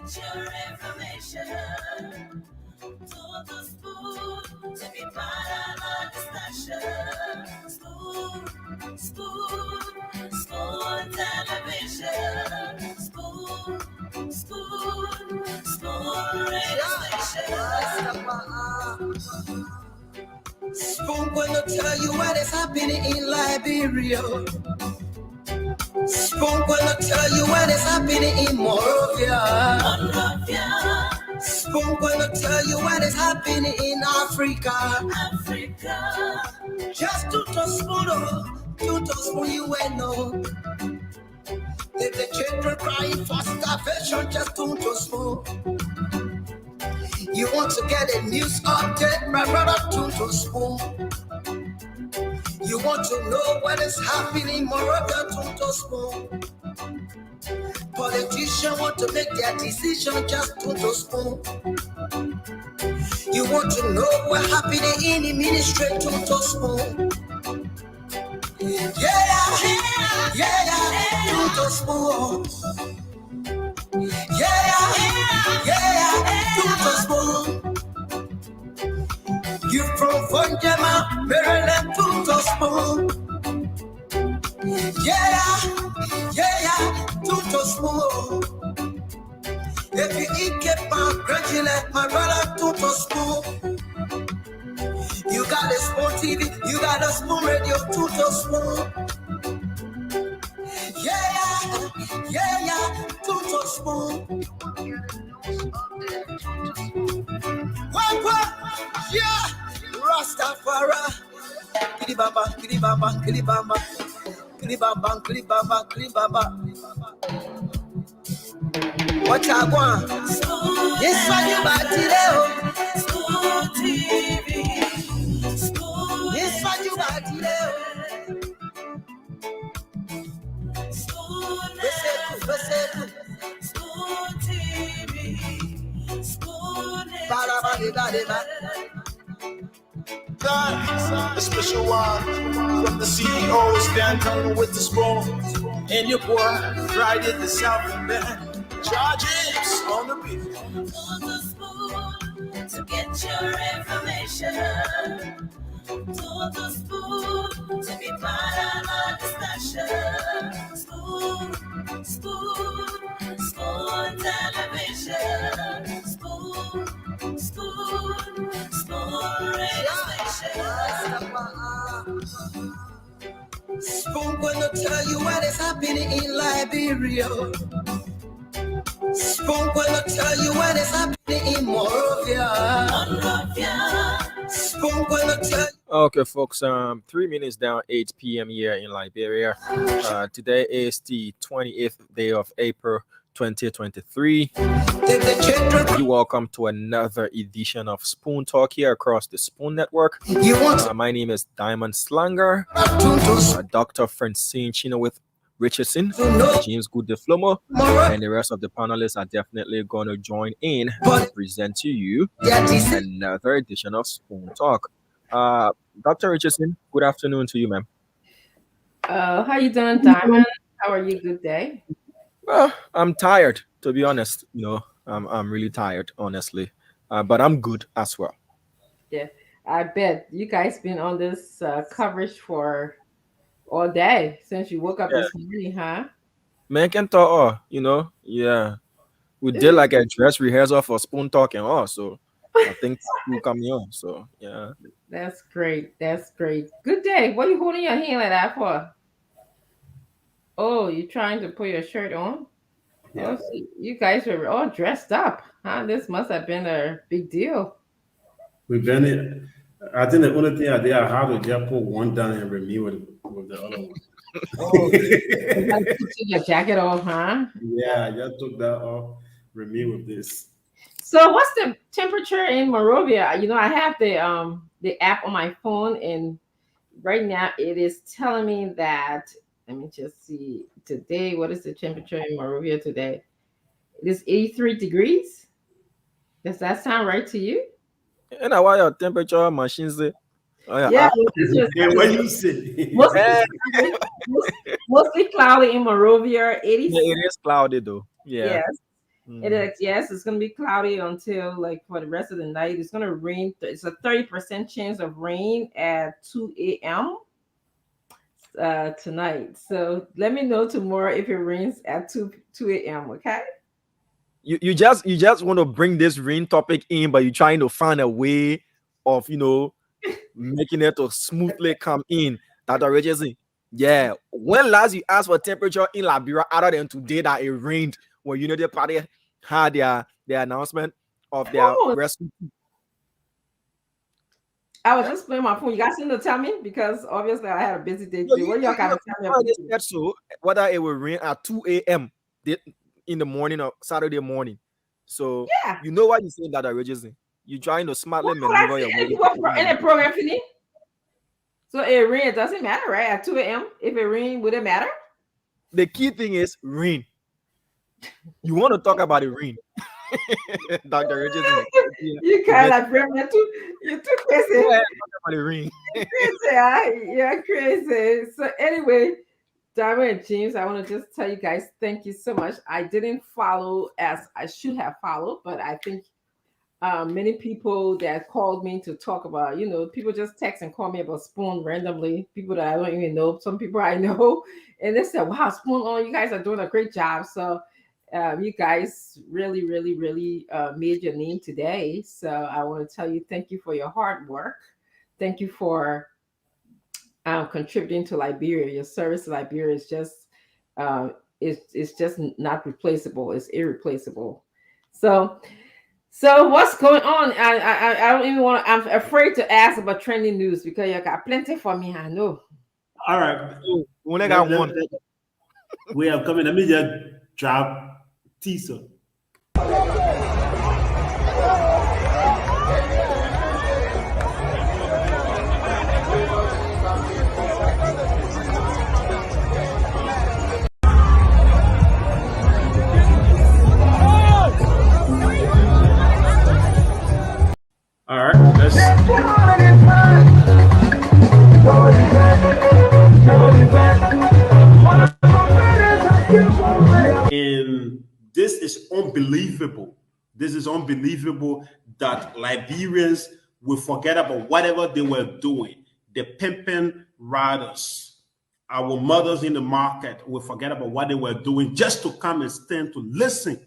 get your information. To the spoon, to be part of our discussion. Spoon television. Spoon radio station. Spoon gonna tell you what is happening in Liberia. Spoon gonna tell you what is happening in Monrovia. Spoon gonna tell you what is happening in Africa. Just to spoon you will know. If the children crying for starvation, just to spoon. You want to get a news update, my brother, to spoon. You want to know what is happening, Moravia, to spoon. Politicians want to make their decision, just to spoon. You want to know what happening in the ministry, to spoon. Yeah, to spoon. Yeah, to spoon. You from Fonjama, Maryland, to spoon. Yeah, to spoon. If you eat kepa, gradually, my brother, to spoon. You got a Spoon TV, you got a Spoon Radio, to spoon. Yeah, to spoon. What? Yeah, Rastafari. Kilibaba, kilibaba, kilibaba. Kilibaba, kilibaba, kilibaba. What I want? Yes, what you about today? Spoon TV. Yes, what you about today? Spoon TV. Spoon. A special one from the CEO, Stan Turner with the spoon. And your boy, Friday the Southern Band. Charges on the beat. To the spoon to get your information. To the spoon to be part of our discussion. Spoon television. Spoon radio station. Spoon gonna tell you what is happening in Liberia. Spoon gonna tell you what is happening in Monrovia. Spoon gonna tell. Okay, folks, 3 minutes down, 8 p.m. here in Liberia. Today is the 28th day of April 2023. You're welcome to another edition of Spoon Talk here across the Spoon Network. My name is Diamond Slanger, Dr. Francine Chenoweth Richardson, James Goodeflomo, and the rest of the panelists are definitely going to join in and present to you another edition of Spoon Talk. Dr. Richardson, good afternoon to you, ma'am. How you doing, Diamond? How are you? Good day. Well, I'm tired, to be honest. I'm really tired, honestly, but I'm good as well. Yeah, I bet you guys been on this coverage for all day since you woke up this morning, huh? Man can talk, yeah. We did like a dress rehearsal for Spoon Talk and all, so I think we'll come on. So yeah. That's great. Good day. What are you holding your hand like that for? Oh, you trying to put your shirt on? Yeah. Oh, so you guys were all dressed up, huh? This must have been a big deal. We've been it. I think the only thing I did, I had to just put one down and renew it with the other one. Oh, you gotta put your jacket off, huh? Yeah, I just took that off, renew with this. So what's the temperature in Monrovia? I have the app on my phone, and right now it is telling me that, let me just see today, what is the temperature in Monrovia today? It is 83 degrees. Does that sound right to you? And why your temperature machines say? Yeah, what you say? Mostly cloudy in Monrovia. 86. Yeah, it is cloudy though. Yeah. Yes. It is, yes, it's gonna be cloudy until like for the rest of the night. It's gonna rain. It's a 30% chance of rain at 2 a.m. Tonight. So let me know tomorrow if it rains at 2 a.m. Okay. You just want to bring this rain topic in, but you're trying to find a way of making it to smoothly come in. That already, yeah. When last you asked for temperature in Liberia, other than today that it rained, when Unity Party had their announcement of their rescue. I was just playing my phone. You guys need to tell me because obviously I had a busy day today. What y'all gotta tell me? So whether it will rain at 2 a.m. in the morning or Saturday morning. So you know what you're saying that originally. You're trying to smartly maneuver your way. Any program finish? So it rain, it doesn't matter, right? At 2 a.m. If it rain, would it matter? The key thing is rain. You want to talk about the rain. Dr. Richardson. You kind of bring me too. You're too crazy. About the rain. You're crazy. So anyway, Diamond and James, I want to just tell you guys, thank you so much. I didn't follow as I should have followed, but I think many people that called me to talk about, people just text and call me about Spoon randomly, people that I don't even know, some people I know, and they said, wow, Spoon, you guys are doing a great job. So you guys really, really, really made your name today. So I want to tell you, thank you for your hard work. Thank you for contributing to Liberia. Your service to Liberia is just, it's just not replaceable. It's irreplaceable. So what's going on? I don't even want to. I'm afraid to ask about trending news because you got plenty for me. I know. All right. We only got one. We have coming. Let me just drop teaser. All right, and this is unbelievable. This is unbelievable that Liberians will forget about whatever they were doing. The pimping riders, our mothers in the market will forget about what they were doing just to come and stand to listen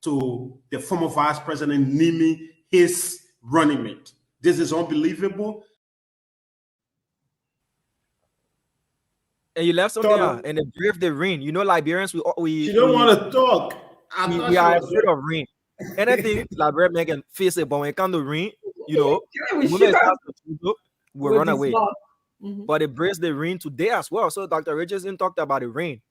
to the former Vice President Nimi, his running mate. This is unbelievable. And you left something out, and it braved the rain. Liberians, you don't want to talk. We are afraid of rain. Anything Liberian can face it, but when it comes to rain, we run away. Mm-hmm. But it braves the rain today as well. So Dr. Richardson talked about the rain.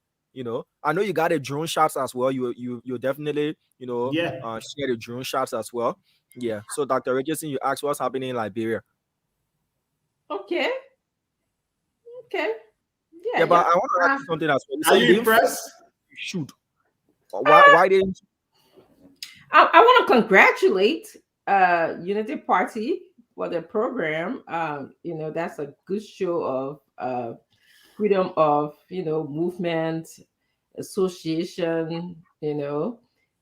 I know you got the drone shots as well. You definitely share the drone shots as well. Yeah. So Dr. Richardson, you asked what's happening in Liberia. Okay. Yeah, but I want to ask something as well. Are you impressed? Shoot. Why didn't you? I want to congratulate Unity Party for the program. That's a good show of freedom of movement, association.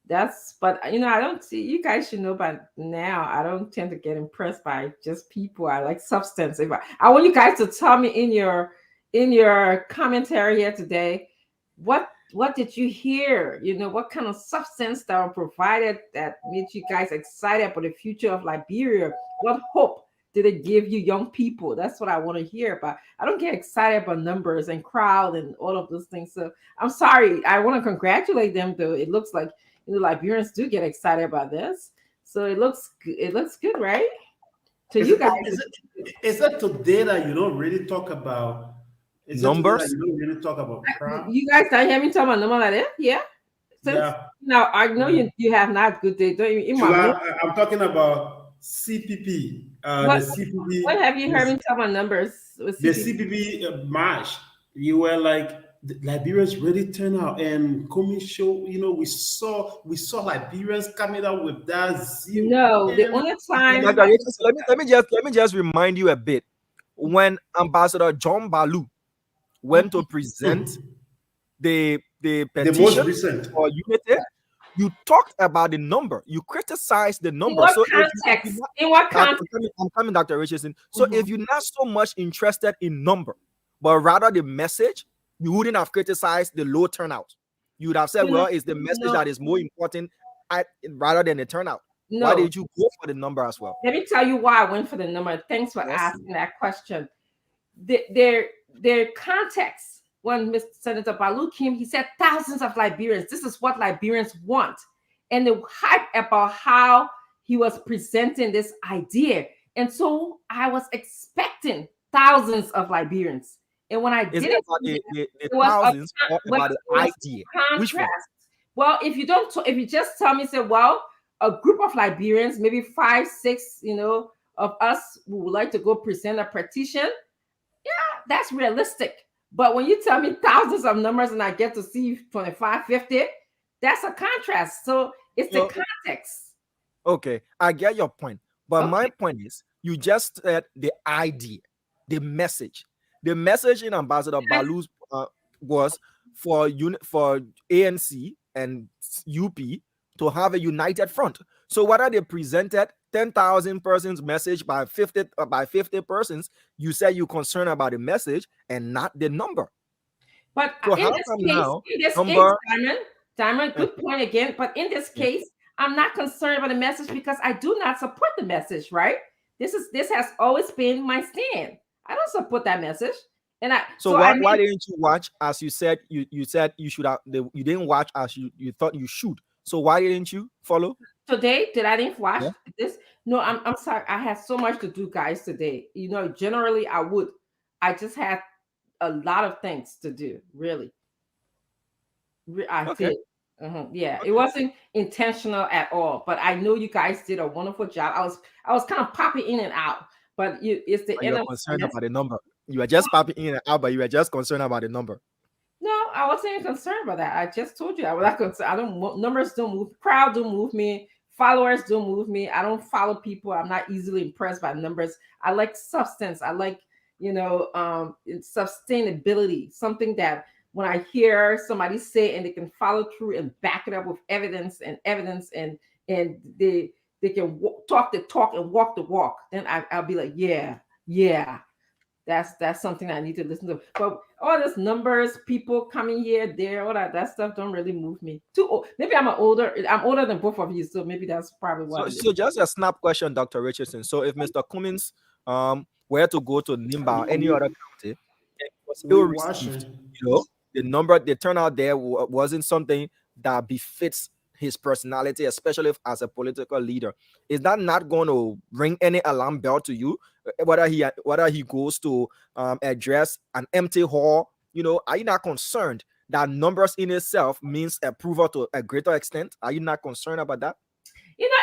But I don't see, you guys should know by now, I don't tend to get impressed by just people. I like substance. I want you guys to tell me in your commentary here today, what did you hear? What kind of substance that were provided that made you guys excited for the future of Liberia? What hope did it give you young people? That's what I want to hear about. I don't get excited about numbers and crowd and all of those things. So I'm sorry. I want to congratulate them though. It looks like Liberians do get excited about this. So it looks good, right? To you guys. Is that today that you don't really talk about numbers? You don't really talk about crowd? You guys don't hear me talk about numbers like that? Yeah. Now I know you have not good day. Don't you? I'm talking about CPP. The CPP. What have you heard me talk about numbers with CPP? The CPP march. You were like, Liberians really turn out, and Comey show. We saw Liberians coming out with that zeal. No, the only time. Let me just remind you a bit. When Ambassador John Balu went to present the petition most recent for Unity, you talked about the number, you criticized the In number. what So if context? In what context? I'm coming, Dr. Richardson. So if you're not so much interested in number, but rather the message, you wouldn't have criticized the low turnout. You would have said, well, it's the message that is more important rather than the turnout. No. Why did you go for the number as well? Let me tell you why I went for the number. Thanks for asking that question. Their context, when Mr. Senator Balu came, he said thousands of Liberians. This is what Liberians want. And the hype about how he was presenting this idea. And so I was expecting thousands of Liberians. And when I did it, it was thousands about the idea. Which one? Well, if you just tell me, say, well, a group of Liberians, maybe 5, 6, of us who would like to go present a petition, yeah, that's realistic. But when you tell me thousands of numbers and I get to see 25, 50, that's a contrast. So it's the context. Okay, I get your point. But my point is, you just said the idea, the message. The message in Ambassador Balu's was for ANC and UP to have a united front. So whether they presented 10,000 persons message by 50 persons, you said you're concerned about the message and not the number. But so in this case, Diamond, good point again. But in this case, I'm not concerned about the message because I do not support the message, right? This has always been my stand. I don't support that message. And why didn't you watch as you said you said you should have you didn't watch as you thought you should? So why didn't you follow? Today, did I didn't watch this? No, I'm sorry. I had so much to do, guys, today. Generally I would. I just had a lot of things to do, really. I did. Yeah, it wasn't intentional at all. But I know you guys did a wonderful job. I was kind of popping in and out, but it's the end of concerned about the number. You were just popping in and out, but you were just concerned about the number. No, I wasn't even concerned about that. I just told you I was not concerned. Numbers don't move. Crowd don't move me. Followers don't move me. I don't follow people. I'm not easily impressed by numbers. I like substance. I like, sustainability. Something that when I hear somebody say and they can follow through and back it up with evidence and they can talk the talk and walk the walk. Then I'll be like, yeah. That's something I need to listen to. But all this numbers, people coming here, there, all that stuff don't really move me. Too old. Maybe I'm older than both of you, so maybe that's probably why. So just a snap question, Dr. Richardson. So if Mr. Cummins were to go to Nimba or any other county, still received, the number, the turnout there wasn't something that befits his personality, especially as a political leader. Is that not going to ring any alarm bell to you? Whether he goes to address an empty hall, are you not concerned that numbers in itself means approval to a greater extent? Are you not concerned about that?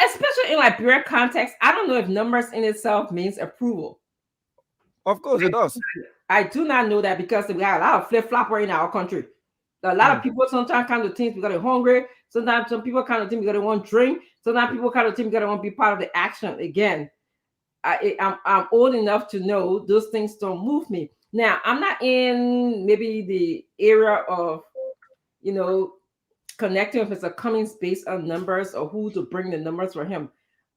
Especially in Liberia context, I don't know if numbers in itself means approval. Of course it does. I do not know that because we got a lot of flip-flopper in our country. A lot of people sometimes come to things because they're hungry. Sometimes some people come to things because they want to drink. Sometimes people come to things because they want to be part of the action. Again, I'm old enough to know those things don't move me. Now, I'm not in maybe the era of, connecting with Mr. Cummins based on numbers or who to bring the numbers for him.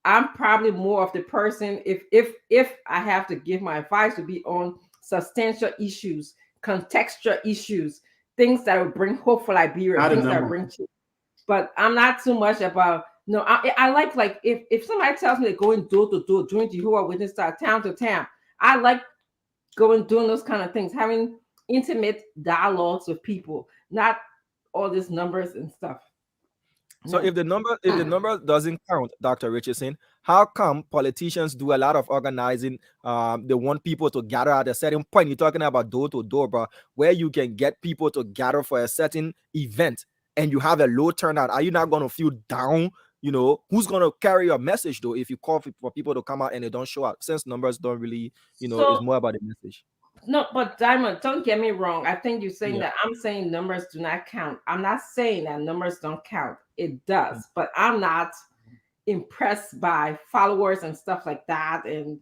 I'm probably more of the person, if I have to give my advice, to be on substantial issues, contextual issues, things that will bring hope for Liberia, things that will bring change. But I'm not too much about, I like if somebody tells me they're going door to door, doing Jehovah's Witness town to town, I like doing those kind of things, having intimate dialogues with people, not all these numbers and stuff. So if the number doesn't count, Dr. Richardson, how come politicians do a lot of organizing? They want people to gather at a certain point. You're talking about door to door, but where you can get people to gather for a certain event and you have a low turnout, are you not going to feel down? Who's going to carry your message though if you call for people to come out and they don't show up? Since numbers don't really, it's more about the message. No, but Diamond, don't get me wrong. I think you're saying that I'm saying numbers do not count. I'm not saying that numbers don't count. It does, but I'm not impressed by followers and stuff like that and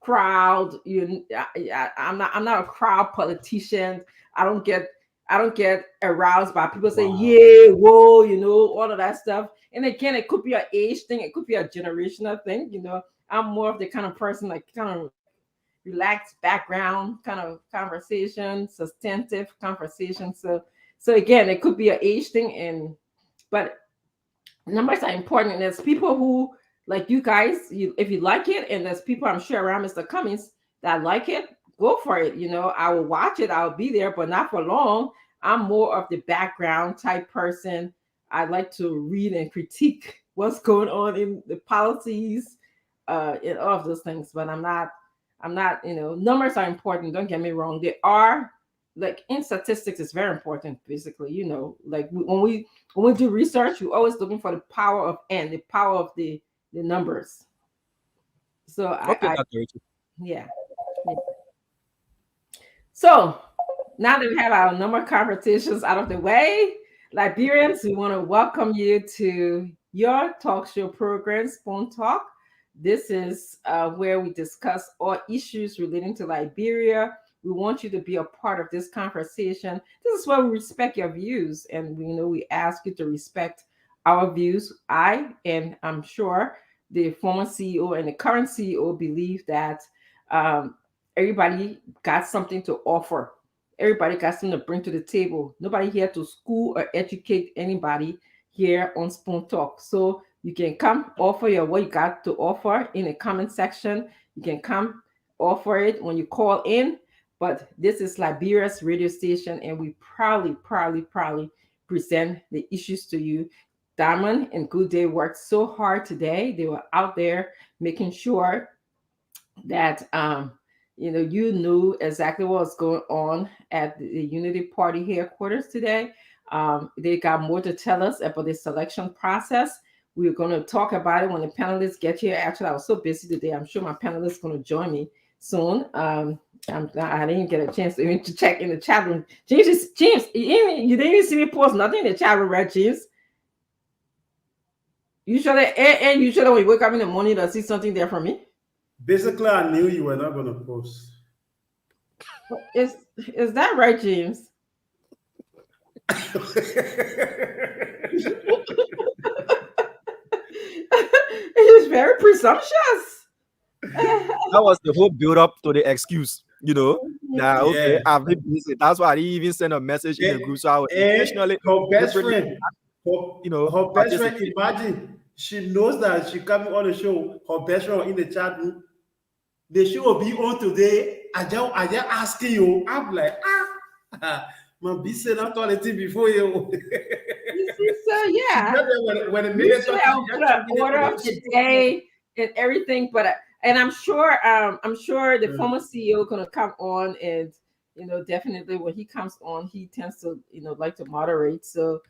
crowd. I'm not a crowd politician. I don't get I don't get aroused by people saying, yeah, whoa, you know, all of that stuff. And again, it could be an age thing, it could be a generational thing, you know. I'm more of the kind of person like kind of relaxed background kind of conversation, substantive conversation. So again, it could be an age thing, but numbers are important. And there's people who like you guys, if you like it, and there's people I'm sure around Mr. Cummings that like it, go for it. You know, I will watch it, I'll be there, but not for long. I'm more of the background type person. I like to read and critique what's going on in the policies, and all of those things. But I'm not, you know, numbers are important. Don't get me wrong. They are, like in statistics, it's very important, basically, you know, like when we do research, we're always looking for the power of n, the power of the numbers. So Okay, yeah. So now that we have our number conversations out of the way, Liberians, we want to welcome you to your talk show program, Spoon Talk. This is where we discuss all issues relating to Liberia. We want you to be a part of this conversation. This is where we respect your views, and we ask you to respect our views. And I'm sure the former CEO and the current CEO believe that everybody got something to offer. Everybody got something to bring to the table. Nobody here to school or educate anybody here on Spoon Talk. So you can come offer what you got to offer in the comment section. You can come offer it when you call in. But this is Liberia's radio station, and we proudly present the issues to you. Diamond and Good Day worked so hard today. They were out there making sure that you knew exactly what was going on at the Unity Party headquarters today. They got more to tell us about the selection process. We're going to talk about it when the panelists get here. Actually, I was so busy today. I'm sure my panelists are going to join me soon. I didn't get a chance to check in the chat room. James, you didn't even see me post nothing in the chat room, right, James? Usually when you wake up in the morning, to see something there from me. Basically, I knew you were not going to post. Is that right, James? He's very presumptuous. That was the whole build up to the excuse, Now, okay, I've been busy. That's why I didn't even send a message in the group. So I was intentionally her best friend, her best friend, imagine she knows that she coming on the show. Her best friend in the chat room. The show will be on today. I just asking you. I'm like, man, be saying that all the thing before you. So yeah, when the minutes order of the day and everything, and I'm sure the former CEO is gonna come on, and definitely when he comes on, he tends to like to moderate. So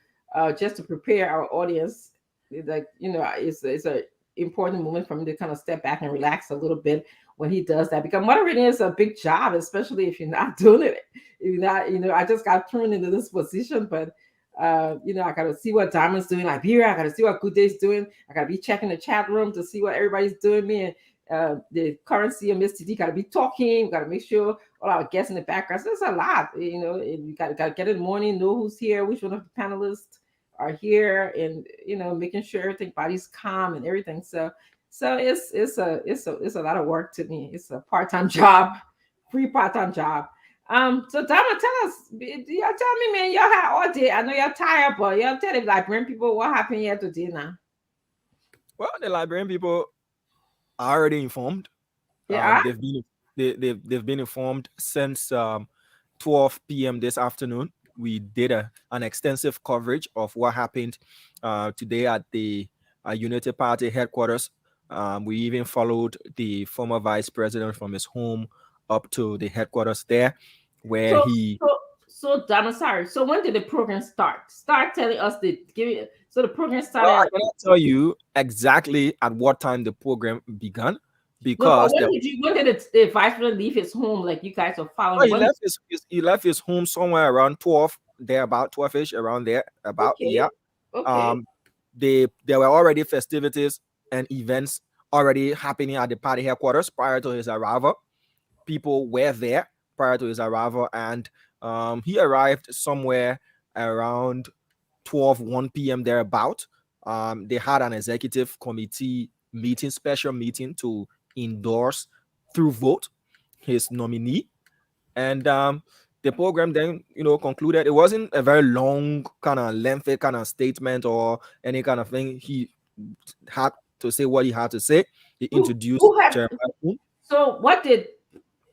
just to prepare our audience, it's a important moment for me to kind of step back and relax a little bit when he does that, because moderating is a big job, especially if you're not doing it. If you're not, I just got thrown into this position, but I gotta see what Diamond's doing Liberia. I gotta see what Good Day's doing. I gotta be checking the chat room to see what everybody's doing. Me and the current CEO, Miss TD, gotta be talking. We gotta make sure all our guests in the background. So there's a lot, and you gotta get in the morning, know who's here, which one of the panelists are here, and making sure everybody's calm and everything. So it's a lot of work to me. It's a part-time job, free part-time job. So Diamond, tell us, y'all tell me, man, y'all had all day. I know y'all tired, but y'all tell the Liberian people what happened here today now. Well, the Liberian people are already informed. Yeah. They've been informed since 12 p.m. this afternoon. We did an extensive coverage of what happened today at the Unity Party headquarters. We even followed the former vice president from his home up to the headquarters there, where So Diamond, sorry. So when did the program start? Start telling us so the program started. Well, I cannot tell you exactly at what time the program began, because when did the vice president leave his home? Like you guys are following. He left his home somewhere around 12. There about 12ish, around there. About okay. Yeah. Okay. There were already festivities and events already happening at the party headquarters prior to his arrival. People were there prior to his arrival, and He arrived somewhere around 1 p.m. thereabout. They had an executive committee meeting, special meeting to endorse through vote his nominee. And the program then, concluded. It wasn't a very long, kind of lengthy kind of statement or any kind of thing. He had to say what he had to say. He introduced Jeremiah. So what did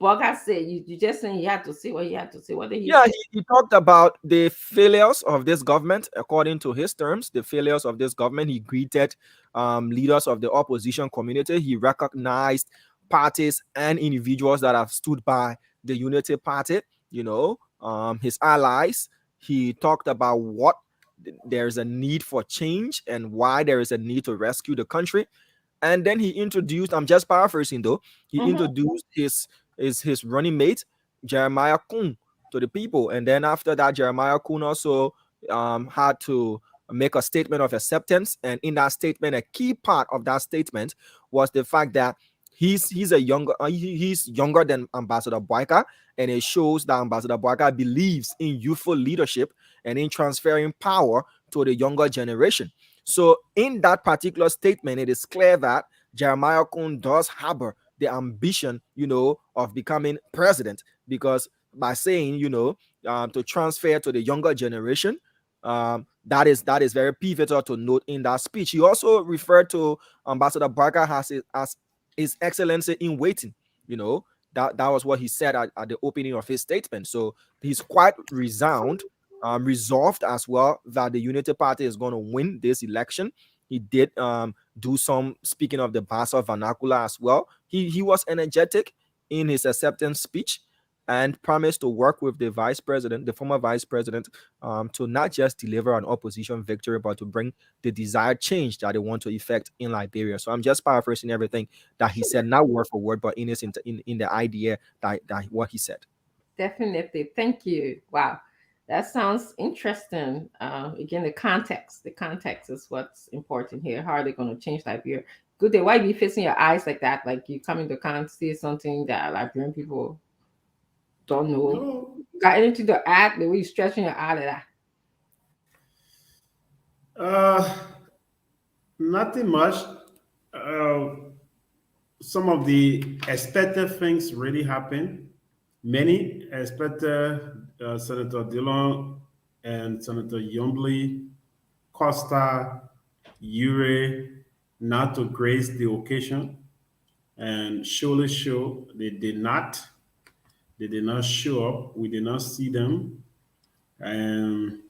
Bogart say? You just saying he had to say what he had to say. What did he Yeah, say? he talked about the failures of this government, according to his terms, the failures of this government. He greeted leaders of the opposition community. He recognized parties and individuals that have stood by the Unity Party, his allies. He talked about what there's a need for change and why there is a need to rescue the country. And then he introduced, I'm just paraphrasing though, he introduced his running mate, Jeremiah Kun, to the people. And then after that, Jeremiah Kun also had to make a statement of acceptance. And in that statement, a key part of that statement was the fact that he's younger than Ambassador Boyka, and it shows that Ambassador Boyka believes in youthful leadership and in transferring power to the younger generation. So in that particular statement, it is clear that Jeremiah Kun does harbor the ambition, of becoming president, because by saying, to transfer to the younger generation, that is very pivotal to note in that speech. He also referred to Ambassador Barker as His Excellency in waiting. That was what he said at the opening of his statement. So he's quite resolved as well that the Unity Party is going to win this election. He did do some speaking of the Bassa vernacular as well. He was energetic in his acceptance speech and promised to work with the former vice president, to not just deliver an opposition victory, but to bring the desired change that they want to effect in Liberia. So I'm just paraphrasing everything that he said, not word for word, but in the idea that what he said. Definitely. Thank you. Wow. That sounds interesting. Again, the context is what's important here. How are they going to change Liberia? Good day. Why be fixing your eyes like that? Like you coming to kind of see something that Liberian people don't know. No. Got anything to add? The way you stretching your eye like that? Nothing much. Some of the expected things really happened. Many expected Senator Dillon and Senator Yombly, Costa, Ure not to grace the occasion, and surely they did not. They did not show up. We did not see them. And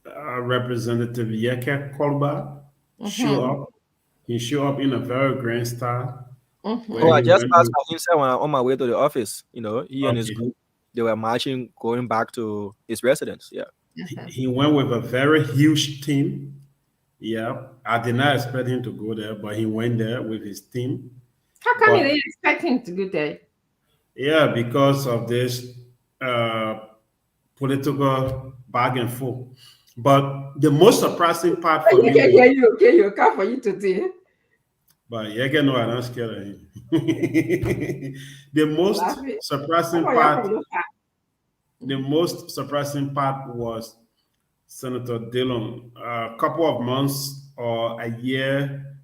Representative Yeke Kolba show up. He showed up in a very grand style. Oh, I just passed by him when I'm on my way to the office. He and his group, they were marching, going back to his residence. Yeah. He went with a very huge team. Yeah. I did not expect him to go there, but he went there with his team. How come you didn't expect him to go there? Yeah, because of this political back and forth. But the most surprising part for me... you come for you today. But I don't scare him. The most surprising part was Senator Dillon. A couple of months or a year,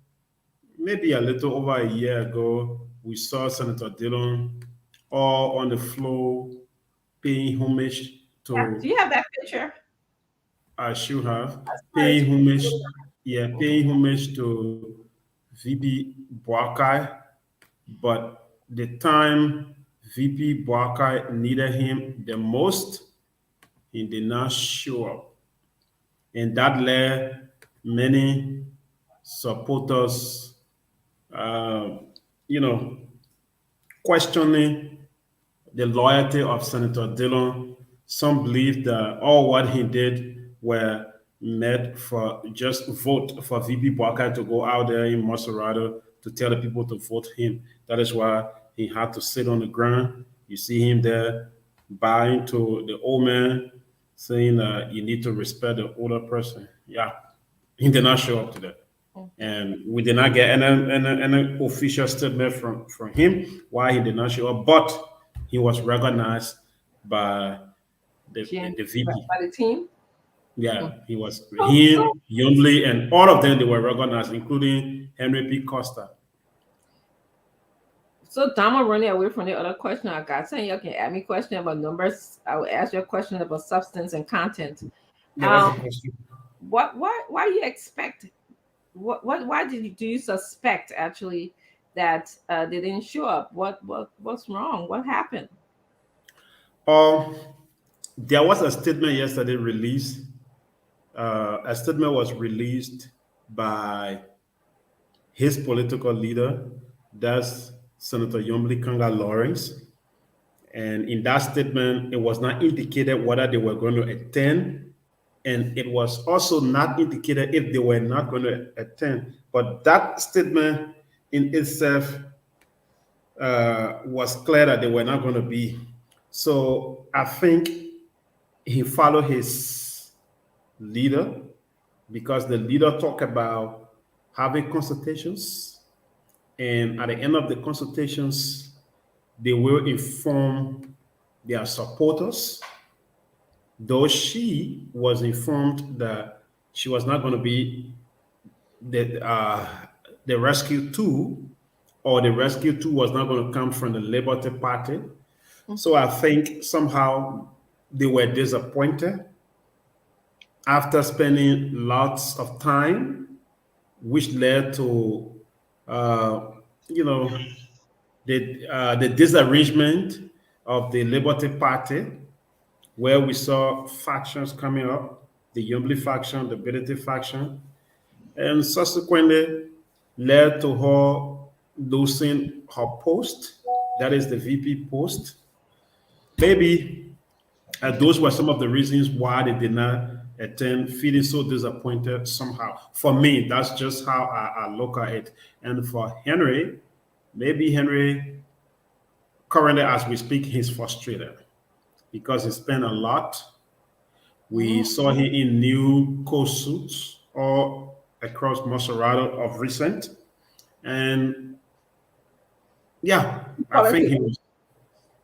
maybe a little over a year ago, we saw Senator Dillon all on the floor paying homage to... Do you have that picture? I should have. Paying homage to VP Boakai, but the time VP Boakai needed him the most, he did not show up. And that led many supporters, questioning the loyalty of Senator Dillon. Some believe that all what he did were met for just vote for VP Boakai to go out there in Maserado to tell the people to vote him. That is why he had to sit on the ground. You see him there bowing to the old man, saying you need to respect the older person. Yeah, he did not show up to that. And we did not get any official statement from him why he did not show up, but he was recognized by the VP. By the team. Yeah, he was So- Yombly, and all of them, they were recognized, including Henry P. Costa. So Dom, I'm running away from the other question I got. Saying you can ask me question about numbers. I will ask you a question about substance and content. Yeah, what's the question? Why do you expect? Why do you suspect actually that they didn't show up? What's wrong? What happened? There was a statement yesterday released. A statement was released by his political leader, that's Senator Yombly Kanga Lawrence. And in that statement, it was not indicated whether they were going to attend. And it was also not indicated if they were not going to attend. But that statement in itself was clear that they were not going to be. So I think he followed his leader, because the leader talked about having consultations. And at the end of the consultations, they will inform their supporters, though she was informed that she was not going to be the rescue two, or the rescue two was not going to come from the Liberty Party. So I think somehow they were disappointed after spending lots of time, which led to the disarrangement of the Liberty Party, where we saw factions coming up, the Yombly faction, the Ability faction, and subsequently led to her losing her post, that is the VP post. Maybe those were some of the reasons why they did not attend, feeling so disappointed somehow. For me, that's just how I look at it. And for Henry, maybe Henry, currently as we speak, he's frustrated because he spent a lot. We saw him in new coat suits all across Maserado of recent. And yeah, I think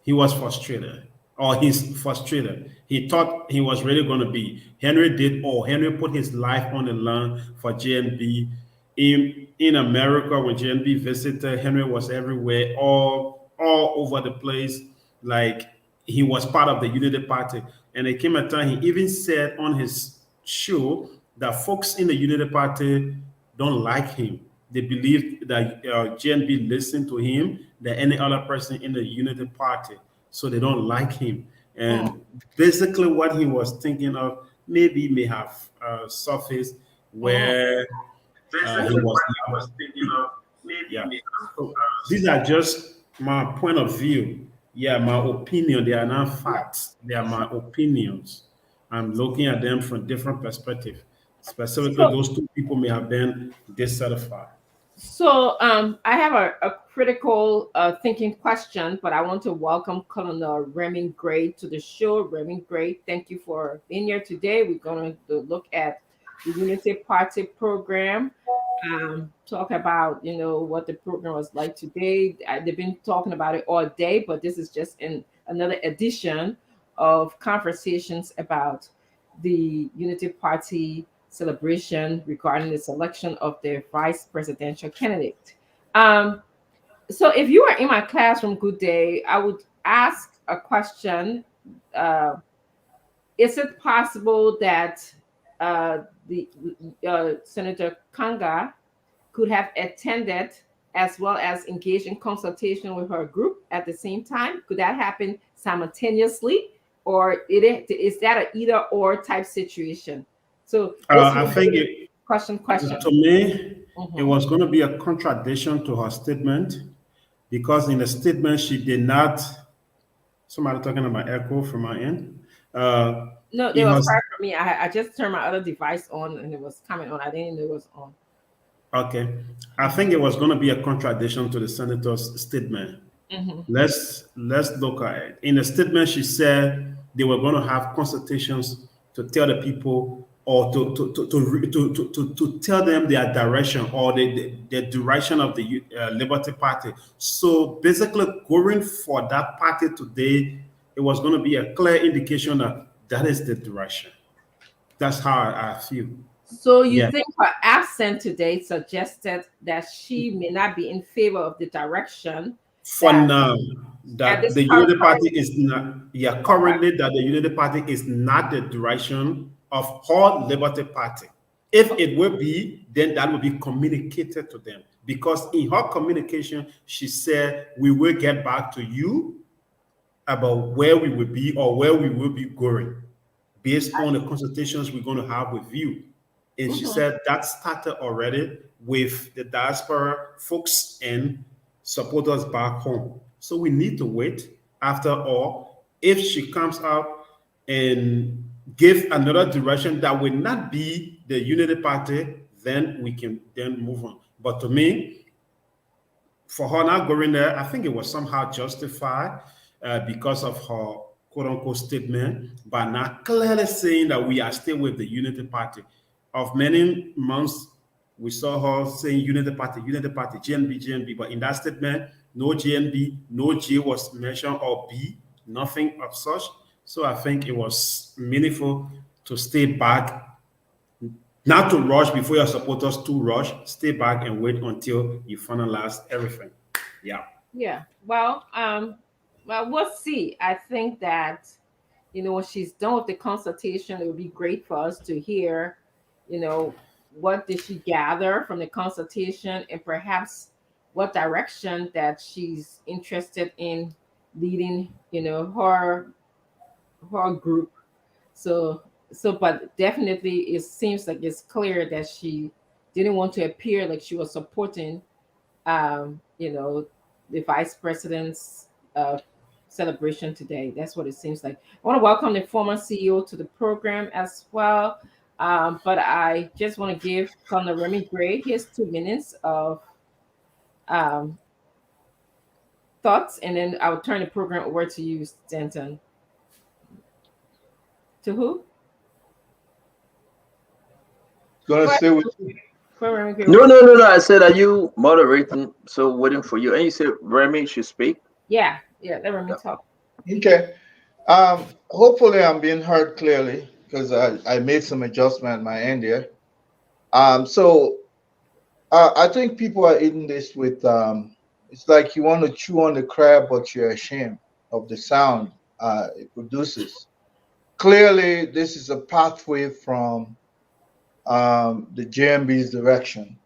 he was frustrated. Or he's frustrated. He thought he was really going to be. Henry did all. Henry put his life on the line for JNB. In America, when JNB visited, Henry was everywhere, all over the place. Like he was part of the Unity Party. And it came a time he even said on his show that folks in the Unity Party don't like him. They believe that JNB listened to him than any other person in the Unity Party. So they don't like him. And basically what he was thinking of maybe may have surfaced where he was thinking of. Yeah. So these are just my point of view. Yeah, my opinion. They are not facts. They are my opinions. I'm looking at them from different perspectives. Specifically, those two people may have been dissatisfied. So I have a critical thinking question, but I want to welcome Colonel Remy Gray to the show. Remy Gray, thank you for being here today. We're going to look at the Unity Party program, talk about, what the program was like today. They've been talking about it all day, but this is just another edition of conversations about the Unity Party celebration regarding the selection of their vice presidential candidate. So if you were in my classroom, good day, I would ask a question. Is it possible that Senator Kanga could have attended as well as engaged in consultation with her group at the same time? Could that happen simultaneously? Or is that an either or type situation? So I think question. To me, it was going to be a contradiction to her statement, because in the statement she did not. Somebody talking about echo from my end. No, it was far from me. I just turned my other device on and it was coming on. I didn't know it was on. Okay, I think it was going to be a contradiction to the senator's statement. Let's look at it. In the statement, she said they were going to have consultations to tell the people, or to tell them their direction, or the direction of the Liberty Party. So basically, going for that party today it was going to be a clear indication that that is the direction. That's how I feel. So you Yeah. think her absence today suggested that she may not be in favor of the direction For that- now, at that this the Unity current Party is not, yeah, currently that the Unity Party is not the direction of her Liberty Party. If it will be, then that will be communicated to them. Because in her communication, she said, we will get back to you about where we will be or where we will be going based on the consultations we're going to have with you. And she said that started already with the diaspora folks and supporters back home. So we need to wait. After all, if she comes out and give another direction that will not be the Unity Party, then we can then move on. But to me, for her not going there, I think it was somehow justified because of her quote-unquote statement, but not clearly saying that we are still with the Unity Party. Of many months, we saw her saying Unity Party, GNB, GNB, but in that statement, no GNB, no G was mentioned, or B, nothing of such. So I think it was meaningful to stay back, not to rush before your supporters to rush, stay back and wait until you finalize everything. Yeah. Yeah. Well, we'll see. I think that, when she's done with the consultation, it would be great for us to hear, what did she gather from the consultation, and perhaps what direction that she's interested in leading, her group. So, but definitely it seems like it's clear that she didn't want to appear like she was supporting, the vice president's celebration today. That's what it seems like. I want to welcome the former CEO to the program as well. But I just want to give Colonel Remy Gray his 2 minutes of thoughts, and then I'll turn the program over to you, Stanton. To who? Gonna stay with you. Remy Gray. No. I said, are you moderating? So waiting for you. And you said Remy should speak? Yeah, let Remy talk. Okay. Hopefully I'm being heard clearly because I made some adjustment at my end here. So I think people are eating this with it's like you want to chew on the crab, but you're ashamed of the sound it produces. Clearly, this is a pathway from the JMB's direction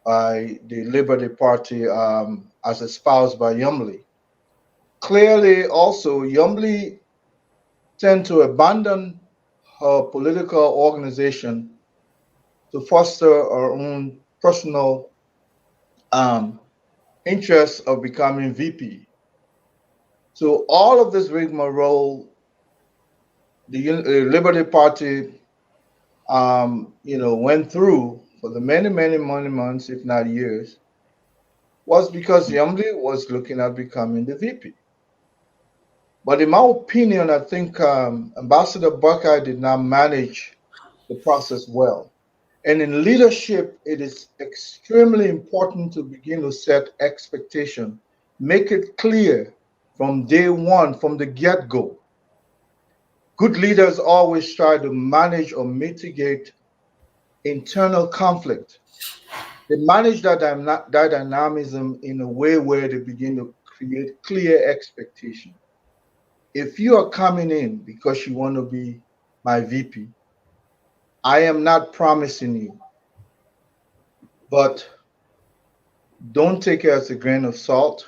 by the Liberty Party as espoused by Yumli. Clearly, also, Yumli tend to abandon her political organization to foster her own personal interests of becoming VP. So all of this rigmarole, the Liberty Party, went through for the many months, if not years, was because Yumli was looking at becoming the VP. But in my opinion, I think Ambassador Buckeye did not manage the process well. And in leadership, it is extremely important to begin to set expectation, make it clear from day one, from the get-go. Good leaders always try to manage or mitigate internal conflict. They manage that dynamism in a way where they begin to create clear expectation. If you are coming in because you want to be my VP, I am not promising you, but don't take it as a grain of salt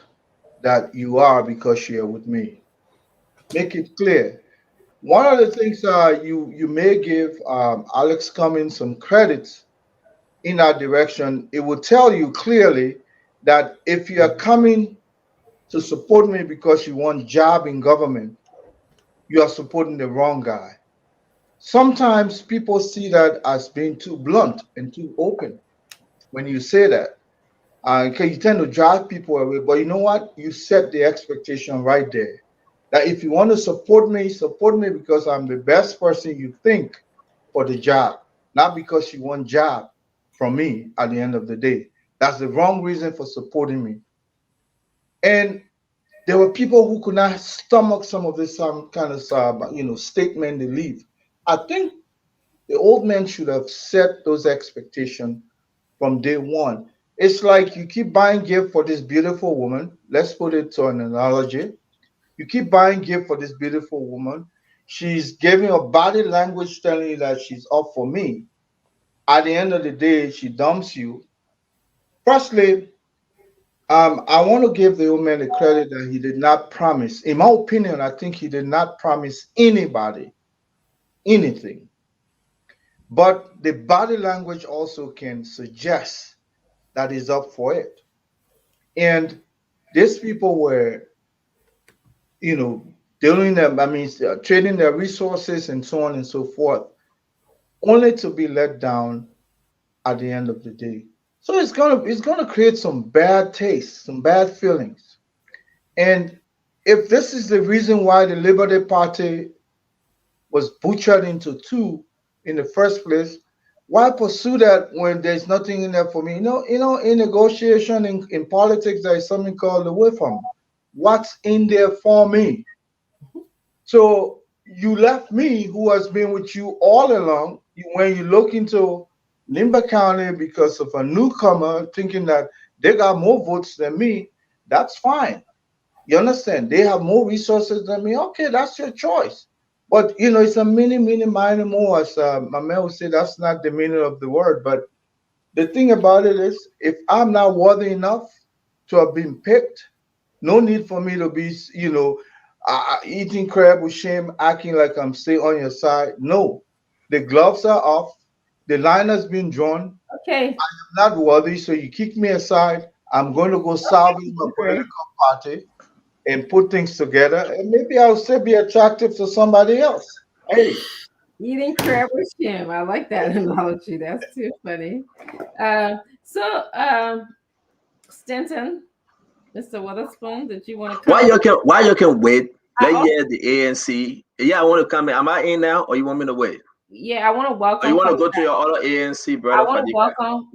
that you are because you're with me. Make it clear. One of the things you may give Alex Cummings some credits in that direction, it will tell you clearly that if you are coming to support me because you want a job in government, you are supporting the wrong guy. Sometimes people see that as being too blunt and too open when you say that. Because you tend to drive people away. But you know what? You set the expectation right there. That if you want to support me because I'm the best person you think for the job, not because you want a job from me at the end of the day. That's the wrong reason for supporting me. And There were people who could not stomach some of this kind of statement they leave. I think the old man should have set those expectations from day one. It's like you keep buying gift for this beautiful woman. Let's put it to an analogy. You keep buying gift for this beautiful woman. She's giving a body language telling you that she's up for me. At the end of the day, she dumps you. Firstly, I want to give the old man the credit that he did not promise. In my opinion, I think he did not promise anybody anything. But the body language also can suggest that he's up for it. And these people were, trading their resources and so on and so forth, only to be let down at the end of the day. So it's gonna create some bad taste, some bad feelings. And if this is the reason why the Liberty Party was butchered into two in the first place, why pursue that when there's nothing in there for me? In negotiation, in politics, there is something called the waveform. What's in there for me? So you left me, who has been with you all along, when you look into Limba County because of a newcomer thinking that they got more votes than me, that's fine. You understand? They have more resources than me. Okay, that's your choice. But it's a mini, minor more, as my man would say. That's not the meaning of the word. But the thing about it is, if I'm not worthy enough to have been picked, no need for me to be, eating crab with shame, acting like I'm still on your side. No, the gloves are off. The line has been drawn. Okay. I'm not worthy, so you kick me aside. I'm going to go salvage my political party and put things together, and maybe I'll still be attractive to somebody else. Hey, Eating crab with Jim. I like that analogy. That's too funny. Stanton, Mr. Witherspoon, did you want to come? Why you can wait? Let hear the ANC. Yeah, I want to come in. Am I in now, or you want me to wait? Yeah, I want to welcome. Or you want to go to your other ANC brother? I want to welcome.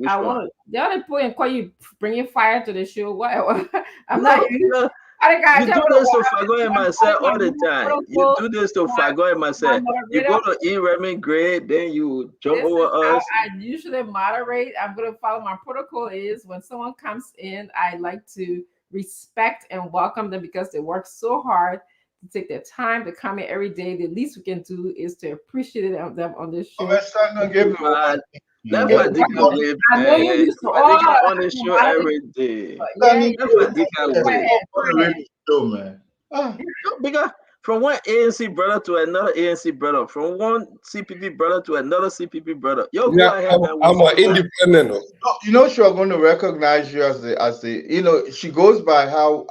The other point, call you bringing fire to the show. What? I'm not. You do this to Fago and myself all the time. You do this to Fago and myself. You go to Remy Gray, then you jump over us. I usually moderate. I'm going to follow my protocol. Is when someone comes in, I like to respect and welcome them because they work so hard to take their time to come in every day. The least we can do is to appreciate them on this show. Let's start to give them. I know you used to on the show every day. Because from one ANC brother to another ANC brother, from one CPP brother to another CPP brother. I'm an independent. She are going to recognize you as the she goes by how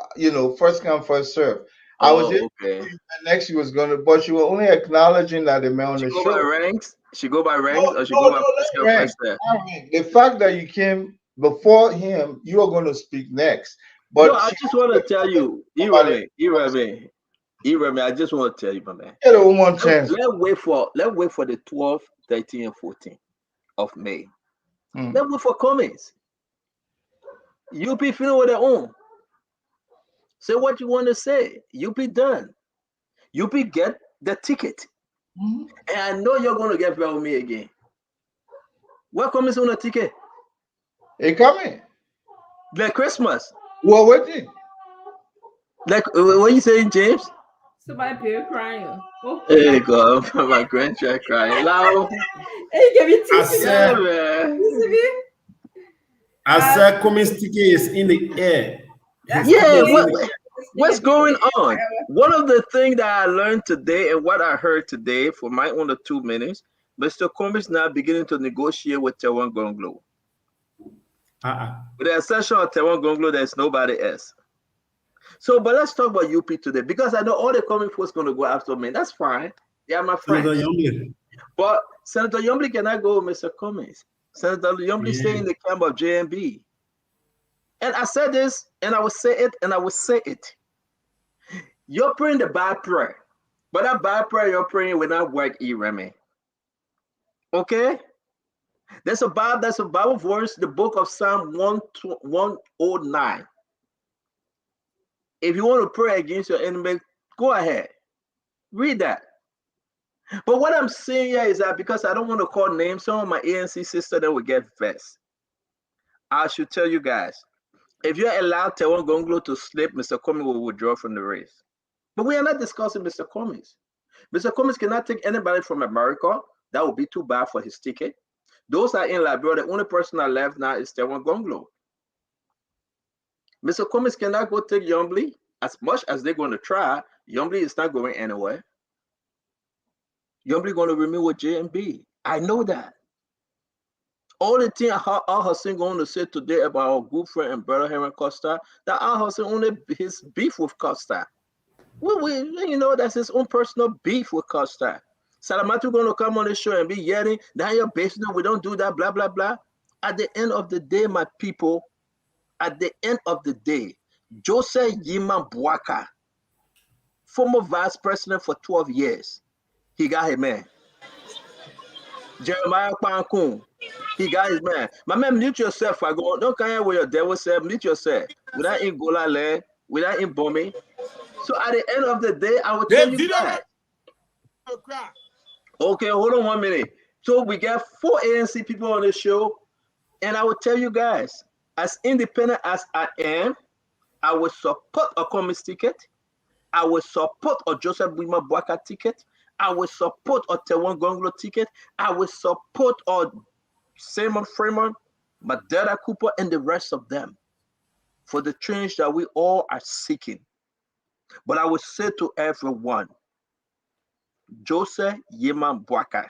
first come first serve. I was okay. Next she was going to, but she was only acknowledging that the man on the show. By ranks? She go by ranks or she go by ranks? The fact that you came before him, you are going to speak next. But I just want to tell you, Irame, I just want to tell you, my man. Get one more chance. Let's wait for the 12th, 13th, and 14th of May. Let's wait for comments. You be feeling with their own. Say what you want to say. You be done. You be get the ticket. And I know you're going to get back with me again. What comes on the ticket? It coming. Like Christmas. Well, what did? Like what you saying, James? Somebody be crying. Oh. There you go. My grandchild crying loud. Hey, give me I said Cummins ticket is in the air. Yeah, what's going on? One of the things that I learned today and what I heard today for my own 2 minutes, Mr. Cummins now beginning to negotiate with Tewan Gonglo. With the exception of Tewan Gonglo, there's nobody else. So, but let's talk about UP today because I know all the coming folks going to go after me. That's fine. Yeah, my friend. But Senator Yombly cannot go with Mr. Cummins. Senator Yombly stay in the camp of JMB. And I said this, and I will say it, and I will say it. You're praying the bad prayer, but that bad prayer you're praying will not work, Ireme. Okay? That's a Bible verse, the book of Psalm 109. If you want to pray against your enemy, go ahead. Read that. But what I'm saying here is that because I don't want to call names, some of my ANC sisters that will get vexed. I should tell you guys, if you're allowed Tewon Gonglo to slip, Mr. Comey will withdraw from the race. But we are not discussing Mr. Comey. Mr. Comey cannot take anybody from America. That would be too bad for his ticket. Those are in Liberia. The only person that left now is Tewon Gonglo. Mr. Comey cannot go take Yombly. As much as they're going to try, Yombly is not going anywhere. Yombly going to remain with JMB. I know that. Only thing Al Hassan going to say today about our good friend and brother Henry Costa, that Al Hassan only his beef with Costa. You know, that's his own personal beef with Costa. Salamatu going to come on the show and be yelling, that your business, we don't do that, blah, blah, blah. At the end of the day, my people, at the end of the day, Joseph Yima Bwaka, former vice president for 12 years, he got his man. Jeremiah Kwankun, he got his man. My man, mute yourself. I go, don't come here with your devil self, mute yourself. Without in Gola land, without in bombing. So at the end of the day, I will tell you that. Okay, hold on 1 minute. So we got 4 ANC people on the show, and I will tell you guys, as independent as I am, I will support a Comey's ticket. I will support a Joseph Wima Bwaka ticket. I will support a Tewon Gonglo ticket. I will support a Simon Freeman, Madera Cooper, and the rest of them for the change that we all are seeking. But I will say to everyone, Joseph Yima Bwaka.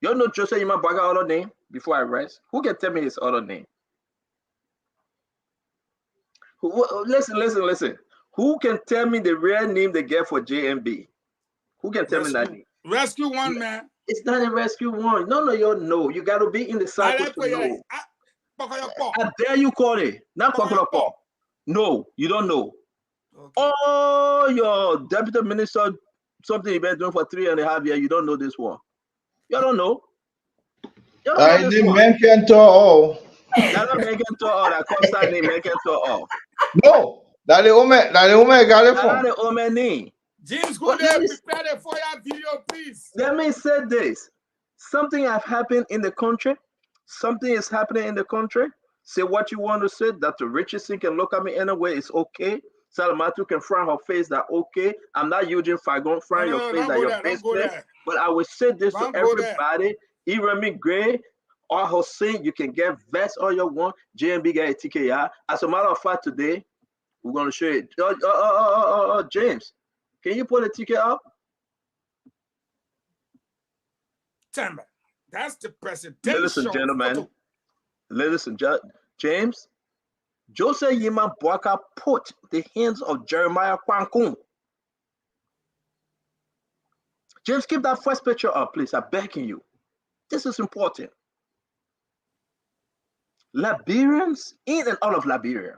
You know Joseph Yima Bwaka other name before I rest? Who can tell me his other name? Listen. Who can tell me the real name they get for JMB? Who can tell me that name? Rescue One, man. It's not a Rescue One. No, you know. You got to be in the cycle to know. I dare you call it. Not Kokoloko. No, you don't know. Okay. Oh, your deputy minister, something you've been doing for 3.5 years, you don't know this one. You don't know. I didn't mention to all. Not mention to all. That Costa name mention to all. No, that the Ome got it from. That the Ome name. James, go there, prepare the fire video, please. Let me say this. Something has happened in the country. Something is happening in the country. Say what you want to say. Dr. Richardson can look at me anyway. It's okay. Salamatu can frown her face that okay. I'm not using Fagon frown your face that your business. But I will say this to everybody. Iremi Gray or Hossein, you can get vest all you want. JMB got a TKR. As a matter of fact, today we're going to show it. James, can you put a ticket up? Timber. That's the presidential. Ladies and gentlemen, ladies and gentlemen, James, Joseph Yima Bwaka put the hands of Jeremiah Kwankun. James, keep that first picture up, please. I'm begging you. This is important. Liberians in and out of Liberia.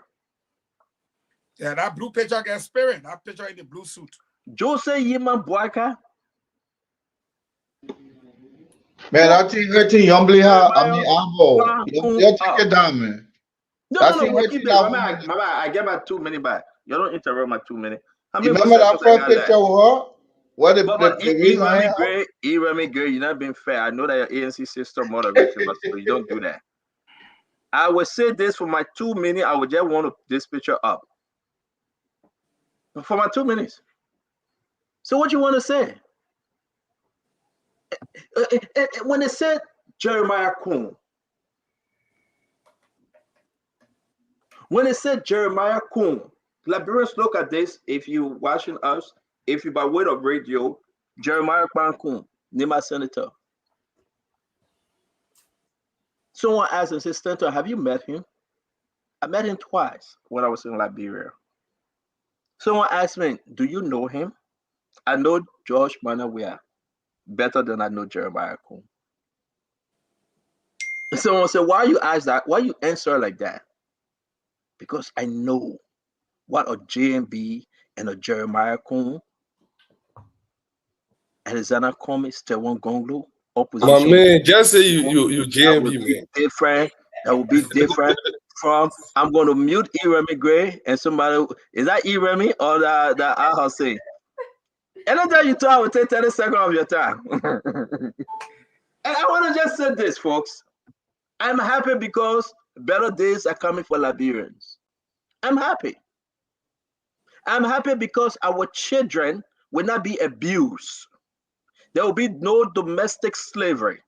Yeah, that blue picture gets spirit. That picture in the blue suit. Joseph Yima Bwaka. Man, I think Yombly you take it down, man. No, keep it. I get my 2 minutes back. You don't interrupt my 2 minutes. You remember that first picture with her? What the Iremi Gray, you're not being fair. I know that your ANC system moderates, but you don't do that. I will say this for my 2 minutes. I would just want this picture up. For my 2 minutes. So what you want to say? When they said Jeremiah Kun, Liberians look at this. If you watching us, if you by way of radio, Jeremiah Kun, Nima Senator. Someone asked his sister, have you met him? I met him twice when I was in Liberia. Someone asked me, do you know him? I know George Manawia better than I know Jeremiah Kun. Someone said, why you ask that? Why you answer like that? Because I know what a JMB and a Jeremiah Kun, Alexander Comey, Tewon Gonglo, opposition. My man, just say you JMB, man. Different. That will be different. from I'm going to mute E. Remy Gray and somebody, is that E. Remy or that Al Hussein? Anytime you talk, I will take 30 seconds of your time. And I want to just say this, folks. I'm happy because better days are coming for Liberians. I'm happy. I'm happy because our children will not be abused. There will be no domestic slavery.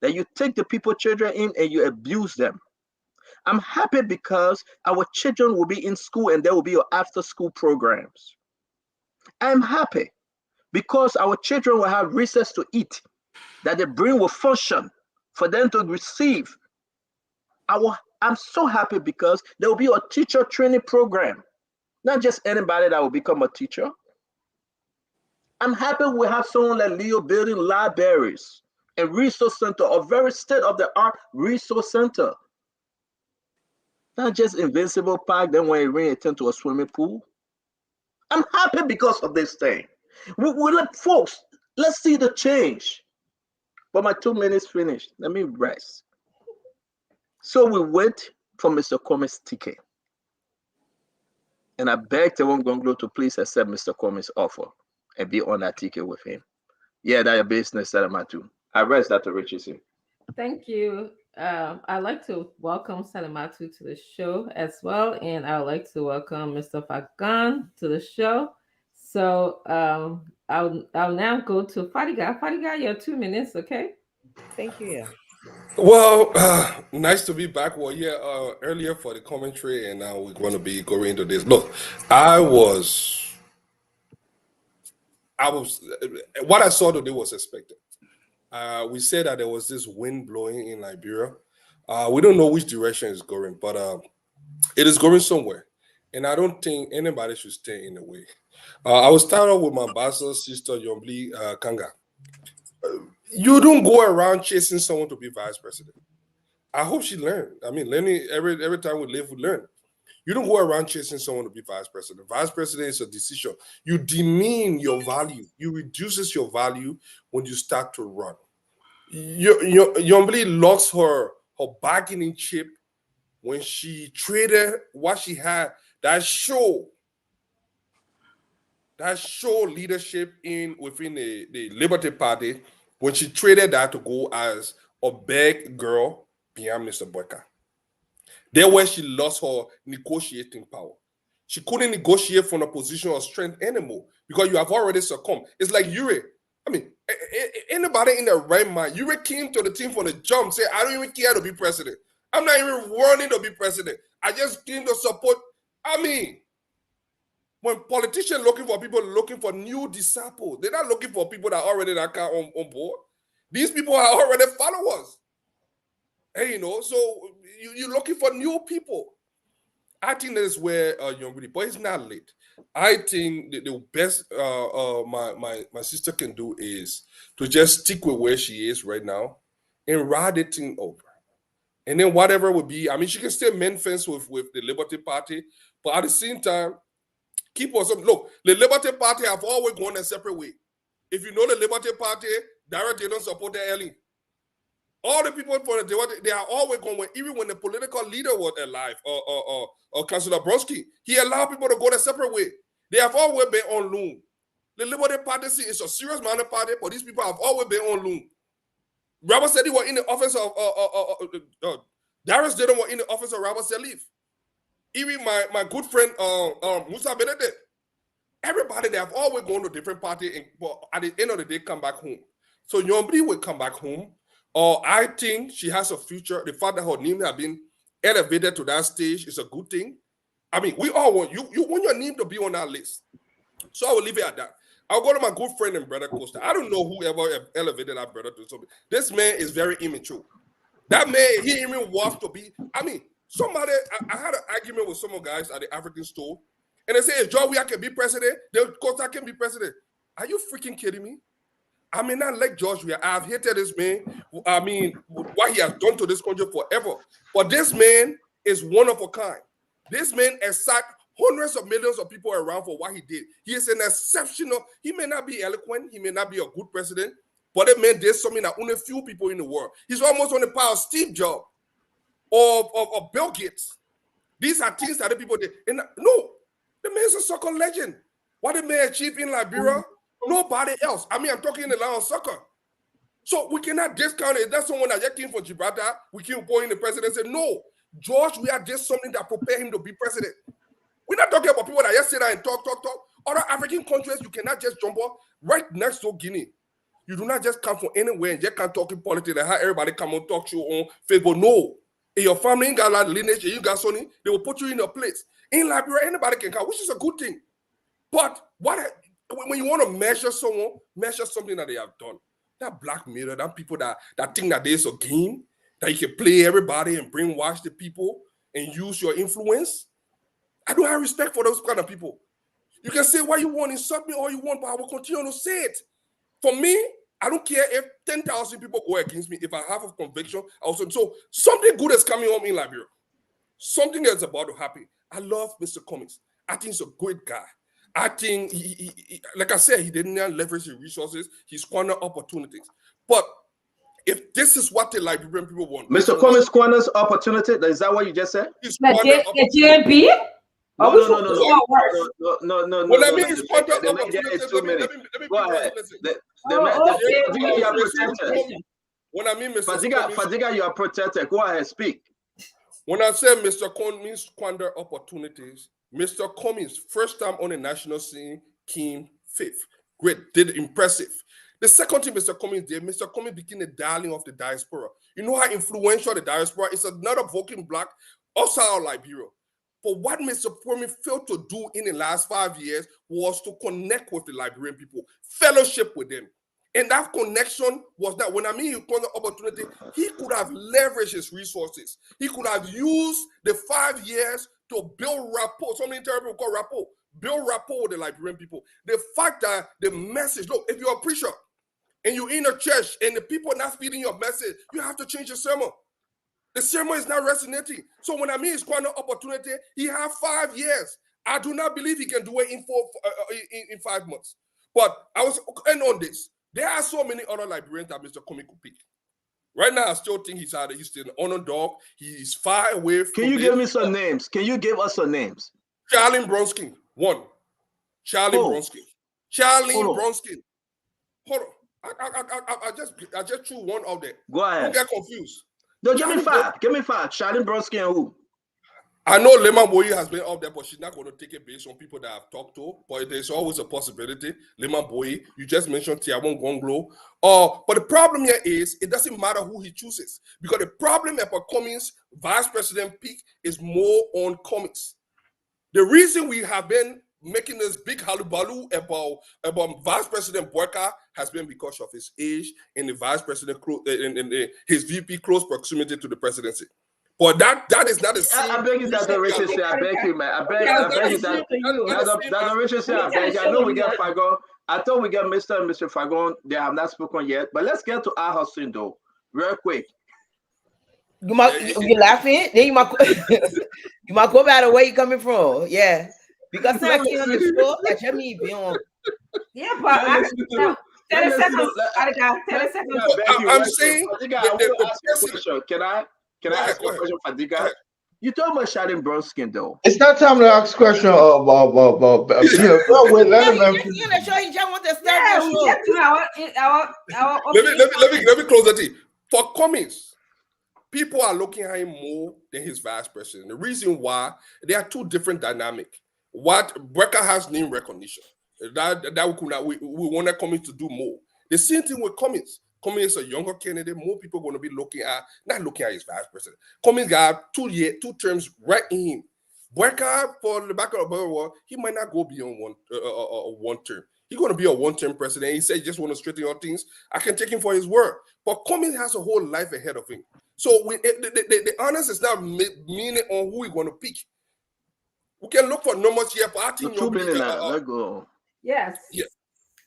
That you take the people, children in and you abuse them. I'm happy because our children will be in school and there will be after-school programs. I'm happy because our children will have recess to eat, that the brain will function for them to receive. I'm so happy because there will be a teacher training program, not just anybody that will become a teacher. I'm happy we have someone like Leo building libraries and resource center, a very state-of-the-art resource center. Not just Invincible Park, then when it rains, it turns to a swimming pool. I'm happy because of this thing. We let folks, let's see the change. But my 2 minutes finished. Let me rest. So we went for Mr. Combs' ticket. And I begged Tewon Gonglo to please accept Mr. Combs' offer and be on that ticket with him. Yeah, that's your business, Salamatu. I rest, Dr. Richardson. Thank you. I'd like to welcome Salamatu to the show as well. And I would like to welcome Mr. Fagan to the show. So I'll now go to Fadiga. Fadiga, your 2 minutes, okay? Thank you. Yeah. Well, nice to be back. Well, yeah, earlier for the commentary, and now we're going to be going into this. Look, what I saw today was expected. We said that there was this wind blowing in Liberia. We don't know which direction it's going, but it is going somewhere. And I don't think anybody should stay in the way. I was started with my ambassador, Sister Yombli Kanga. You don't go around chasing someone to be vice president. I hope she learned. I mean, learning every time we live, we learn. You don't go around chasing someone to be vice president. Vice president is a decision. You demean your value. You reduces your value when you start to run. Yombli lost her bargaining chip when she traded what she had. That show leadership within the Liberty Party when she traded that to go as a big girl behind Mr. Boyka. There where she lost her negotiating power. She couldn't negotiate from a position of strength anymore because you have already succumbed. It's like Yuri. I mean, anybody in their right mind, Yuri came to the team from the jump, say, I don't even care to be president. I'm not even wanting to be president. I just came to support. I mean, when politicians looking for people looking for new disciples, they're not looking for people that are already on board. These people are already followers. Hey, so you're looking for new people. I think that is where Yombri, but it's not late. I think the best my sister can do is to just stick with where she is right now and ride it thing over. And then whatever would be, I mean, she can still mend fence with the Liberty Party, but at the same time, keep us up. Look, the Liberty Party have always gone a separate way. If you know the Liberty Party, direct they don't support the Ellie. All the people for the they are always going, even when the political leader was alive, or Councillor Brodsky, he allowed people to go a separate way. They have always been on loan. The Liberty Party is a serious minded party, but these people have always been on loan. Robert said he was in the office of Darius didn't want in the office of Robert Salif. Even my good friend Musa Benedict. Everybody, they have always gone to different party, but at the end of the day, come back home. So Yombri will come back home. I think she has a future. The fact that her name has been elevated to that stage is a good thing. I mean, we all want you want your name to be on that list. So I will leave it at that. I'll go to my good friend and brother Costa. I don't know whoever elevated that brother to something. This man is very immature. That man, he even wants to be. I mean, somebody, I had an argument with some guys at the African store, and they say, if George Weah can be president, then Costa can be president. Are you freaking kidding me? I mean, not like George Weah. I've hated this man. I mean, what he has done to this country forever. But this man is one of a kind. This man has sacked hundreds of millions of people around for what he did. He is an exceptional, he may not be eloquent, he may not be a good president, but that man did something that only few people in the world. He's almost on the par of Steve Jobs or Bill Gates. These are things that the people did. And no, the man's a soccer legend. What the man achieved in Liberia, nobody else. I mean, I'm talking in the line of soccer. So we cannot discount it. That's someone that just came from Gibraltar. We keep going the president and say, no, George, we are just something that prepare him to be president. We're not talking about people that just sit there and talk. Other African countries, you cannot just jump up right next to Guinea. You do not just come from anywhere and just can't talk in politics and have everybody come and talk to you on Facebook. No. In your family, you got a lot of lineage, you got something, they will put you in a place. In Liberia, anybody can come, which is a good thing. But when you want to measure someone, measure something that they have done. That black mirror, that people that think that there's a game, that you can play everybody and brainwash the people and use your influence. I don't have respect for those kind of people. You can say what you want, insult me all you want, but I will continue to say it. For me, I don't care if 10,000 people go against me. If I have a conviction, so something good is coming on in Liberia. Something that's about to happen. I love Mr. Cummings. I think he's a great guy. I think, he, like I said, he didn't leverage his resources. He squandered opportunities. But if this is what the Liberian people want, Mr. Cummings squanders opportunity. Is that what you just said? The JNP? No. What I mean is squander opportunities. Go ahead. When I mean Mr. Fadiga, you are protected. Go ahead, speak. When I say Mr. Cummings squander opportunities, Mr. Cummings, first time on the national scene, came fifth. Great, did impressive. The second thing Mr. Cummings did, Mr. Cummings became the darling of the diaspora. You know how influential the diaspora is? Another voting black outside of Liberia. But what Mr. Cummings failed to do in the last 5 years was to connect with the Liberian people, fellowship with them. And that connection was that when I mean he got the opportunity, he could have leveraged his resources. He could have used the 5 years to build rapport. So many people call rapport. Build rapport with the Liberian people. The fact that the message, look, if you're a preacher and you're in a church and the people are not feeding your message, you have to change your sermon. The sermon is not resonating. So when I mean he's got an opportunity, he had 5 years. I do not believe he can do it in 5 months. But I was end on this. There are so many other Liberians that Mr. Cummings could pick. Right now, I still think he's still an underdog. He's far away from. Can you give me some names? Can you give us some names? Charlie Bronski, one. Charlie Bronski. Charlie Bronski. Hold on. I just threw one out there. Go ahead. Don't get confused. No, give me five. Give me five. Charlie Bronski and who? I know Lema Boye has been up there, but she's not going to take it based on people that I've talked to. But there's always a possibility. Lema Boye, you just mentioned Tiabon Gonglo. But the problem here is it doesn't matter who he chooses, because the problem about Cummings vice president pick is more on Cummings. The reason we have been making this big hullabaloo about Vice President Boyka has been because of his age and the Vice President his VP close proximity to the presidency. But that is not the same. I beg you, Dr. Richard, I beg you, man. I beg you, Dr. Richard, I beg you. I know we got Fagon. I thought we got Mr. and Mr. Fagon. They have not spoken yet. But let's get to our hustle, though, real quick. You laughing? Then you might go by the way you're coming from. Yeah. Because I came on the show, that you mean be on. Yeah, but 10 seconds. I'm saying Can I ask a question, Fadiga? You told me Charlie Bronski, though. It's not time to ask question about wait, let him. Let me close the thing. For Cummings, people are looking at him more than his vice president. The reason why, there are two different dynamics. What Boyka has name recognition. That we want Cummings to do more. The same thing with Cummings. Cummings is a younger candidate. More people are going to be not looking at his vice president. Cummings got 2 terms right in him. Boyka, for the back of the world, he might not go beyond one term. He's going to be a one-term president. He said he just want to straighten out things. I can take him for his word. But Cummings has a whole life ahead of him. So the honest is not meaning on who we're going to pick. We can look for numbers here, but I think let's go. Yes. Yes.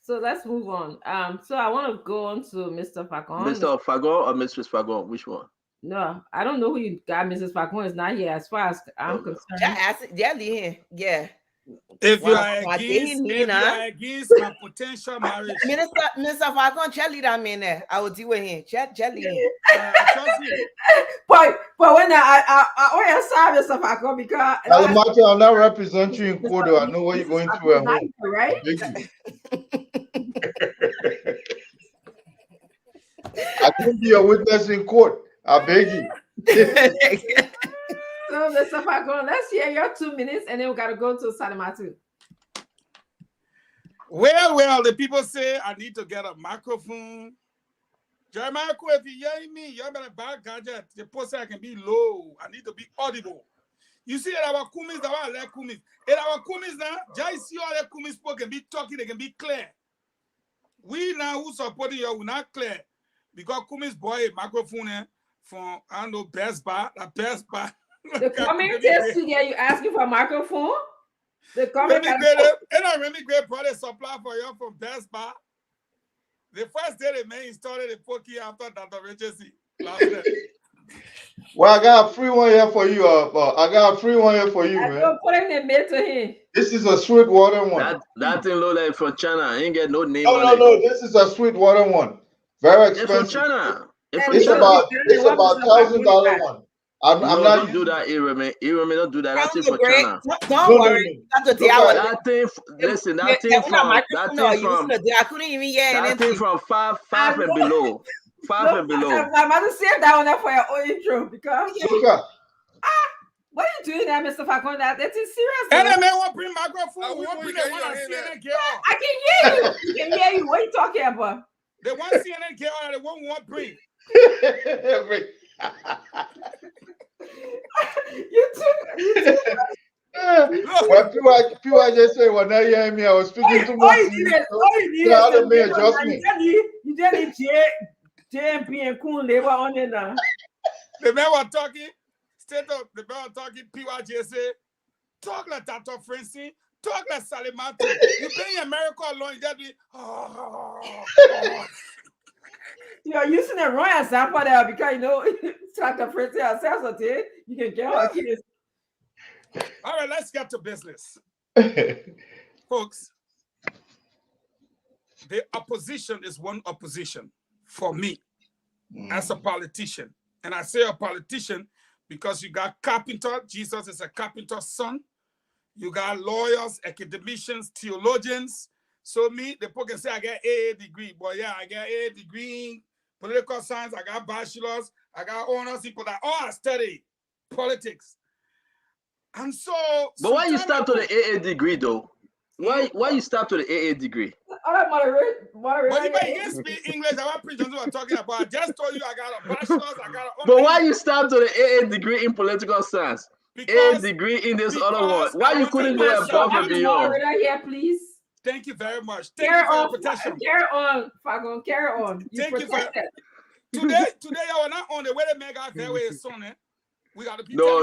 So let's move on. So I want to go on to Mr. Fagon. Mr. Fagon or Mrs. Fagon? Which one? No, I don't know who you got. Mrs. Fagon is not here as far as I'm concerned. Yeah, here. Yeah. If you Wow, are my against, daily if you Nina. are against my potential marriage, Minister Falcon, Charlie that man there. I will deal with him. Charlie him. I trust you. But when I saw this stuff, I go because Alamati, I'll not represent you in court. I know what you're going through at home. right? I beg you. I can be a witness in court. I beg you. So Mr. Falcon, let's hear your 2 minutes, and then we gotta go to Salimatu. Well, the people say I need to get a microphone. Jeremiah, if you hear me, you better buy a gadget. The post I can be low. I need to be audible. You see that our kumis, that I like kumis. And our kumis now, just see all the kumis people can be talking, they can be clear. We now who supporting you, we not clear. Because kumis boy a microphone from I don't know Best Buy, the Best Buy. The commentators today, you asking for a microphone? The comment And I really great product supply for you from Best Buy. The first day the man installed the Poki after Dr. Richardson. Well, I got a free one here for you. I got a free one here for you, man. Put in the mail to him. This is a Sweetwater one. That thing look like from China. I ain't get no name No, on no, it. no. This is a Sweetwater one. Very It's from expensive. China. It's about $1,000 one. I'm No, not don't do that, Irame. Irame, don't do that. That thing Sounds from great. China. Don't worry. That's the hour. That thing, listen, that thing from I couldn't even hear that thing anything. from five and below. Five and below. I'm about to save that one there for your own intro because Suka. what are you doing there, Mr. Falcon? That is serious. And though. the man won't bring microphone. We won't bring the one your that hand CNN girl. I can hear you. I can hear you. What are you talking about? The one CNN girl and the one we won't bring. You took When people just say, well, now you hear me, I was speaking too much. How to make adjustment. You did JMP and Kun labor on it now. The man was talking, straight up, the man was talking, PYJ say, talk like Dr. Francine, talk like Salimatu. You bring America alone, you just be, You're using the wrong example there because you know Dr. Francine herself so you can get her kids. all right, let's get to business. Folks, the opposition is one opposition for me as a politician. And I say a politician because you got carpenter, Jesus is a carpenter's son. You got lawyers, academicians, theologians. So me, the people can say I got AA degree. But yeah, I got AA degree in political science. I got bachelor's. I got honors. People that all study politics. And so, But why you stop to the AA degree though? Why you stop to the AA degree? Moderate. But if I can speak English, I want preachers who are talking about. I just told you I got a bachelor's, I got a. But why you stop to the AA degree in political science? AA degree in this other one. Why you couldn't go above and beyond? Here, please. Thank you very much. Thank you for your protection. Carry on, Fagon. Carry on. Thank you for today. I was not on the way to make out there with his son. We got to be No.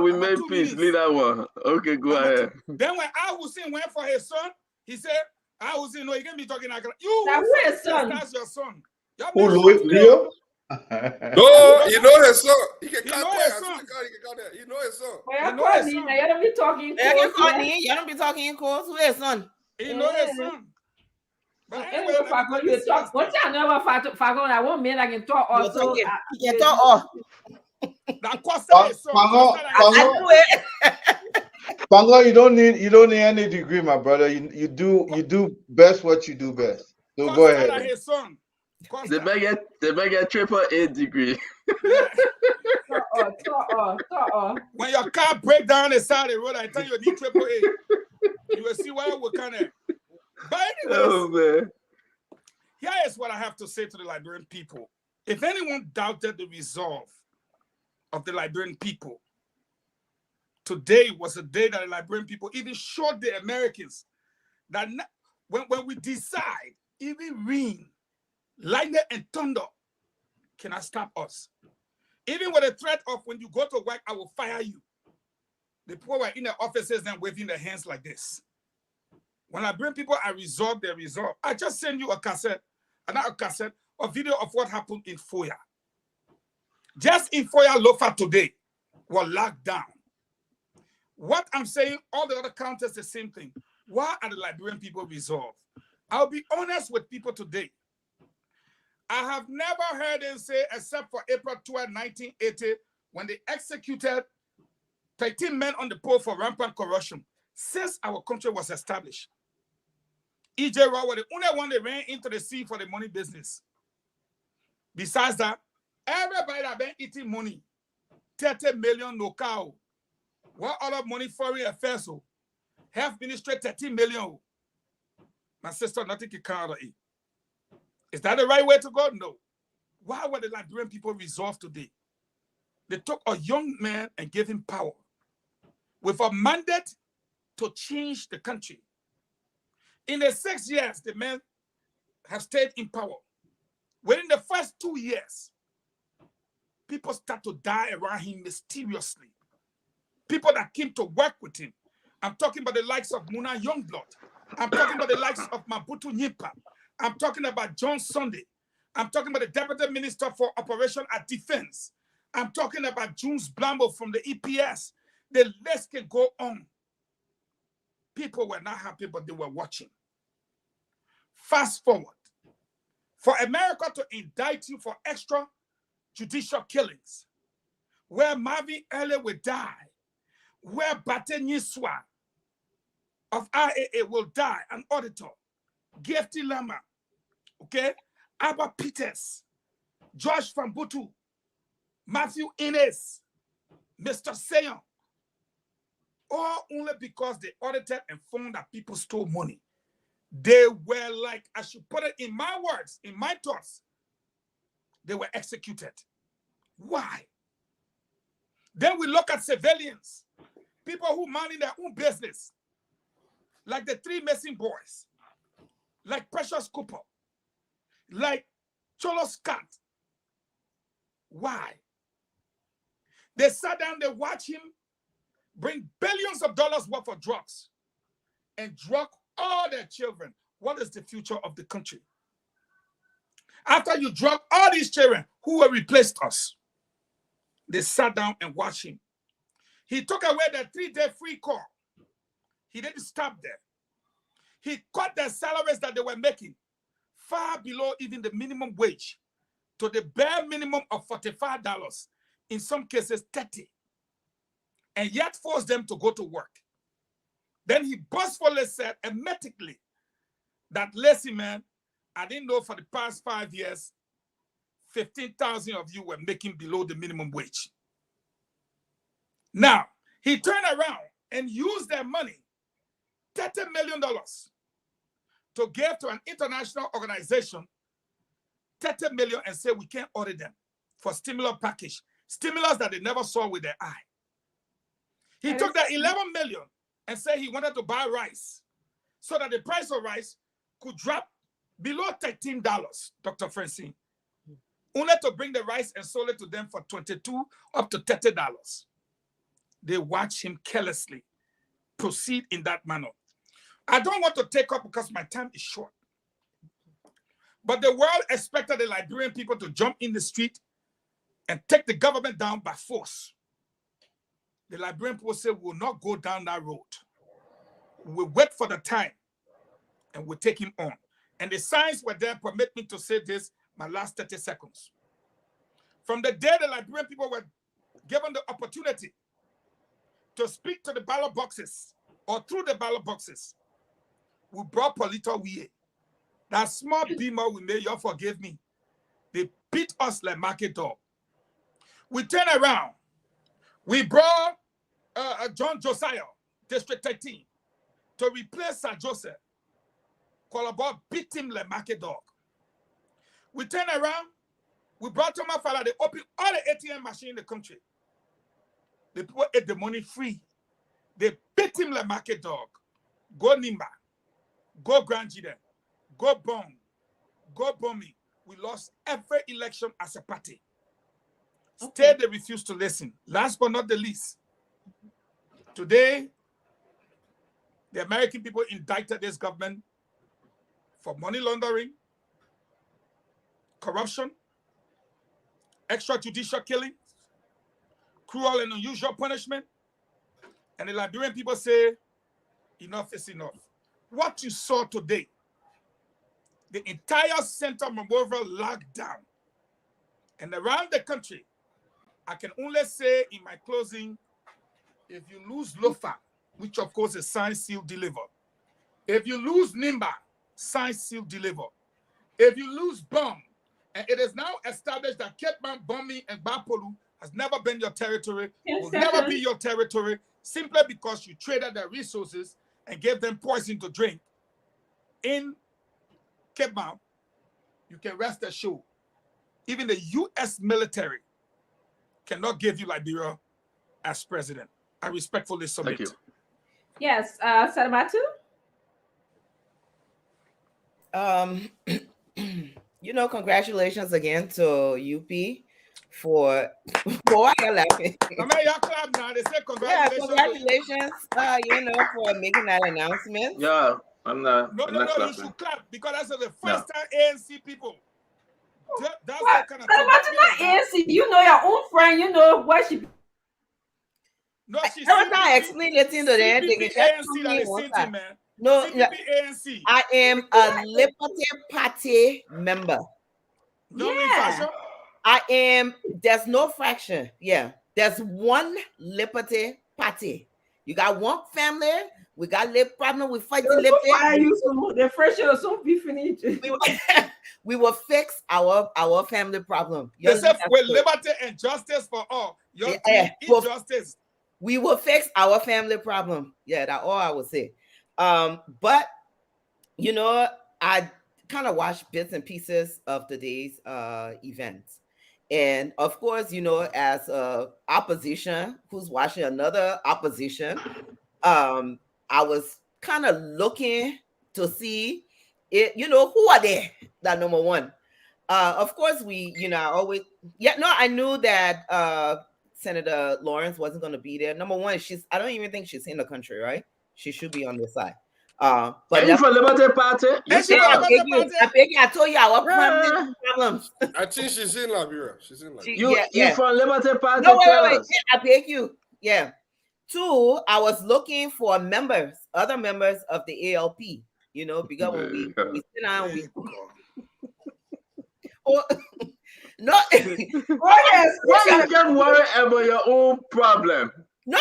We I'm made at 2 peace. minutes. Leave that one. Okay, go ahead. Then when Al Hussein went for his son, he said, Al Hussein, no, you can't be talking like that. You, Now, who his son? That's your son. Y'all Who, been shot Leo? No, you know his son. He can cut know that. his I son. swear to God, he can cut that. You know his son. Well, You know his you son. don't be talking. You don't be talking in course. Who is son? He know his son. But anyway, Anyway, Fagon, you talk. What you know about Fagon? I want men that can talk also. You can talk off. that Costa his son. I do it. Pango, you don't need any degree, my brother. You do best what you do best. So go ahead. His son. They may get triple A degree. When your car break down the side of the road, I tell you, you need triple A. You will see where we can. But anyways, Oh man. here is what I have to say to the Liberian people. If anyone doubted the resolve of the Liberian people, today was a day that the Liberian people even showed the Americans that when we decide, even rain, lightning, and thunder cannot stop us. Even with the threat of when you go to work, I will fire you. The people were in their offices and waving their hands like this. When Liberian people are resolved, they resolve. I just send you a video of what happened in Foya. Just in Foya Lofa today, were locked down. What I'm saying, all the other counties, the same thing. Why are the Liberian people resolved? I'll be honest with people today. I have never heard them say, except for April 12, 1980, when they executed 13 men on the pole for rampant corruption, since our country was established. E.J. Raw was the only one that ran into the sea for the money business. Besides that, everybody that been eating money, 30 million no cow. What other money foreign affairs? Health ministry 13 million. My sister, nothing can come out of it. Is that the right way to go? No. Why were the Liberian people resolved today? They took a young man and gave him power with a mandate to change the country. In the 6 years, the man has stayed in power. Within the first 2 years, people start to die around him mysteriously. People that came to work with him. I'm talking about the likes of Muna Youngblood. I'm talking about the likes of Mabutu Nyimpa. I'm talking about John Sunday. I'm talking about the Deputy Minister for Operation and Defense. I'm talking about Junes Blambo from the EPS. The list can go on. People were not happy, but they were watching. Fast forward. For America to indict you for extrajudicial killings, where Marvin Early will die, where Bate Nyiswa of IAA will die, an auditor, Gifty Lama, okay, Abba Peters, George Fambutu, Matthew Innes, Mr. Seyon, all only because they audited and found that people stole money. They were like, I should put it in my words, in my thoughts, they were executed. Why? Then we look at civilians, people who mind their own business, like the three missing boys, like Precious Cooper, like Cholo Scott. Why? They sat down, they watched him bring billions of dollars worth of drugs and drug all their children. What is the future of the country? After you drug all these children, who will replace us? They sat down and watched him. He took away their 3-day free call. He didn't stop there. He cut their salaries that they were making far below even the minimum wage to the bare minimum of $45, in some cases 30, and yet forced them to go to work. Then he boastfully said, hermetically, that listen, man, I didn't know for the past 5 years, 15,000 of you were making below the minimum wage. Now, he turned around and used their money, $30 million, to give to an international organization, $30 million, and say we can't audit them for stimulus package, stimulus that they never saw with their eye. He took that $11 million and said he wanted to buy rice so that the price of rice could drop below $13, Dr. Francine, only to bring the rice and sold it to them for $22 up to $30. They watch him carelessly proceed in that manner. I don't want to take up because my time is short. But the world expected the Liberian people to jump in the street and take the government down by force. The Liberian people say, we will not go down that road. We'll wait for the time and we'll take him on. And the signs were there. Permit me to say this, my last 30 seconds. From the day the Liberian people were given the opportunity to speak to the ballot boxes or through the ballot boxes, we brought Polito Wie. That small beamer we made, y'all forgive me. They beat us like market dog. We turn around. We brought John Josiah, District 13, to replace Sir Joseph. Colabor beat him like market dog. We turn around. We brought Thomas Fala. They opened all the ATM machines in the country. The people ate the money free. They beat him like market dog. Go Nimba. Go Grand Giden. Go Bong. Go Bomi. We lost every election as a party. Still, they refused to listen. Last but not the least, today, the American people indicted this government for money laundering, corruption, extrajudicial killing, cruel and unusual punishment, And the Liberian people say, enough is enough. What you saw today, the entire Central Monrovia locked down. And around the country, I can only say in my closing, if you lose Lofa, which of course is sign, seal, deliver. If you lose Nimba, sign, seal, deliver. If you lose Bomb, and it is now established that Ketman, Bombing, and Bapolu has never been your territory, will never be your territory, simply because you traded their resources and gave them poison to drink in Ketman, you can rest assured. Even the U.S. military cannot give you Liberia as president. I respectfully submit. Thank you. Yes, Sadamatu? You know, congratulations again to UP for why are you laughing? They say congratulations. Yeah, congratulations, you know, for making that announcement. Yeah, I'm not. No, I'm not you clapping. should clap because that's the first No. time ANC people. That's What? the kind of Sadamatu not ANC. You know your own friend. You know what she. No, she's Every time I explain the thing to them, they CPP get ANC that is sitting, man. No, CPP ANC. I am a Liberty Party member. No Yeah. fashion. I am, there's no fraction. Yeah. There's one Liberty Party. You got one family. We got lip problem. We fight the Liberty. The fresh will soon be finished. We will fix our family problem. You They said understand? with liberty and justice for all. Your Yeah, injustice. we will fix our family problem. Yeah, that's all I would say. But you know, I kind of watched bits and pieces of today's events. And of course, you know, as opposition who's watching another opposition, I was kind of looking to see it, you know, who are there? That number one. Of course, we, you know, always, I knew that Senator Lawrence wasn't going to be there. Number one, I don't even think she's in the country, right? She should be on this side. But Are you from Liberty Party? I told you our family problems. I think she's in Liberia. She's in Liberia. You from Liberty Party? No, wait. I beg you. Yeah. Two, I was looking for other members of the ALP, you know, because when we sit down, no. Why you get worried about your own problem? No.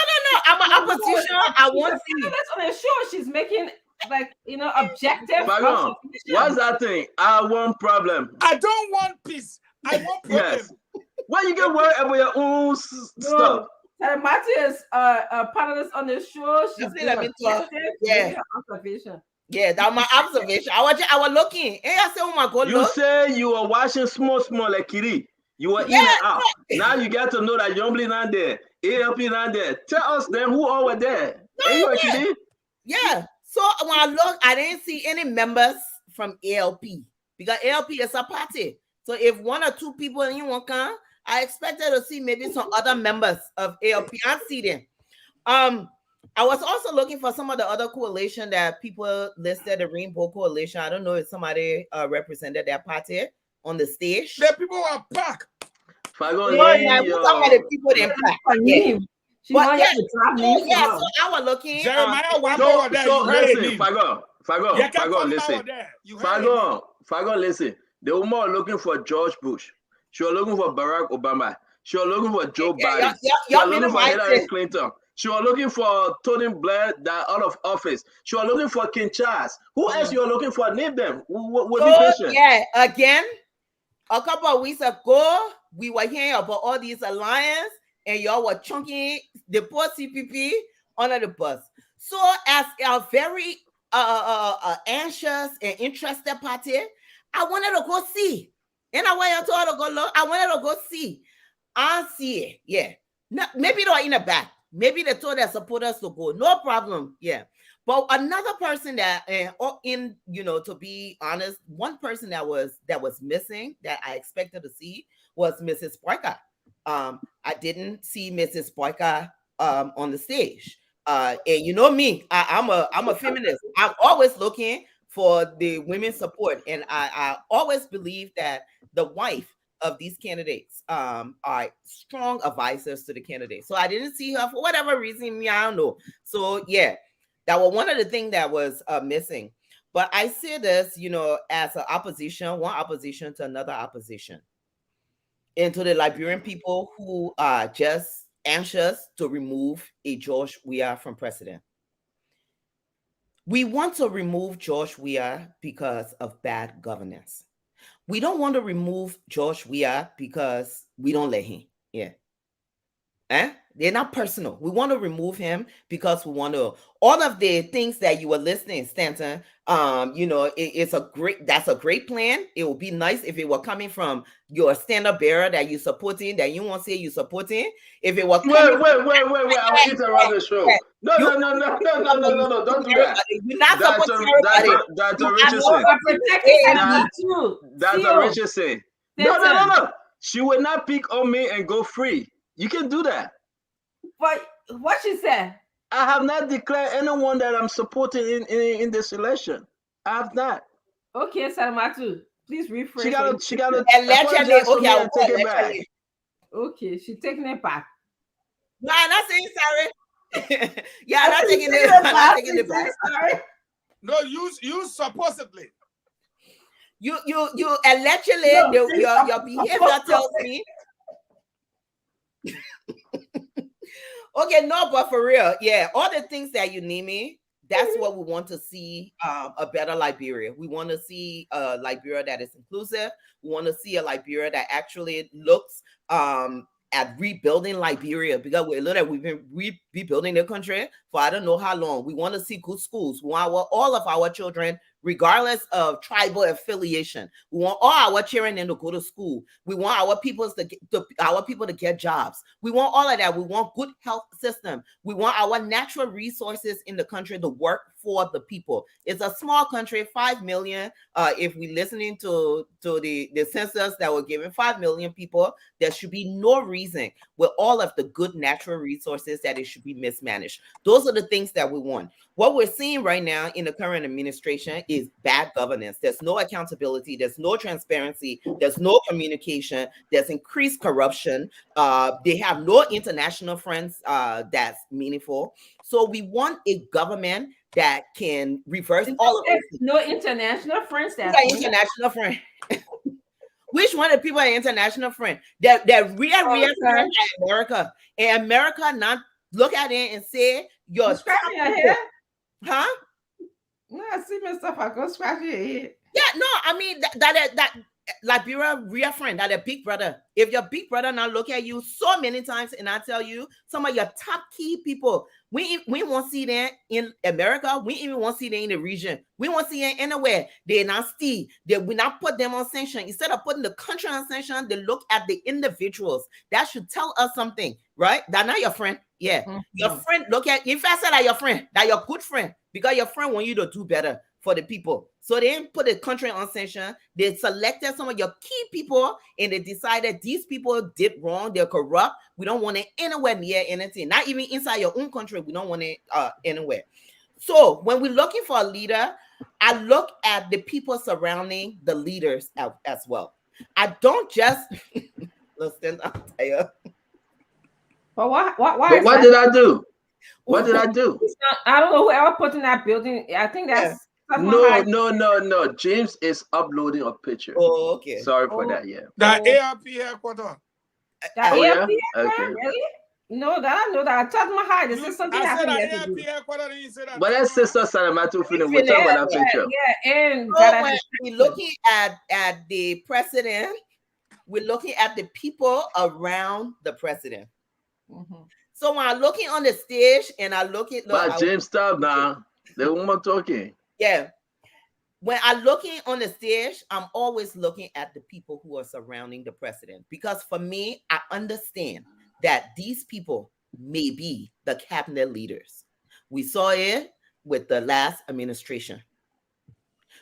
I'm an opposition. I want to see. That's on the show. She's making, like, you know, objective. What's that thing? I want problem. I don't want peace. I want problem. Yes. Why you get worried about your own stuff? Matthew is a panelist on the show. She's let me talk. Yeah. Observation. Yeah, that's my observation. I was looking. And I said, oh my God, You look. say you were watching small like Kiri. You were in and out. Now you get to know that Yombly not there, ALP not there. Tell us then who all were there. Yeah. So when I look, I didn't see any members from ALP because ALP is a party. So if one or two people in one come, I expected to see maybe some other members of ALP. I see them. I was also looking for some of the other coalition that people listed, the Rainbow Coalition. I don't know if somebody represented that party on the stage. The people are packed. Some of the people in pack. Yeah. So I was looking. Jeremiah Fagon, listen. They were more looking for George Bush. She was looking for Barack Obama. She was looking for Joe Biden. She was looking for Hillary Clinton. She was looking for Tony Blair that out of office. She was looking for King Charles. Who else you are looking for? Name them. Yeah, again, a couple of weeks ago, we were hearing about all these alliances, and y'all were chunking the poor CPP under the bus. So, as a very anxious and interested party, I wanted to go see. And I wanted to go look. I wanted to go see. I see it. Yeah. No, maybe they're in the back. Maybe they told their supporters to go. No problem. Yeah. But another person that, to be honest, one person that was missing that I expected to see was Mrs. Boyka. I didn't see Mrs. Boyka on the stage. And you know me, I'm a feminist. I'm always looking for the women's support, and I always believe that the wife of these candidates are strong advisors to the candidates. So I didn't see her for whatever reason. I don't know. So yeah, that was one of the things that was missing. But I say this, you know, as an opposition, one opposition to another opposition, and to the Liberian people who are just anxious to remove a George Weah from president. We want to remove George Weah because of bad governance. We don't want to remove George Weah because we don't let him. Yeah. They're not personal. We want to remove him because we want to, all of the things that you were listening, Stanton, you know, that's a great plan. It would be nice if it were coming from your standard bearer that you're supporting, that you won't say you're supporting. If it were wait, I'll interrupt the show. No, don't do that. You're not supporting everybody. That's Richardson. No. She would not pick on me and go free. You can do that. But what she said? I have not declared anyone that I'm supporting in this election. I have not. Okay, Salamatu, please rephrase. She got to allegedly. Okay, take it back. Okay, she's taking it back. No, I'm not saying sorry. Yeah, I'm not taking it. I'm not taking it back. Sorry. No, you supposedly. You allegedly. Your behavior tells me. Okay, no, but for real, yeah, all the things that you name me, that's what we want to see, a better Liberia. We want to see a Liberia that is inclusive. We want to see a Liberia that actually looks at rebuilding Liberia, because we've been rebuilding the country for I don't know how long. We want to see good schools. We want all of our children, regardless of tribal affiliation. We want all our children to go to school. We want our people to get jobs. We want all of that. We want good health system. We want our natural resources in the country to work for the people. It's a small country, 5 million. If we're listening to the census that we're giving 5 million people, there should be no reason with all of the good natural resources that it should be mismanaged. Those are the things that we want. What we're seeing right now in the current administration is bad governance. There's no accountability. There's no transparency. There's no communication. There's increased corruption. They have no international friends that's meaningful. So we want a government that can reverse all of this. No international friends. That's international friend. Which one of the people are international friend? They're real friend in America. And America not look at it and say, you're scratching your head. Huh? No, I see myself. I go scratch your head. Yeah, no, I mean that Liberia real friend, that a big brother. If your big brother now look at you so many times, and I tell you, some of your top key people, we won't see them in America. We even won't see them in the region. We won't see them anywhere. They're not steal. They will not put them on sanction. Instead of putting the country on sanction, they look at the individuals. That should tell us something, right? That's not your friend. Yeah. Mm-hmm. Your friend, look at, if I said that your friend, that your good friend, because your friend want you to do better for the people. So they didn't put the country on sanction. They selected some of your key people and they decided these people did wrong. They're corrupt. We don't want it anywhere near anything. Not even inside your own country. We don't want it anywhere. So when we're looking for a leader, I look at the people surrounding the leaders as well. I don't just listen. I'll tell you. But why what did I do? What did I do? I don't know whoever put in that building. I think that's no. James is uploading a picture. Oh, okay. Sorry for that. Yeah. The ARP headquarters. ARP headquarters? Really? No, that I know that. I told my high. This is something I said happened ARP headquarters. You said that. But that's Sister Salamatu feeling. We're talking about that picture. Yeah, and so when we're looking at the president, we're looking at the people around the president. Mm-hmm. So when I'm looking on the stage and I look at James, stop now. The woman talking. Yeah. When I'm looking on the stage, I'm always looking at the people who are surrounding the president. Because for me, I understand that these people may be the cabinet leaders. We saw it with the last administration.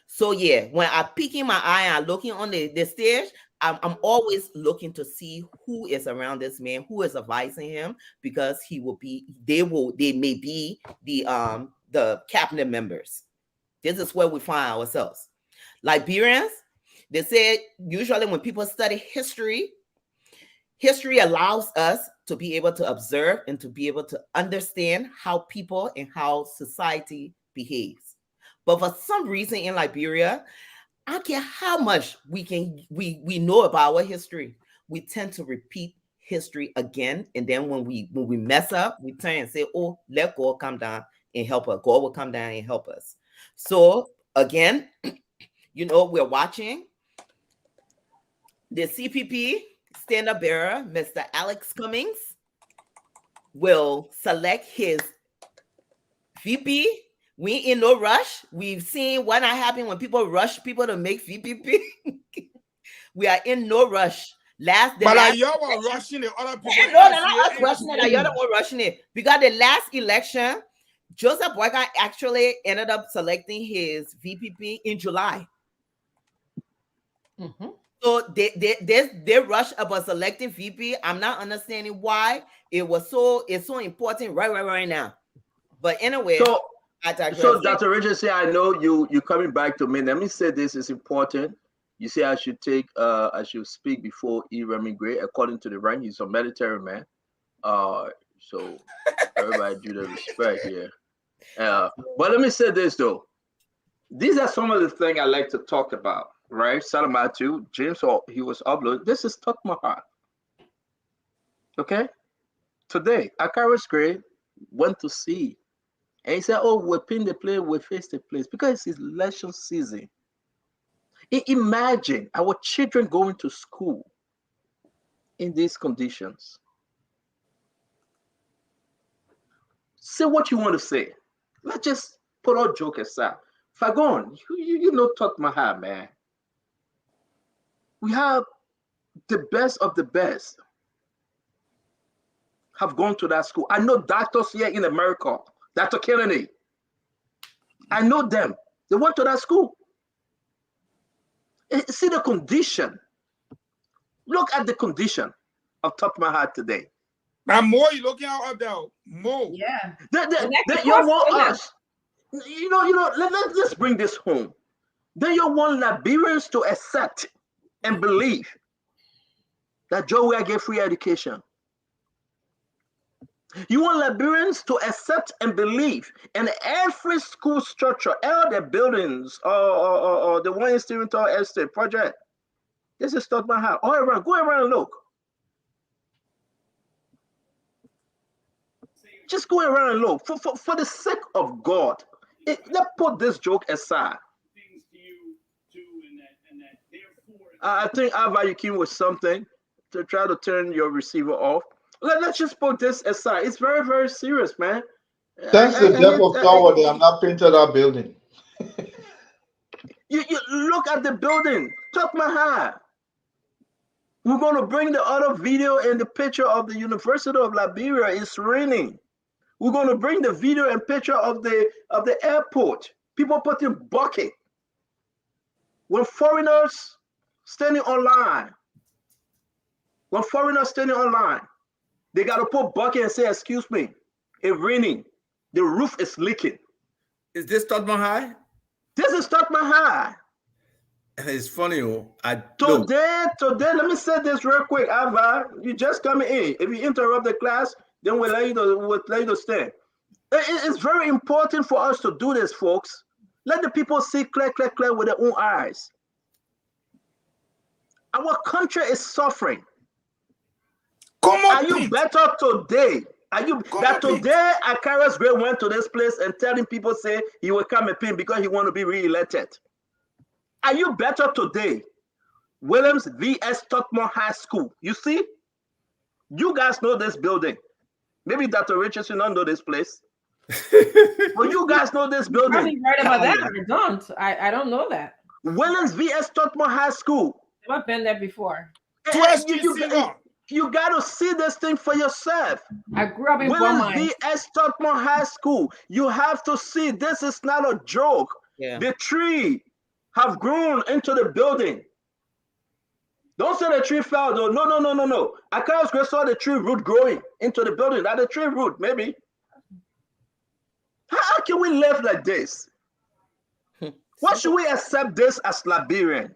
So yeah, when I'm peeking my eye and I'm looking on the stage, I'm always looking to see who is around this man, who is advising him, because they may be the cabinet members. This is where we find ourselves. Liberians, They say usually when people study history, history allows us to be able to observe and to be able to understand how people and how society behaves. But for some reason in Liberia, I don't care how much we know about our history, we tend to repeat history again. And then when we mess up, we turn and say, oh, let God come down and help us. God will come down and help us. So again, you know, we're watching the CPP stand-up bearer, Mr. Alex Cummings, will select his VP. We in no rush. We've seen what happened when people rush people to make VPP. We are in no rush. Y'all were rushing the other people. No, they're not us rushing it. You're the one rushing it. Because the last election, Joseph Boyka actually ended up selecting his VPP in July. Mm-hmm. So they rushed about selecting VP. I'm not understanding why it's so important right now. But anyway, so Dr. Richardson, I know you coming back to me. Let me say this is important. You say I should speak before Remy Gray, according to the rank. He's a military man. So everybody do the respect here. But let me say this though. These are some of the things I like to talk about, right? Salamatu, James, he was uploaded. This is Tok Mahal. Okay? Today, Akaris Gray went to see. And he said, oh, we're pin the play, we face the place because it's election season. Imagine our children going to school in these conditions. Say what you want to say. Let's just put all joke aside. Fagon, you know Tok Mahal, man. We have the best of the best have gone to that school. I know doctors here in America. Dr. Kennedy, I know them. They went to that school. See the condition. Look at the condition of Tok Mahal today. Now, more you looking out there, more. Yeah. You want us. You know. Let's bring this home. Then you want Liberians to accept and believe that Joe will get free education. You want Liberians to accept and believe in every school structure, all the buildings, or the one in Steventon Estate project. This is Tok Mahal. All around, go around and look. Just go around and look. For the sake of God, let's put this joke aside. I think Ava, you came with something to try to turn your receiver off. Let's just put this aside. It's very, very serious, man. Thanks to the devil of power, they have not painted that building. You look at the building. Tok Mahal. We're going to bring the other video and the picture of the University of Liberia. It's raining. We're going to bring the video and picture of the airport. People putting bucket. When foreigners standing online. They got to put bucket and say, excuse me, it's raining. The roof is leaking. Is this Tok Mahal? This is Tok Mahal. It's funny. Today, let me say this real quick, Ava. You just coming in. If you interrupt the class, then we'll let you stay. It's very important for us to do this, folks. Let the people see clear with their own eyes. Our country is suffering. Are you better today? Today Akaris Gray went to this place and telling people say he will come and pin because he want to be re-elected? Are you better today? Williams VS Tok Mahal High School. You see? You guys know this building. Maybe Dr. Richardson don't know this place. But you guys know this building. Probably right about that. I don't. I don't know that. Williams VS Tok Mahal High School. I've been there before. You got to see this thing for yourself. I grew up in Williams VS Tok Mahal High School. You have to see this is not a joke. Yeah. The tree have grown into the building. Don't say the tree fell though. No. Akaris Gray saw the tree root growing into the building. That the tree root, maybe. How can we live like this? Why should we accept this as Liberian?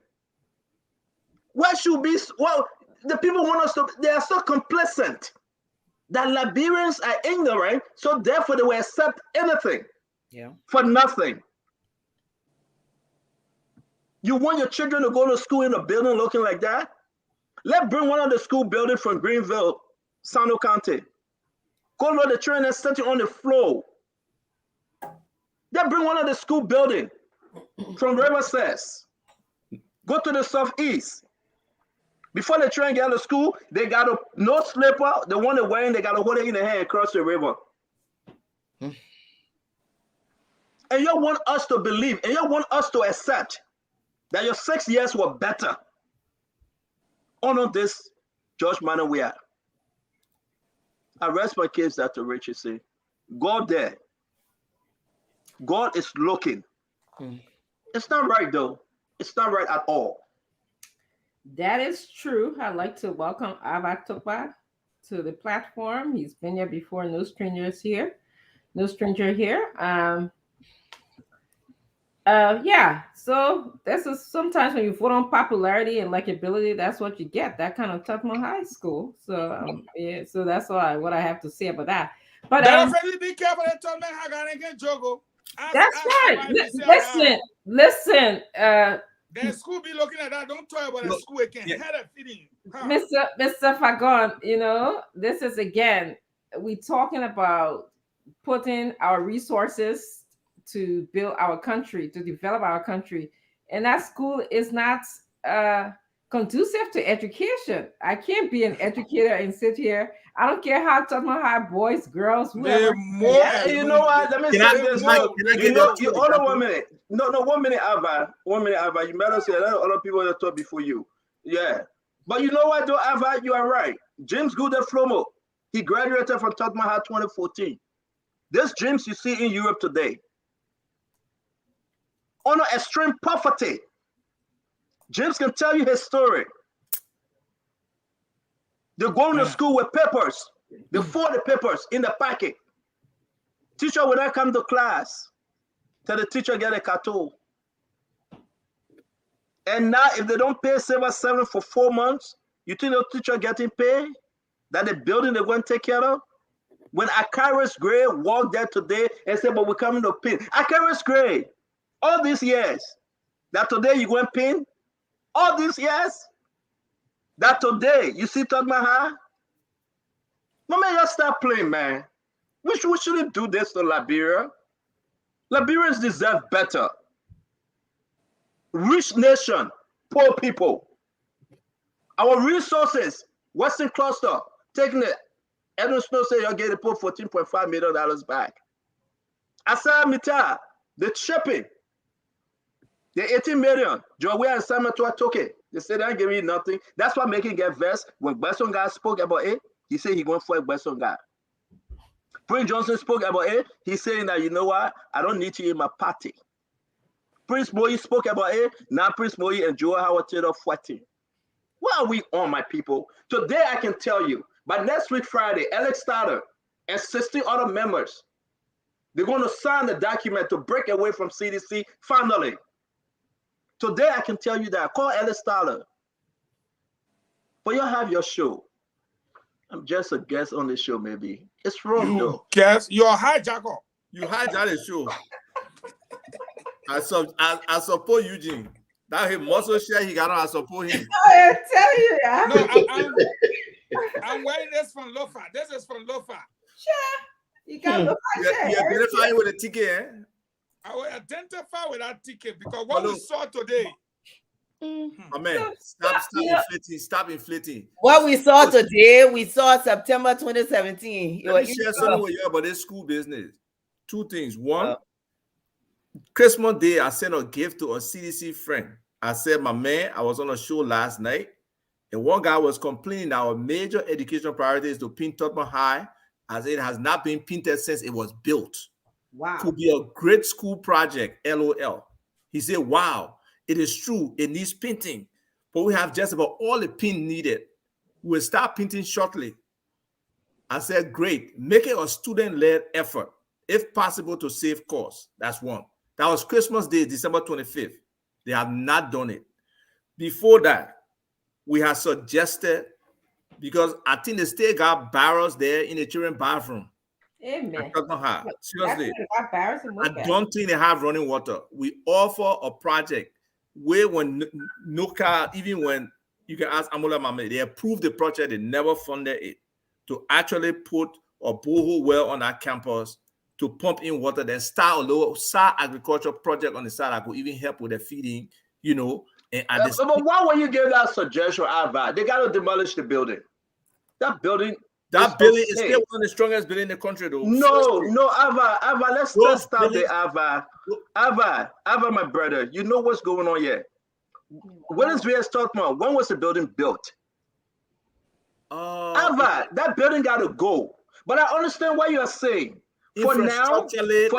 Why should be? Well, the people want us to. They are so complacent that Liberians are ignorant, so therefore they will accept anything. Yeah. For nothing. You want your children to go to school in a building looking like that? Let's bring one of the school buildings from Greenville, Sano County. Go load the children and set it on the floor. Then bring one of the school buildings from Riverside. Go to the southeast. Before the children get out of school, they got a no slipper. The one they're wearing, they got to hold it in their hand and cross the river. And you want us to believe, and you want us to accept that your 6 years were better. Honor this George manner we are. I rest my case, Dr. Richard say, God there. God is looking. It's not right though. It's not right at all. That is true. I'd like to welcome Ava Topa to the platform. He's been here before. No strangers here. No stranger here. Yeah, so this is sometimes when you vote on popularity and likability, that's what you get, that kind of Tubman High School. So yeah, so that's what I have to say about that. But be careful that Tubman High get Jogo. That's right. Listen. The school be looking at that. Don't talk about the school again. Had a feeling. Mr. Fagon, you know, this is again, we talking about putting our resources to build our country, to develop our country. And that school is not conducive to education. I can't be an educator and sit here. I don't care how Tubman High boys, girls, whoever. You know what? Let me say this. You hold on 1 minute. No, 1 minute, Ava. 1 minute, Ava. You better say a lot of other people that talk before you. Yeah. But you know what, though, Ava? You are right. James Goodell Flomo, he graduated from Tubman High 2014. This James you see in Europe today, under extreme poverty. James can tell you his story. They're going to school with papers. They fold the papers in the packet. Teacher will not come to class. Tell the teacher get a carton. And now if they don't pay Silver 7 for 4 months, you think the teacher getting paid? That the building they're going to take care of? When Akaris Gray walked there today and said, but we're coming to pay. Akaris Gray, all these years, that today you go and pin? All these years, that today you see Tubman High? No, man, just stop playing, man. We shouldn't do this to Liberia. Liberians deserve better. Rich nation, poor people. Our resources, Western Cluster, taking it. Edwin Snow said you're getting put $14.5 million back. Asa Mita, the shipping. The 18 million, Joey and Samuel took it. They said they give me nothing. That's why making get vexed. When Besson guy spoke about it, he said he going for a Besson guy. Prince Johnson spoke about it. He's saying that, you know what? I don't need you in my party. Prince Moyi spoke about it. Now Prince Moyi and Joe Howard Taylor fighting. What are we on, my people? Today I can tell you, by next week Friday, Alex Starter and 16 other members, they're going to sign the document to break away from CDC finally. Today, I can tell you that. Call Ellis Tyler. But you have your show. I'm just a guest on the show, maybe. It's wrong, though. Guess you're a hijacker. You hijack the show. I support Eugene. That he muscle share he got on, I support him. I tell you that. No, I'm wearing this from Lofa. This is from Lofa. Sure. You got Lofa. You identify with a ticket, eh? I will identify with that ticket because what we saw today. Amen. Stop inflating. What we saw today, we saw September 2017. Let me share something with you about this school business. Two things. One, Christmas Day, I sent a gift to a CDC friend. I said, my man, I was on a show last night, and one guy was complaining that our major educational priority is to pin Tubman High, as it has not been painted since it was built. Wow. Could be a great school project, LOL. He said, wow, it is true. It needs painting, but we have just about all the paint needed. We'll start painting shortly. I said, great. Make it a student-led effort, if possible, to save costs. That's one. That was Christmas Day, December 25th. They have not done it. Before that, we have suggested, because I think they still got barrels there in the children bathroom. Amen. Seriously, I don't think they have running water. We offer a project where when NOCA, even when you can ask Amola Mame, they approved the project, they never funded it, to actually put a borehole well on that campus to pump in water, then start a little agriculture project on the side that could even help with the feeding, you know. But why would you give that suggestion, Ava? They got to demolish the building. That building is still one of the strongest buildings in the country, though. No, Ava, let's stop there, Ava, my brother. You know what's going on here. What is VS talking about? When was the building built? Ava, that building got to go. But I understand what you're saying. For now, TLC.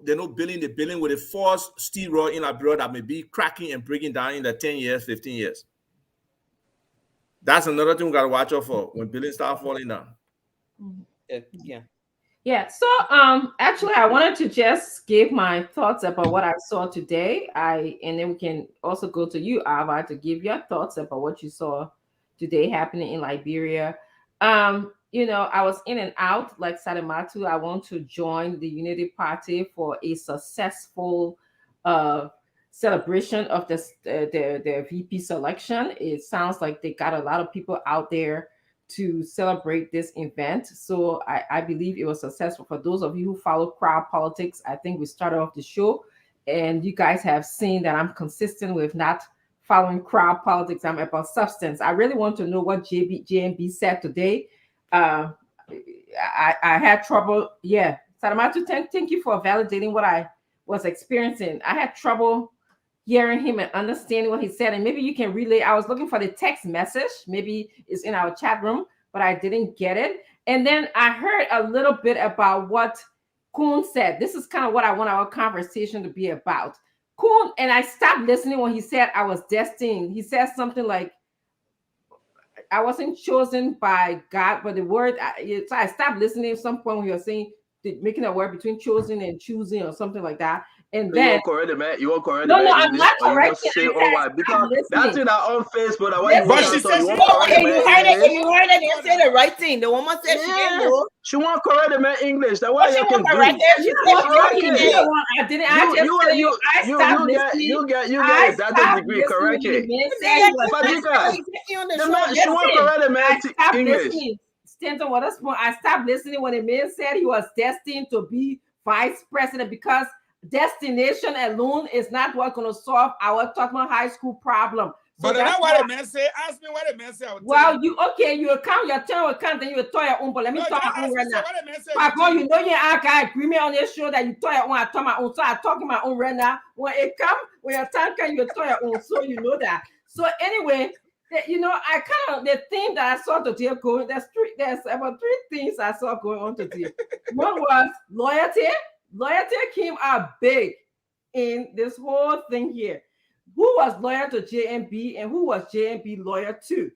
They're not building the building with a forced steel rod in Liberia that may be cracking and breaking down in the 10 years, 15 years. That's another thing we got to watch out for when buildings start falling down. Yeah. So actually I wanted to just give my thoughts about what I saw today. And then we can also go to you, Ava, to give your thoughts about what you saw today happening in Liberia. You know, I was in and out like Sadamatu. I want to join the Unity Party for a successful celebration of the VP selection. It sounds like they got a lot of people out there to celebrate this event. So I believe it was successful. For those of you who follow crowd politics, I think we started off the show and you guys have seen that I'm consistent with not following crowd politics. I'm about substance. I really want to know what JMB said today. I had trouble. Yeah. Sadamatu, thank you for validating what I was experiencing. I had trouble hearing him and understanding what he said. And maybe you can relay. I was looking for the text message. Maybe it's in our chat room, but I didn't get it. And then I heard a little bit about what Kuhn said. This is kind of what I want our conversation to be about. Kuhn, and I stopped listening when he said I was destined. He said something like, I wasn't chosen by God, but the word, so I stopped listening at some point when you were saying, making a word between chosen and choosing or something like that. And then you won't correct it, man. You won't correct no, it. No, I'm not correcting. Because that's in our own face, but but she says you heard it. They say the right thing. The woman said she didn't know. She won't correct the man English. That's why you can correct it. She I didn't. You get that degree. Correct it. She won't correct the man English. Stanton, what else? I stopped listening when the man said he was destined to be vice president because destination alone is not what's going to solve our Tubman High School problem. So but that's what the man say. Ask me what the man say. Well, you account your turn will count, then you will tell your own. But let me talk my own right now. Papa, you know, I got agreement on this show that you tell your own. I talk my own. So I talking my own right now. When it come, when your time comes, you tell your own. So you know that. So anyway, you know, I kind of the theme that I saw today going. There's about three things I saw going on today. One was loyalty. Loyalty came out big in this whole thing here. Who was loyal to JMB and who was JMB loyal to?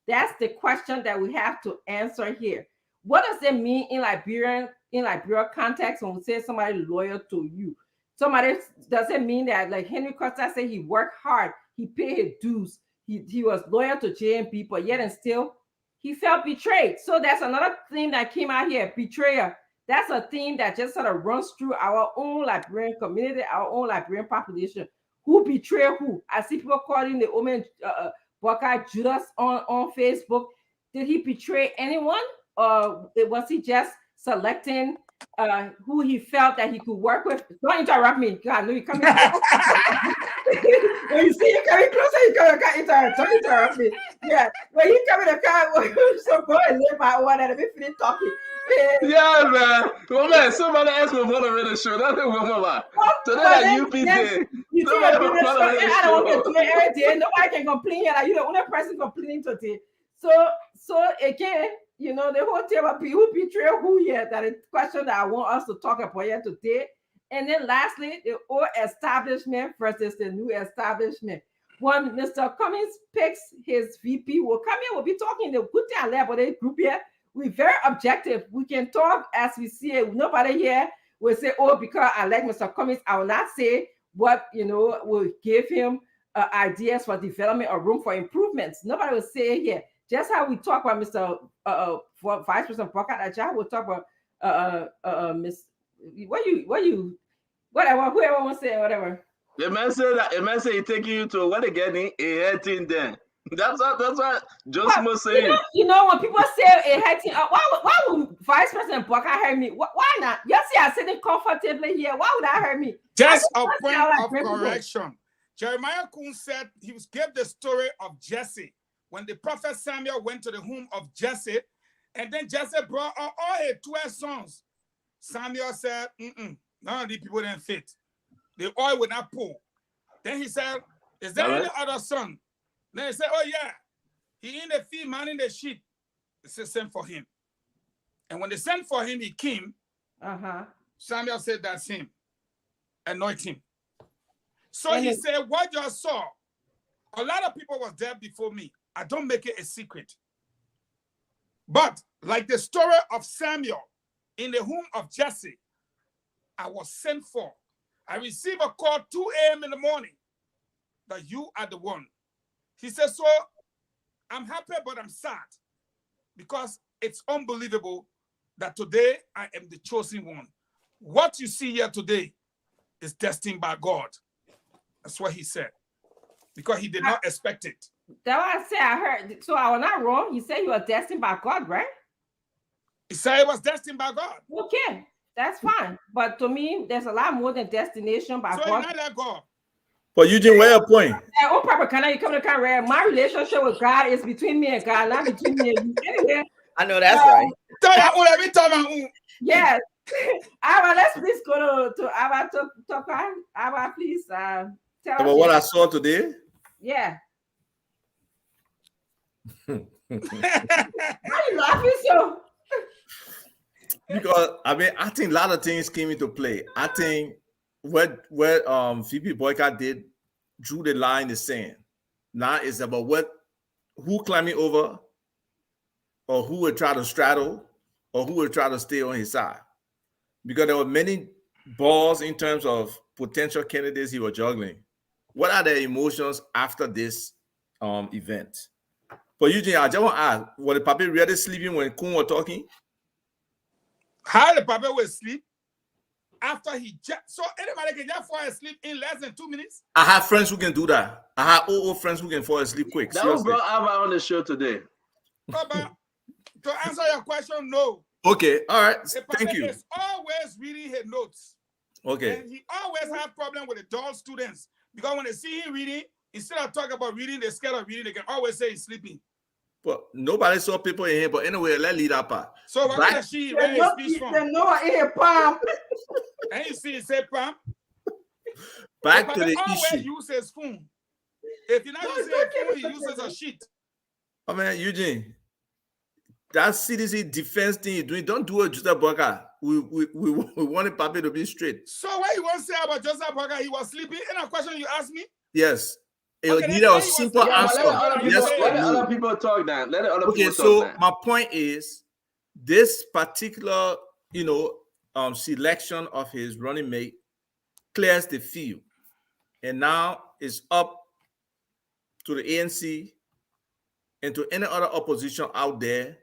That's the question that we have to answer here. What does it mean in Liberian context when we say somebody loyal to you? Somebody, does it mean that, like Henry Costa said, he worked hard, he paid his dues, he was loyal to JMB, but yet and still he felt betrayed. So that's another thing that came out here, betrayal. That's a theme that just sort of runs through our own Liberian community, our own Liberian population. Who betrayed who? I see people calling the woman Buckeye Judas on Facebook. Did he betray anyone? Or was he just selecting who he felt that he could work with? Don't interrupt me. God, no, you coming. When you see you coming closer, you can't interrupt. Don't interrupt me. Yeah, when you come in the car, so go and live my one and be finished talking. Yeah, man. Well, man, somebody asked me what I really sure. That's what I'm like. So that UP did. You see, I don't want to do it every day. Nobody can complain. Like, you're the only person complaining today. So again, you know, the whole thing about who betray who here, that is a question that I want us to talk about here today. And then lastly, the old establishment versus the new establishment. When Mr. Cummings picks his VP, we'll come here, we'll be talking the good thing I left with the group here. We're very objective. We can talk as we see it. Nobody here will say, oh, because I like Mr. Cummings, I will not say what, you know, will give him ideas for development or room for improvements. Nobody will say here. Just how we talk about Mr. Vice President Booker, Ajah will talk about Miss. Whatever, whoever wants to say whatever. The man said that. The man said he's taking you to what again? A heading then. That's what Joseph was saying. You know when people say a heading, why would Vice President Booker hurt me? Why not? You see, I'm sitting comfortably here. Why would that hurt me? Just a point of correction. Jeremiah Kun said he gave the story of Jesse when the prophet Samuel went to the home of Jesse, and then Jesse brought all his 12 sons. Samuel said, none of these people didn't fit. The oil would not pull. Then he said, is there any other son? Then he said, oh yeah, he in the field minding the sheep. They said, send for him. And when they sent for him, he came. Samuel said, that's him. Anoint him. So he said, what you saw, a lot of people was there before me. I don't make it a secret. But like the story of Samuel in the home of Jesse, I was sent for. I received a call 2 a.m. in the morning that you are the one. He said, so I'm happy, but I'm sad because it's unbelievable that today I am the chosen one. What you see here today is destined by God. That's what he said because he did not expect it. That's what I said. I heard. So I was not wrong. He said you are destined by God, right? He said it was destined by God. Okay, that's fine. But to me, there's a lot more than destination by God. Not that God. But Eugene, where your point? Oh, Papa, can you come to Canada? My relationship with God is between me and God, not between me and you. Anyway, I know that's right. Yes. Ava, let's please go to Ava talk. Ava, please tell about what I saw today. Yeah. Why are you laughing so? Because I think a lot of things came into play. I think what VP Boycott did, drew the line in the sand. Now it's about who climbing over, or who would try to straddle, or who would try to stay on his side. Because there were many balls in terms of potential candidates he was juggling. What are the emotions after this event? But Eugene, I just want to ask, were the Papi really sleeping when Kun was talking? How the Papi will sleep after he so anybody can just fall asleep in less than 2 minutes? I have friends who can do that. I have old friends who can fall asleep quick. That was brought Ava on the show today. Papa, to answer your question, no. Okay, all right. Thank Papi you. is always reading his notes. Okay. And he always have problem with the dull students because when they see him reading, instead of talking about reading, they're scared of reading. They can always say he's sleeping. But nobody saw people in here. But anyway, let's leave that part. So what does she read his speech from? And you see, it say Pam. Back to the always issue. Use his phone. If you're not using a phone, he uses a sheet. I mean, Eugene, that CDC defense thing you're doing, don't do it, Joseph Boyka. We wanted Papi to be straight. So what you want to say about Joseph Boyka? He was sleeping. Any question you asked me? Yes. It needed a simple answer. Let other people talk now. Let other people talk. So my point is, this particular, selection of his running mate clears the field, and now it's up to the ANC and to any other opposition out there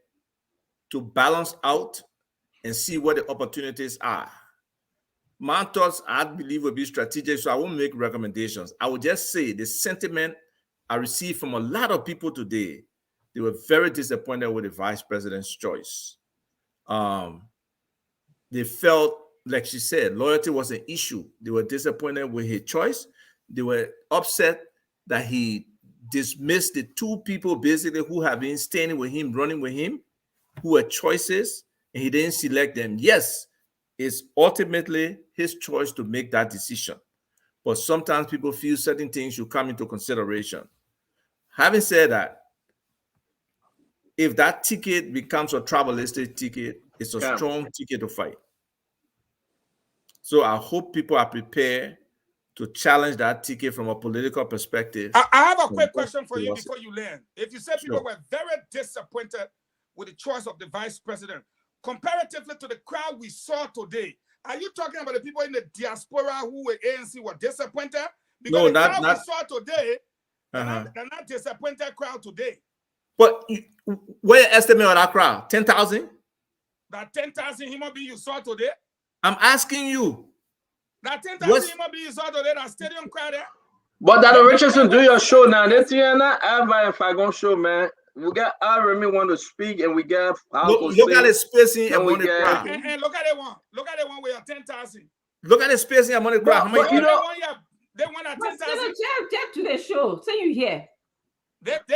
to balance out and see what the opportunities are. My thoughts, I believe, will be strategic, so I won't make recommendations. I will just say the sentiment I received from a lot of people today, they were very disappointed with the vice president's choice. They felt, like she said, loyalty was an issue. They were disappointed with his choice. They were upset that he dismissed the two people basically who have been standing with him, running with him, who were choices, and he didn't select them. Yes, it's ultimately his choice to make that decision. But sometimes people feel certain things should come into consideration. Having said that, if that ticket becomes a tribalistic ticket, it's a strong ticket to fight. So I hope people are prepared to challenge that ticket from a political perspective. I have a quick question for you before you land. If you said people were very disappointed with the choice of the vice president, comparatively to the crowd we saw today, are you talking about the people in the diaspora who were ANC were disappointed? Because No, the crowd not. we saw today, Uh-huh. they're not disappointed crowd today. But what estimate of that crowd? 10,000? That 10,000 human beings you saw today. I'm asking you. That 10,000 human beings you saw today, that stadium crowd there. But that Richardson do your show now. That's if I gonna show, man. We got Remy want to speak, and we got look at the spacing among the crowd. And look at that one. Look at that one with your 10,000. Look at the spacing among the crowd. How many? They want a 10,000. Jeff to the show. Say you here.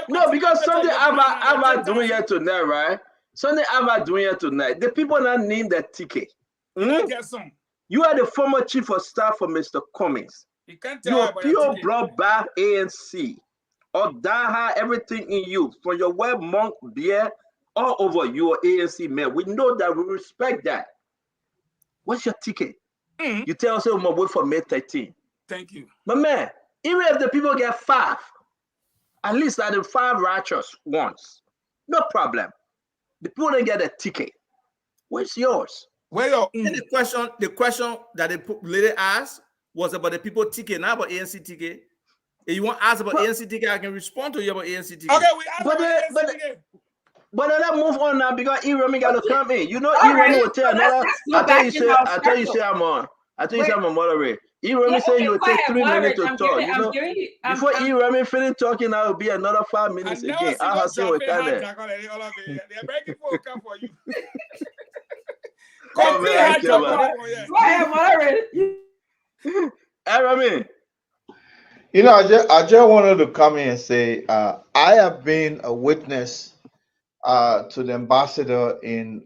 No, because something I'm doing here tonight, right? Something I'm doing here tonight. The people that name that ticket. Get some. You are the former chief of staff for Mr. Cummings. You can't You're tell pure blood bath ANC. Or Daha, everything in you. From your web monk beer all over, you are ANC man. We know that. We respect that. What's your ticket? You tell us I'm gonna wait for May 13. Thank you. But man, even if the people get 5, at least out of 5 righteous ones, no problem. The people don't get a ticket. Where's yours? Where your the question that the lady asked was about the people ticket, not about ANC ticket. If you want to ask about ANC ticket, I can respond to you about ANC ticket. Okay, we ask about ANC ticket. But let's move on now because Iremi got to come in. You know, Iremi will tell another. I tell you, say I'm on. I tell you, say I'm a moderator. Iremi say you will take 3 minutes to talk. You know, before Iremi finish talking, I will be another 5 minutes again. I have seen what kind of. They're begging for come for you. Go ahead, moderator. Iremi. You know, I just wanted to come in and say I have been a witness to the ambassador in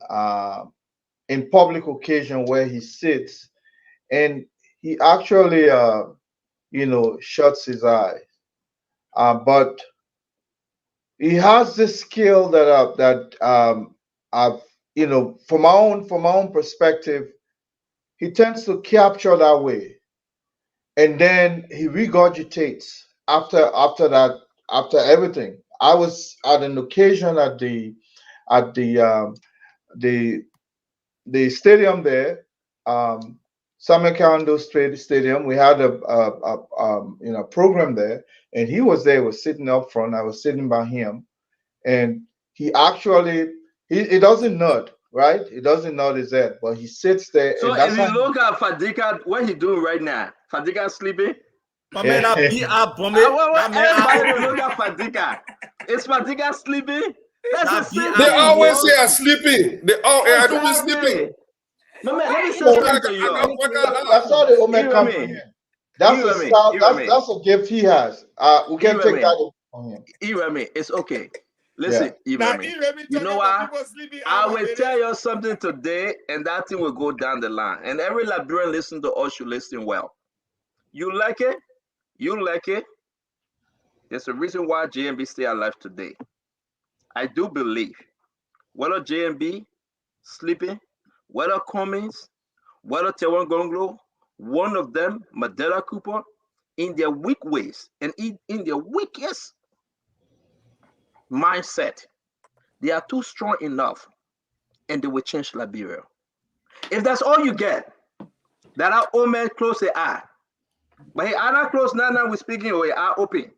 public occasion where he sits, and he actually shuts his eyes. But he has this skill that I've from my own perspective, he tends to capture that way. And then he regurgitates after everything. I was at an occasion at the stadium there, Samuel Kando Stadium. We had a program there, and he was there. Was sitting up front. I was sitting by him, and he actually he doesn't nod. Right, he doesn't nod his head, but he sits there. So if you look at Fadika, what he doing right now? Fadika sleeping. Everybody look at Fadika. Is Fadika sleeping? They always say I'm sleeping. They all I don't be sleeping. Let me say something to you. That's how the Omen comes in. That's a gift he has. We can take that from him. Iremi, it's okay. Listen, Iremi, you know what? I will tell you something today, and that thing will go down the line. And every Liberian listen to us should listen well. You like it? You like it? There's a reason why JMB stay alive today. I do believe whether JMB sleeping, whether Cummings, whether Tewan Gonglo, one of them, Madela Cooper, in their weak ways and in their weakest mindset, they are too strong enough and they will change Liberia. If that's all you get, that our old man close the eye, but he not close now we're speaking away, eye open.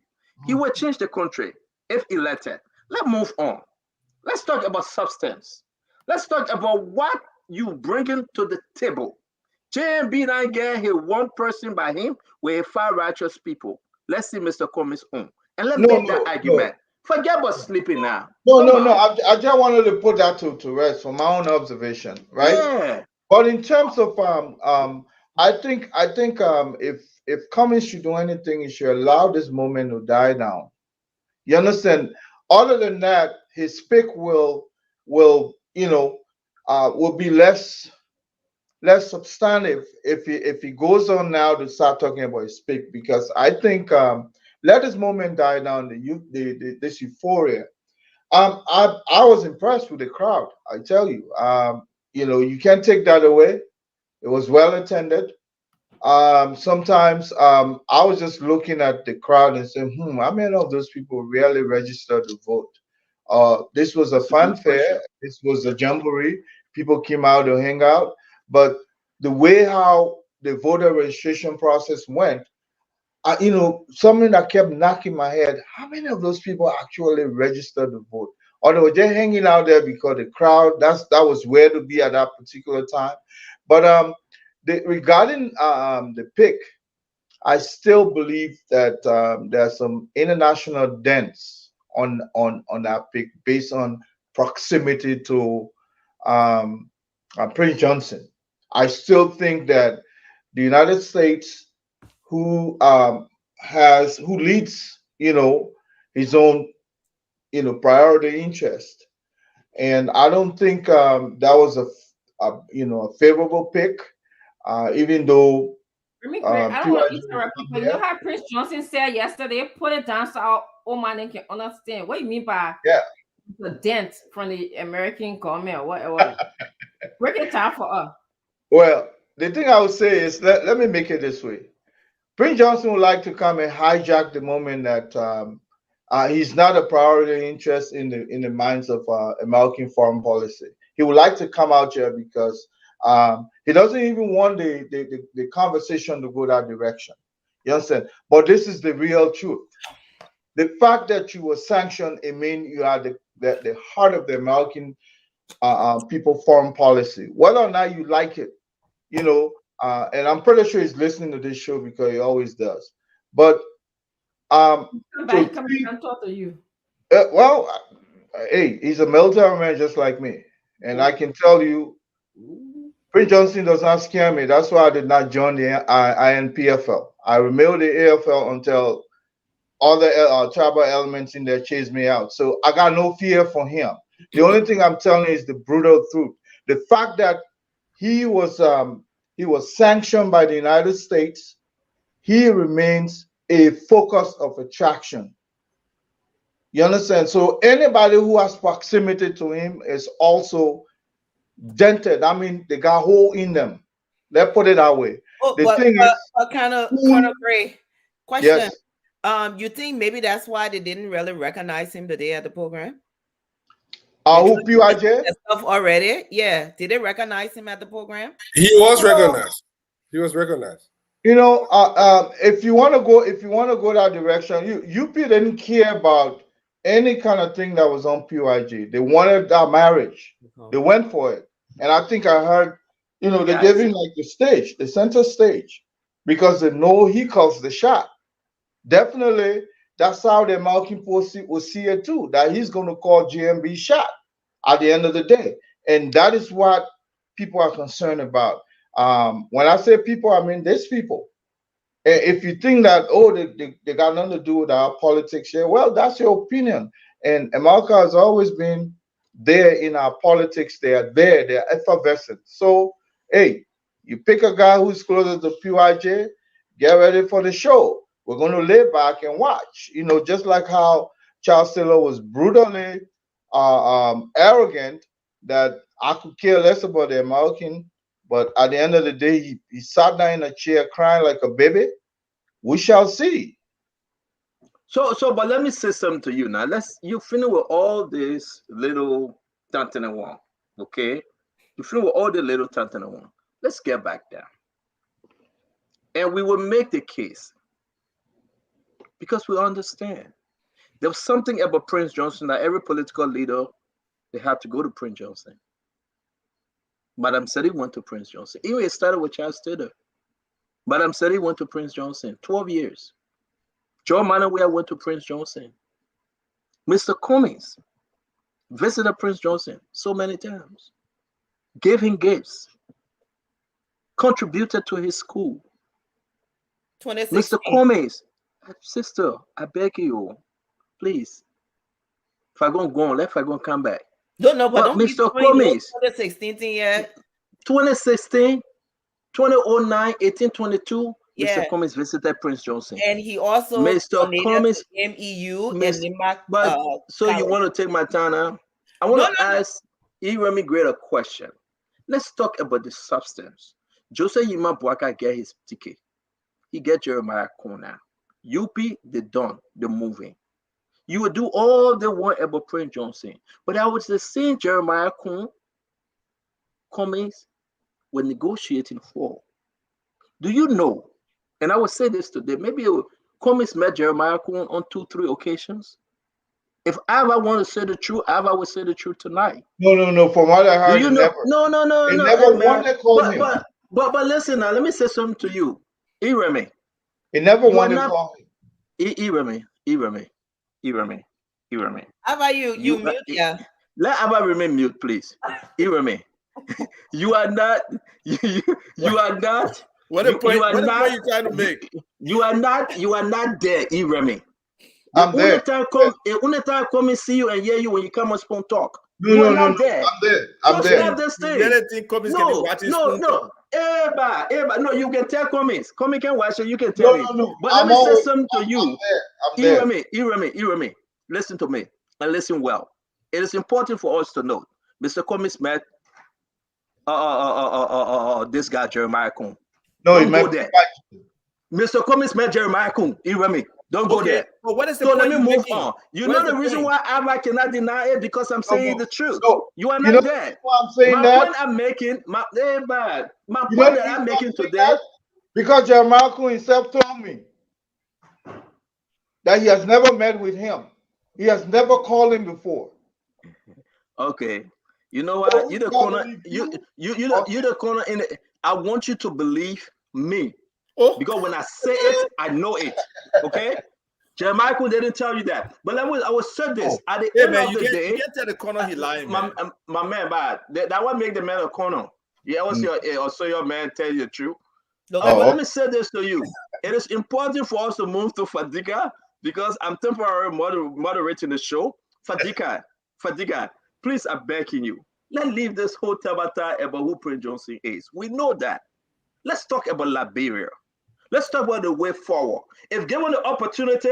He will change the country if elected. Let's move on. Let's talk about substance. Let's talk about what you bringing to the table. JMB not get here one person by him with 5 righteous people. Let's see Mr. Cummings on. And let's make that argument. Forget about sleeping now. No. I just wanted to put that to rest from my own observation, right? Yeah. But in terms of I think if Cummings should do anything, he should allow this moment to die down. You understand? Other than that, his pick will be less substantive if he goes on now to start talking about his pick, because I think let this moment die down. This euphoria. I was impressed with the crowd. I tell you, you can't take that away. It was well attended. Sometimes I was just looking at the crowd and saying, how many of those people really registered to vote? This was a fanfare. This was a jamboree. People came out to hang out. But the way how the voter registration process went, something that kept knocking my head. How many of those people actually registered to vote? Or they were just hanging out there because the crowd, that was where to be at that particular time. But regarding the pick, I still believe that there's some international dents on that pick based on proximity to Prince Johnson. I still think that the United States, who leads, his own, priority interest, and I don't think that was a favorable pick, even though. Greg, I don't want to interrupt you, but you know how Prince Johnson said yesterday, put it down so our old man can understand. What do you mean by the dent from the American government or whatever? Break it down for us. Well, the thing I would say is, let me make it this way. Prince Johnson would like to come and hijack the moment that he's not a priority interest in the minds of American foreign policy. He would like to come out here because he doesn't even want the conversation to go that direction. You understand? But this is the real truth. The fact that you were sanctioned, it means you are the heart of the American people foreign policy. Whether or not you like it, and I'm pretty sure he's listening to this show because he always does. But come and talk to you. Hey, he's a military man just like me, and I can tell you, Prince Johnson does not scare me. That's why I did not join the INPFL. I remained the AFL until other tribal elements in there chased me out. So I got no fear for him. The only thing I'm telling you is the brutal truth. The fact that he was sanctioned by the United States, he remains a focus of attraction. You understand? So anybody who has proximity to him is also dented. I mean, they got hole in them. Let's put it that way. The thing is, kind of Gray question. Yes. You think maybe that's why they didn't really recognize him today at the program? Who PYJ? Stuff already? Yeah. Did they recognize him at the program? He was recognized. He was recognized. If you want to go that direction, UP didn't care about any kind of thing that was on PYJ. They wanted that marriage. They went for it. And I think I heard, they gave him like the center stage, because they know he calls the shot. Definitely, that's how the American Post will see it too, that he's going to call GMB shot at the end of the day. And that is what people are concerned about. When I say people, I mean these people. If you think that, they got nothing to do with our politics here, well, that's your opinion. And America has always been there in our politics. They're effervescent. So, hey, you pick a guy who's closer to PYJ, get ready for the show. We're going to lay back and watch. Just like how Charles Taylor was brutally arrogant, that I could care less about the American, but at the end of the day, he sat down in a chair crying like a baby. We shall see. So, but let me say something to you now. You finish with all this little tantanawang, okay? You finish with all the little tantanawang. Let's get back there. And we will make the case, because we understand there was something about Prince Johnson that every political leader, they had to go to Prince Johnson. Madam Seti went to Prince Johnson. Even it started with Charles Taylor. Madam Seti went to Prince Johnson, 12 years. Joe Manawea went to Prince Johnson. Mr. Cummings visited Prince Johnson so many times, gave him gifts, contributed to his school. Mr. Cummings, sister, I beg you, please. If I'm going to go on, if I'm going to come back. But don't Mr. Cummings, 2016 yet. 2016, 2009, 1822, Mr. Cummings visited Prince Johnson. And he also Mr. Cummings, MEU and Limac. So you want to take my time now? I want to ask Iremi Gray a question. Let's talk about the substance. Joseph Yima Boaka get his ticket. He get Jeremiah Kuhn now. UP, they done, they're moving. You would do all they want about Prince Johnson. But I was the same Jeremiah Kuhn, Cummings, were negotiating for. Do you know and I will say this today, maybe Cummings met Jeremiah Coon on 2-3 occasions. If Ava want to say the truth, Ava will say the truth tonight. No. From what I heard, Do you he know? never. No. He never wanted to call him. But listen now, let me say something to you. Ireme. He never wanted to call him. Ireme. How about you mute? Yeah. Let Ava remain mute, please. Ireme. You are not. You are not. What a point you trying to make? You are not there, Ireme. I'm there. Only time come and see you and hear you when you come on Spoon Talk. No. There. I'm there. Stop this thing. No, you can tell Cummings. Cummings can watch it, you can tell him. No. But let me say something to you. Ireme, listen to me and listen well. It is important for us to know. Mr. Cummings met this guy Jeremiah Coon. No, don't he go met there. Mr. Cummings met Jeremiah Coon. Ireme, don't go there. But what is the so point let me move making? on. You know the reason why I cannot deny it because I'm saying the truth. So, you are not there. I'm saying my that? point I'm making, my point that I'm making today. That? Because Jeremiah Coon himself told me that he has never met with him. He has never called him before. Okay. You know what? You the corner. You the corner in the. I want you to believe me. Because when I say it, I know it. Okay? Jeremiah Coon didn't tell you that. But I will say this. At the end of the day, you can't tell the corner he lying, man. My man, that one make the man a corner. Yeah, also your man tell you the truth. But let me say this to you. It is important for us to move to Fadika because I'm temporarily moderating the show. Fadika, please, I'm begging you. Let's leave this whole tabata about who Prince Johnson is. We know that. Let's talk about Liberia. Let's talk about the way forward. If given the opportunity,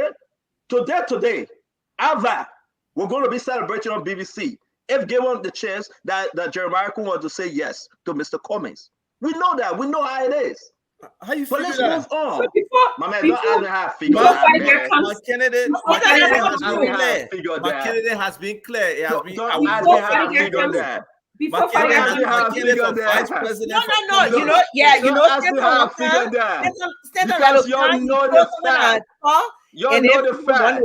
today, Ava, we're going to be celebrating on BBC. If given the chance that Jeremiah Coon was to say yes to Mr. Cummings. We know that. We know how it is. How you But let's that? move on. So My man, don't ask me how I figure that. My candidate has been clear. It has been. Don't ask me how I figure that. My candidate for vice president. No. You know, because y'all know the fact. Y'all know the fact.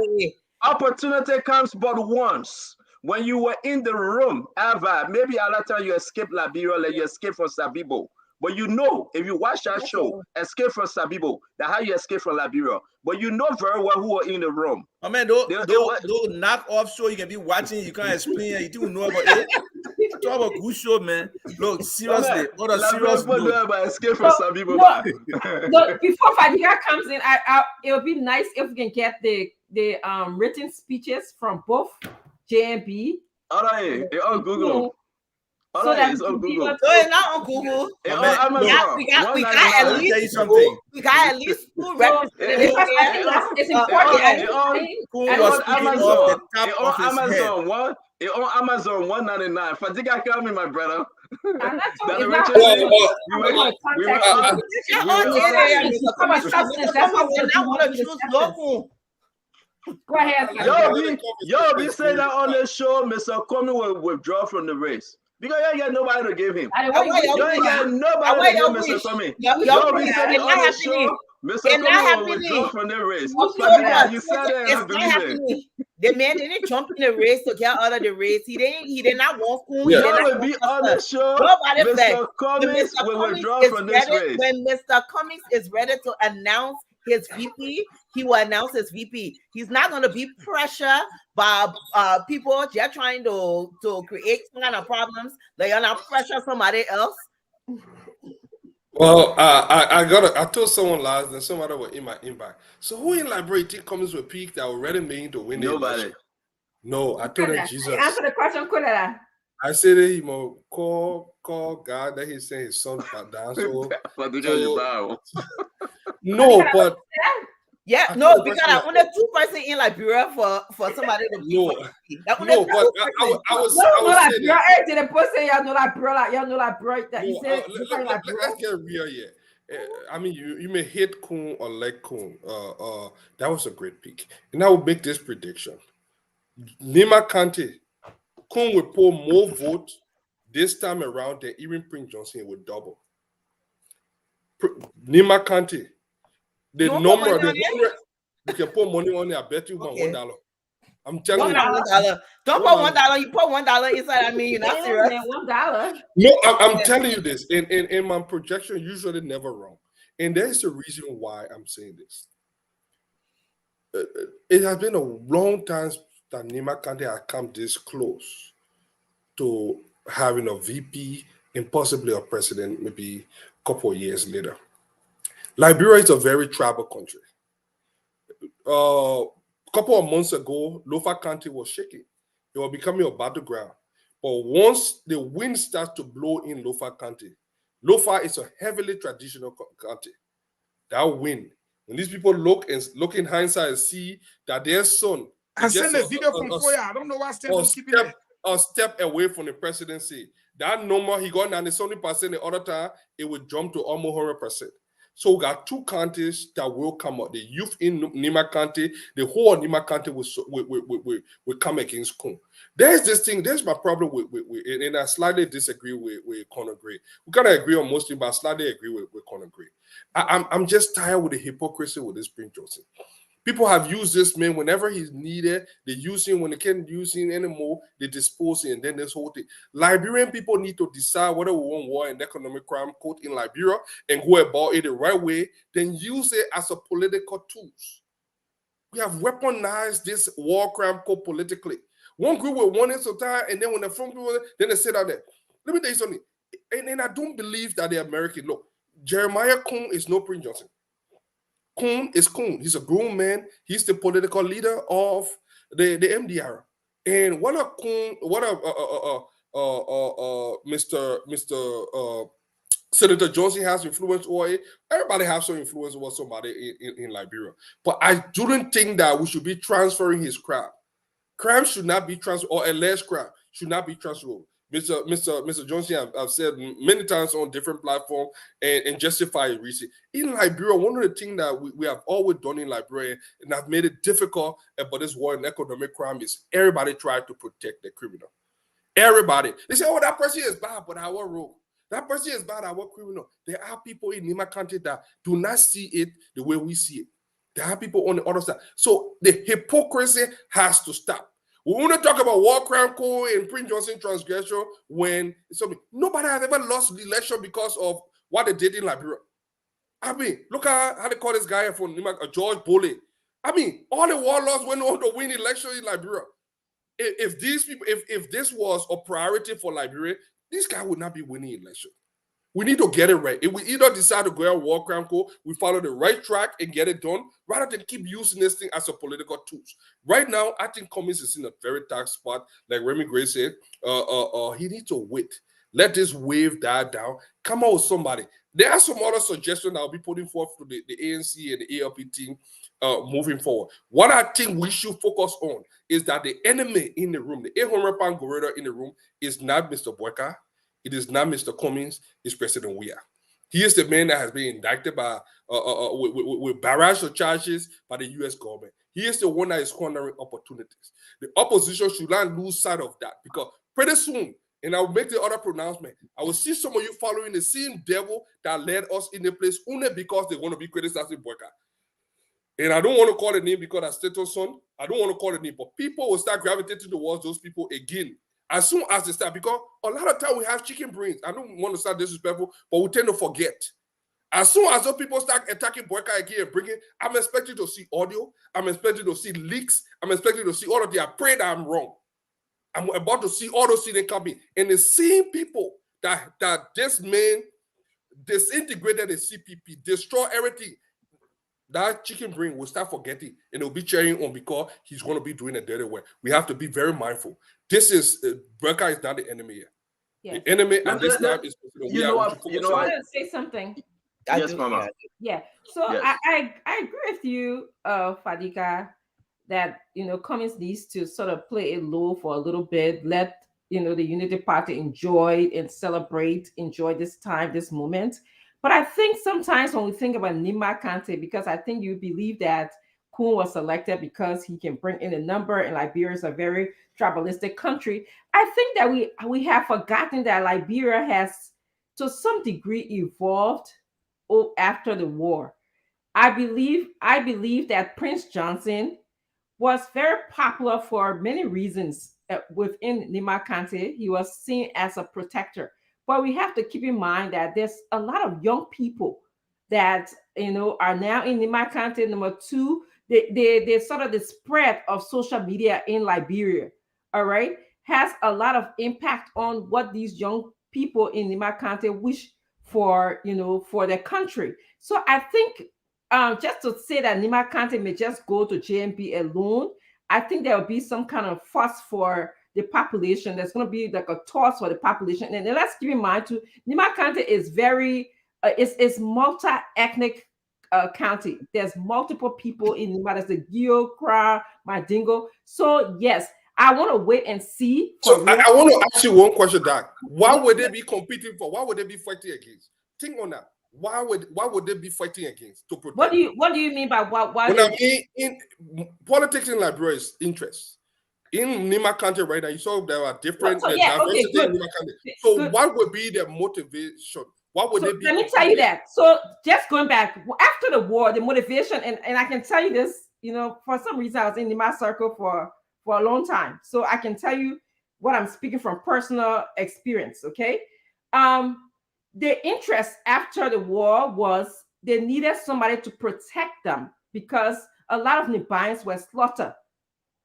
Opportunity comes but once. When you were in the room, Ava, maybe a lot of time you escaped Liberia, like you escaped from Sabibo. But you know, if you watch that show, Escape from Sabibo, that's how you escape from Liberia. But you know very well who are in the room. I mean, those knock off show you can be watching, you can't explain it, you don't know about it. Talk about good show, man. Look, seriously, what a serious note. Escape from Sabibo. No, before Fadika comes in, it would be nice if we can get the written speeches from both JMB. All right, they're on Google. So it's on Google. So it's not on Google. We got at least something. We got at least 2 representatives. It's important. It's on Amazon $1.99. Fadika, come in, my brother. Go ahead. Y'all be saying that on the show, Mr. Cummings will withdraw from the race. Because you ain't got nobody to give him. You ain't got nobody to give Mr. Cummings. Y'all be saying on the show, Mr. Cummings will withdraw from the race. You said it and I believe it. The man didn't jump in the race to get out of the race. He did not walk through. Yeah. Will be on the show. Mr. Cummings will withdraw from this race. When Mr. Cummings is ready to announce his VP, he will announce his VP. He's not going to be pressured by people just trying to create some kind of problems. They are not pressure somebody else. Well, I told someone last night, somebody was in my inbox. So who in Liberia Cummings will pick that already made to win the election? No, I told him Jesus. Answer the question, Kulera. I said that he will call God that he's saying his son down. No, but because I only 2 person in Liberia for somebody to be. No, but I was saying let's get real here. I mean, you may hate Coon or like Coon. That was a great pick, and I will make this prediction: Nima County, Coon will pull more votes this time around than even Prince Johnson would double. Nima County, The No number, money the on it? 100, you can put money on it. I bet you Okay. $1. I'm telling you. $1. Don't put $1. You put $1 inside. I mean, you're not serious. $1. No, I'm telling you this. And my projection usually never wrong. And there's a reason why I'm saying this. It has been a long time that Nima County has come this close to having a VP and possibly a president maybe a couple of years later. Liberia is a very tribal country. A couple of months ago, Lofa County was shaking. It was becoming a battleground. But once the wind starts to blow in Lofa County, Lofa is a heavily traditional county. That wind, when these people look in hindsight and see that their son, I sent a video from Foya. I don't know why Stanton keeping it. A step away from the presidency. That number he got 97%. The other time it would jump to almost 100%. So we got two counties that will come out. The youth in Nima County, the whole Nima County will come against Kun. There's this thing. There's my problem with and I slightly disagree with Conor Gray. We kind of agree on most things, but I slightly agree with Conor Gray. I'm just tired with the hypocrisy with this Prince Johnson. People have used this man whenever he's needed. They use him when they can't use him anymore. They dispose him, and then this whole thing. Liberian people need to decide whether we want war and economic crime code in Liberia and go about it the right way. Then use it as a political tool. We have weaponized this war crime code politically. One group will want it so tired, and then when the front people, then they sit out there. Let me tell you something. And I don't believe that the American look. Jeremiah Kun is no Prince Johnson. Kun is Kun. He's a grown man. He's the political leader of the MDR. And what a Kun, what a Mr. Senator Johnson has influence over it. Everybody has some influence over somebody in Liberia. But I don't think that we should be transferring his crime. Crime should not be transferred, or alleged crime should not be transferred. Mr. Johnson, I've said many times on different platforms and justify it recently. In Liberia, one of the things that we have always done in Liberia and have made it difficult about this war and economic crime is everybody try to protect the criminal. Everybody. They say, oh, that person is bad, but our rule. That person is bad, our criminal. There are people in Nima County that do not see it the way we see it. There are people on the other side. So the hypocrisy has to stop. We want to talk about war crime code and Prince Johnson transgression when something. Nobody has ever lost the election because of what they did in Liberia. I mean, look at how they call this guy from George Boley. I mean, all the warlords went on to win election in Liberia. If these people, if this was a priority for Liberia, this guy would not be winning election. We need to get it right. If we either decide to go on war crime code, we follow the right track and get it done, rather than keep using this thing as a political tool. Right now, I think Cummings is in a very dark spot. Like Remy Gray said, he needs to wait. Let this wave die down. Come out with somebody. There are some other suggestions I'll be putting forth to the ANC and the ALP team moving forward. What I think we should focus on is that the enemy in the room, the 800-pound gorilla in the room, is not Mr. Boyka. It is not Mr. Cummings, it's President Weah. He is the man that has been indicted by with barrage of charges by the U.S. government. He is the one that is squandering opportunities. The opposition should not lose sight of that, because pretty soon, and I will make the other pronouncement, I will see some of you following the same devil that led us in the place only because they want to be criticizing Boyka. And I don't want to call the name because that's Stato's son. I don't want to call the name, but people will start gravitating towards those people again. As soon as they start, because a lot of time we have chicken brains. I don't want to sound disrespectful, but we tend to forget. As soon as those people start attacking Boyka again and bringing, I'm expecting to see audio. I'm expecting to see leaks. I'm expecting to see all of them. I pray that I'm wrong. I'm about to see all those things coming. And the same people that this man disintegrated the CPP, destroy everything, that chicken brain will start forgetting, and it'll be cheering on because he's going to be doing it the other way. We have to be very mindful. This is Boyka is not the enemy here. Yes. The enemy at this time is I want to say something. Yes, Mama. Yeah. So yes. I agree with you, Fadika, that Cummings needs to sort of play it low for a little bit. Let the Unity Party enjoy and celebrate, enjoy this time, this moment. But I think sometimes when we think about Nima County, because I think you believe that Kun was selected because he can bring in a number, and Liberia is a very tribalistic country. I think that we have forgotten that Liberia has, to some degree, evolved after the war. I believe that Prince Johnson was very popular for many reasons within Nima Kante. He was seen as a protector. But we have to keep in mind that there's a lot of young people that are now in Nima Kante. Number two, they sort of the spread of social media in Liberia, all right, has a lot of impact on what these young people in Nima Kante wish for, for their country. So I think just to say that Nima Kante may just go to JMP alone, I think there will be some kind of fuss for the population. There's going to be like a toss for the population. And then let's keep in mind too, Nima Kante is very, it's multi-ethnic county. There's multiple people in Nima. There's the Gio, Kra, Mandingo. So yes, I want to wait and see. So I want to ask you one question, Doc. Why would they be competing for? Why would they be fighting against? Think on that. Why would they be fighting against to protect? What do you mean by what? When I mean in politics in Liberia is interest. In Nima Kante right now, you saw there are different diversity in Nima Kante. So what would be their motivation? What would they be? Let me tell you that. So just going back after the war, the motivation, and I can tell you this, for some reason I was in Nima circle for a long time. So I can tell you what I'm speaking from personal experience, okay? The interest after the war was they needed somebody to protect them because a lot of Nibayans were slaughtered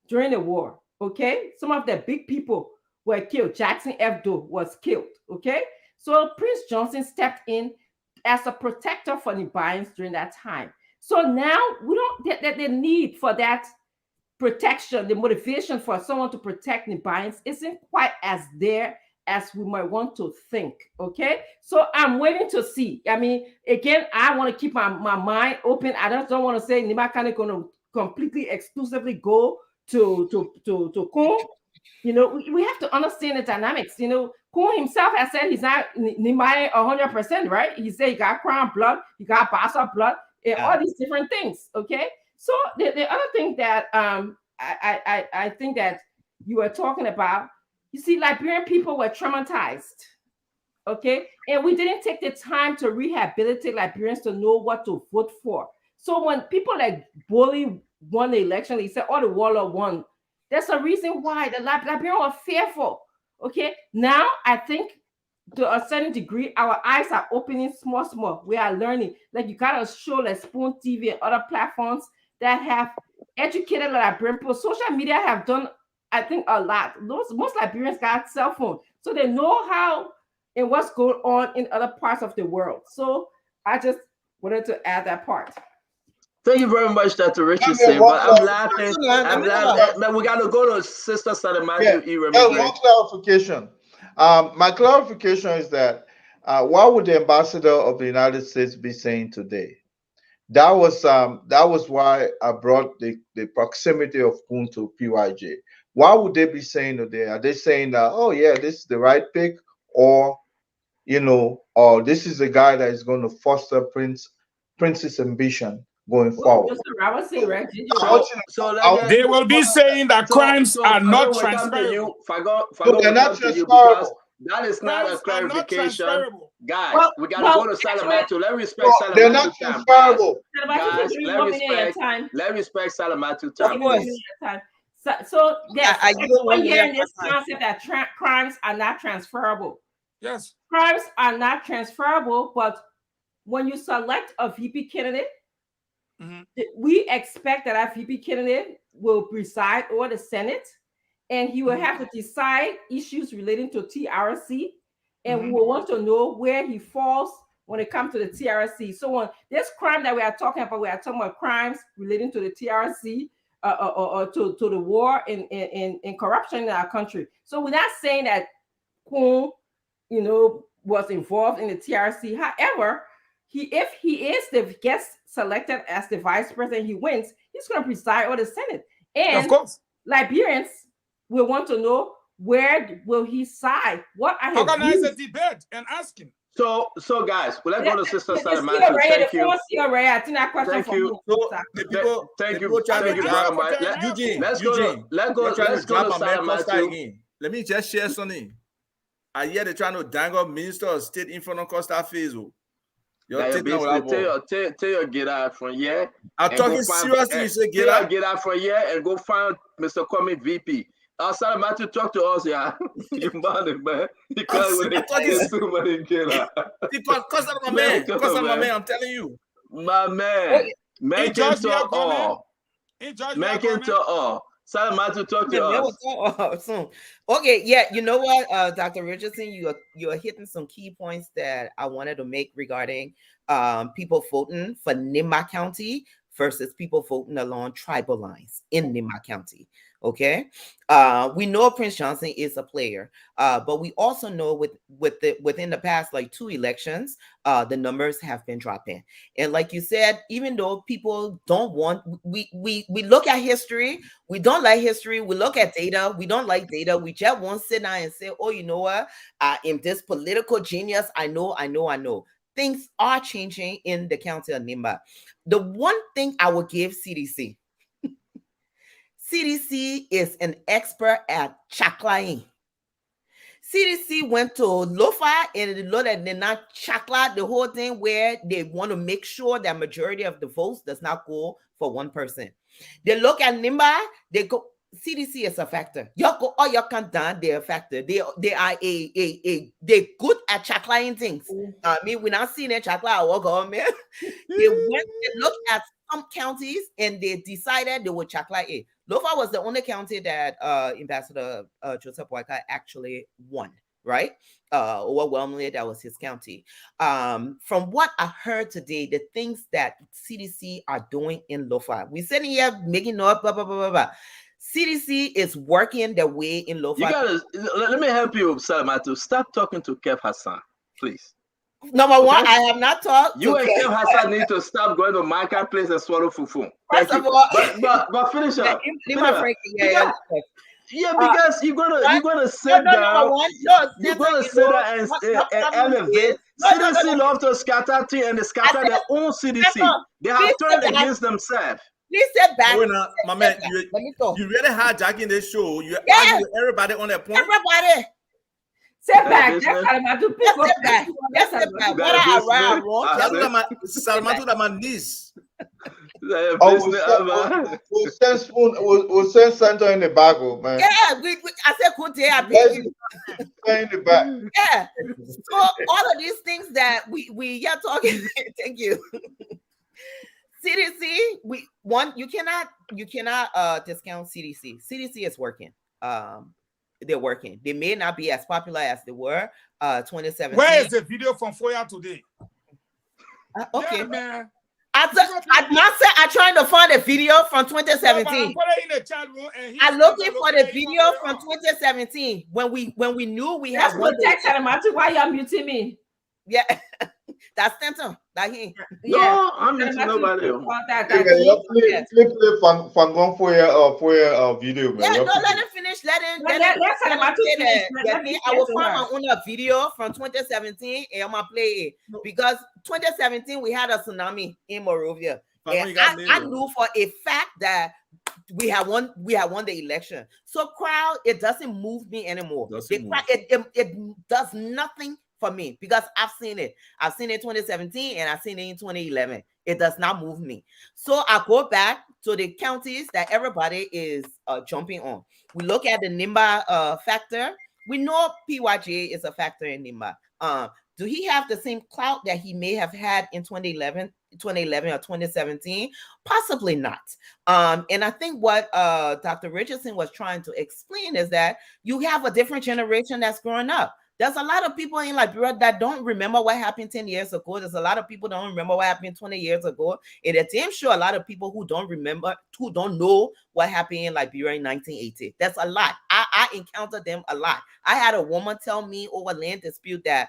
during the war, okay? Some of the big people were killed. Jackson F. Doe was killed, okay? So Prince Johnson stepped in as a protector for Nibayans during that time. So now we don't get the need for that protection, the motivation for someone to protect Nibayans isn't quite as there as we might want to think, okay? So I'm waiting to see. I mean, again, I want to keep my mind open. I just don't want to say Nima Kante going to completely exclusively go to Kun. We have to understand the dynamics. Kun himself has said he's not Nima 100%, right? He said he got Crown blood, he got Bassa blood, and all these different things, okay? So the other thing that I think that you were talking about, you see, Liberian people were traumatized, okay? And we didn't take the time to rehabilitate Liberians to know what to vote for. So when people like Boley won the election, they said, the warlord won. There's a reason why the Liberians were fearful, okay? Now, I think to a certain degree, our eyes are opening small. We are learning. Like you got to show like Spoon TV and other platforms that have educated Liberian people. Social media have done, I think, a lot. Most Liberians got cell phones, so they know how and what's going on in other parts of the world. So I just wanted to add that part. Thank you very much, Dr. Richardson. But I'm laughing. Man, we got to go to Sister Salamatu. One clarification. My clarification is that what would the ambassador of the United States be saying today? That was why I brought the proximity of Kun to PYJ. What would they be saying today? Are they saying that, oh yeah, this is the right pick, or or this is the guy that is going to foster Prince's ambition going forward? They will be saying that crimes are not transferable. They're not transferable. That is not a clarification. Guys, we got to go to Salamatu. Let's respect Salamatu. They're not transferable. Guys, let's respect Salamatu time. So yes, we're hearing this concept that crimes are not transferable. Yes. Crimes are not transferable, but when you select a VP candidate, we expect that our VP candidate will preside over the Senate, and he will have to decide issues relating to TRC, and we will want to know where he falls when it comes to the TRC. So when this crime that we are talking about crimes relating to the TRC, or to the war and corruption in our country. So we're not saying that Kun, was involved in the TRC. However, if he gets selected as the vice president, he wins, he's going to preside over the Senate. And of course, Liberians will want to know where will he side. Organize a debate and ask him. So guys, let's go to Sister Salamatu. Thank you. Thank you. Eugene. Let's go to Salamatu again. Let me just share something. I hear they're trying to dangle Minister of State in front of Costa Faso. Tell your get out from here. I'm talking seriously. You say get out. Get out from here and go find Mr. Kwame VP. Outside about to talk to us, yeah. You man, man. Because too many get out. Because of my man. Because of my man. I'm telling you. My man. Man can talk all. Man can talk all. Sorry, about to talk to us. Okay, yeah, you know what, Dr. Richardson, you're hitting some key points that I wanted to make regarding people voting for Nimba County versus people voting along tribal lines in Nimba County. Okay, we know Prince Johnson is a player, but we also know within the past like 2 elections, the numbers have been dropping. And like you said, even though people don't want, we look at history, we don't like history. We look at data, we don't like data. We just won't sit down and say, oh, you know what? I am this political genius. I know. Things are changing in the county of Nimba. The one thing I would give CDC. CDC is an expert at chaklaing. CDC went to Lofa and they looked at not chakla the whole thing where they want to make sure that majority of the votes does not go for one person. They look at Nimba, they go, CDC is a factor. You go all your can down, they're a factor. They are they good at chaklaing things. I mean, we're not seeing a chakla or government. They looked at some counties and they decided they would chakla it. Lofa was the only county that Ambassador Joseph Boyka actually won, right? Overwhelmingly, that was his county. From what I heard today, the things that CDC are doing in Lofa, we're sitting here making up, blah, blah, blah, blah, blah. CDC is working their way in Lofa. Let me help you, Salamatu. Stop talking to Kev Hassan, please. Number one, I have not talked. You and Kev Hassan need to stop going to marketplace and swallow fufu. First of all, but finish up. Yeah, because you're gonna sit down. You're gonna sit down and elevate. CDC love to scatter tea and they scatter their own CDC. They have turned against themselves. Please step back. My man, you really hijacking this show. You argue with everybody on that point. Everybody. Step back. That's Salamatu. Step back. Step back. What are around? Salamatu that my niece. We'll send Santa in the bag, man. Yeah, I said good day. I in the back. Yeah. So all of these things that we are talking. Thank you. CDC, you cannot discount CDC. CDC is working. They're working. They may not be as popular as they were 2017. Where is the video from Foya today? Okay, yeah, man. I trying to find a video from 2017. No, put it in the chat room and I'm looking for the video from 2017 when we knew we had one. Text Salamatu, why y'all muting me? Yeah, that's Stanton. That he. No, I'm muting nobody. Play Fangong for your video, man. Yeah, no, let him finish. Let him finish. I will find my own video from 2017 and I'm gonna play it because 2017 we had a tsunami in Morovia. And I knew for a fact that we have won the election. So crowd, it doesn't move me anymore. It does nothing for me because I've seen it. I've seen it in 2017 and I've seen it in 2011. It does not move me. So I go back to the counties that everybody is jumping on. We look at the Nimba factor. We know PYJ is a factor in Nimba. Do he have the same clout that he may have had in 2011 or 2017? Possibly not. And I think what Dr. Richardson was trying to explain is that you have a different generation that's growing up. There's a lot of people in Liberia that don't remember what happened 10 years ago. There's a lot of people that don't remember what happened 20 years ago. And I'm sure a lot of people who don't remember, who don't know what happened in Liberia in 1980. That's a lot. I encountered them a lot. I had a woman tell me over land dispute that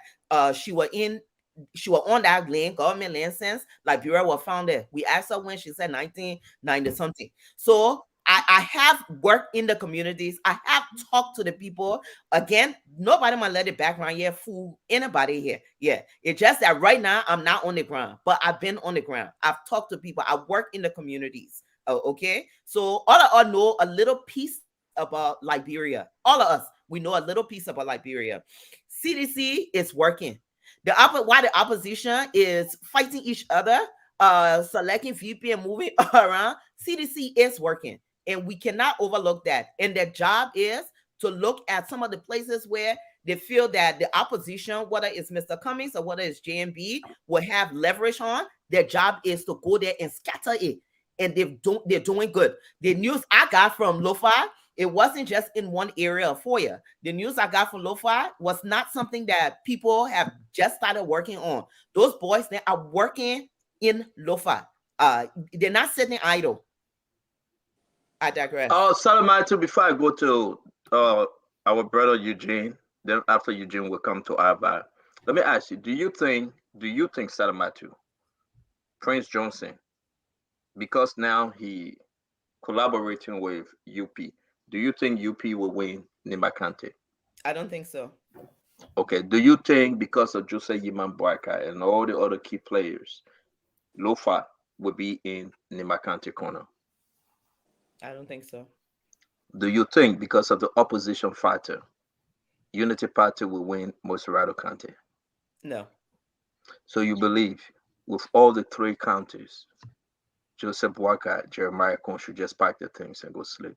she was on that land, government land since Liberia was founded. We asked her when, she said 1990 something. So I have worked in the communities. I have talked to the people. Again, nobody might let the background here fool anybody here. Yeah, it's just that right now I'm not on the ground, but I've been on the ground. I've talked to people. I work in the communities. Okay, so all of us know a little piece about Liberia. All of us, we know a little piece about Liberia. CDC is working. Why the opposition is fighting each other, selecting VP and moving around, CDC is working, and we cannot overlook that. And their job is to look at some of the places where they feel that the opposition, whether it's Mr. Cummings or whether it's JMB, will have leverage on. Their job is to go there and scatter it. And they're doing good. The news I got from Lo-Fi, it wasn't just in one area of FOIA. The news I got from Lo-Fi was not something that people have just started working on. Those boys, they are working in Lo-Fi. They're not sitting idle. I digress. Oh, Salamatu, before I go to our brother Eugene, then after Eugene will come to Ava. Let me ask you, do you think Salamatu, Prince Johnson, because now he collaborating with UP, do you think UP will win Nimba County? I don't think so. Okay. Do you think because of Jose Yiman Boyka and all the other key players, Lo-Fi will be in Nimba County corner? I don't think so. Do you think because of the opposition fighter, Unity Party will win Moserado County? No. So you believe with all the three counties, Joseph Boyka, Jeremiah Kon should just pack the things and go sleep?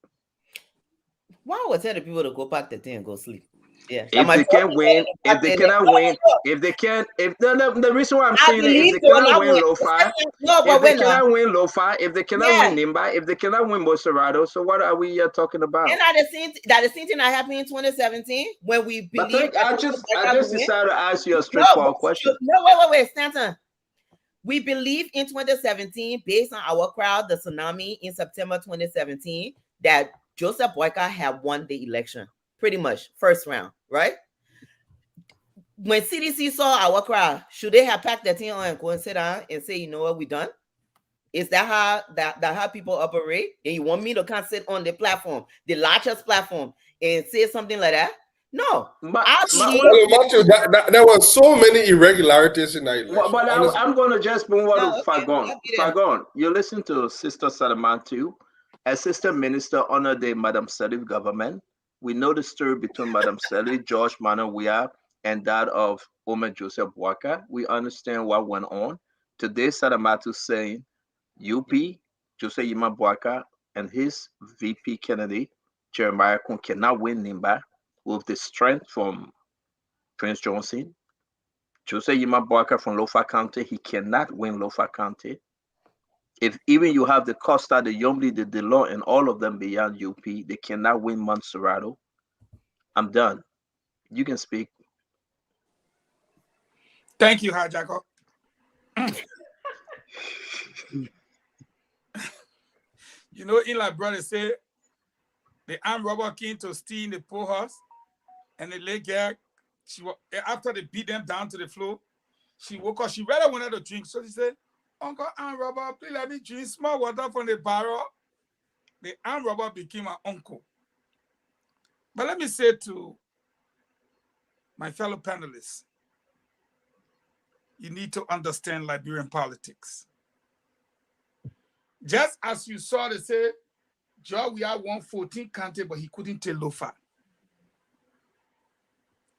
Why would tell the people to go pack the thing and go sleep? Yeah. If they can't win, if they cannot win, if they can't, if the reason why I'm saying that if they cannot win Lo-Fi, if they cannot win Lo-Fi, if they cannot win Nimba, if they cannot win Moserado, so what are we talking about? And that the same thing that happened in 2017 when we believed. I just decided to ask you a straightforward question. No, wait, Stanton. We believe in 2017, based on our crowd, the tsunami in September 2017, that Joseph Boyka had won the election. Pretty much first round, right? When CDC saw our crowd, should they have packed their team on and go and sit down and say, you know what, we done? Is that how people operate? And you want me to come sit on the platform, the largest platform, and say something like that? No. Matthew, there were so many irregularities in that election. But I'm going to just move on to Fagon. Fagon, you listen to Sister Salamatu. Assistant Minister under the Madam Salif government. We know the story between Madam Salif, George Manawia, and that of Omer Joseph Boyka. We understand what went on. Today, Salamatu saying UP, Joseph Yima Boyka, and his VP candidate, Jeremiah Kon, cannot win Nimba with the strength from Prince Johnson. Joseph Yima Boyka from Lo-Fi County, he cannot win Lo-Fi County. If even you have the Costa, the Yomli, the DeLon, and all of them beyond UP, they cannot win Montserrado. I'm done. You can speak. Thank you, Hajako. You know, Eli brother said the armed robber came to steal the poor horse, and the lady girl, after they beat them down to the floor, she woke up. She rather wanted to drink, so she said, Uncle armed robber, please let me drink small water from the barrel. The armed robber became my uncle. But let me say to my fellow panelists, you need to understand Liberian politics. Just as you saw, they say, George, we have 114 county, but he couldn't take Lo-Fi.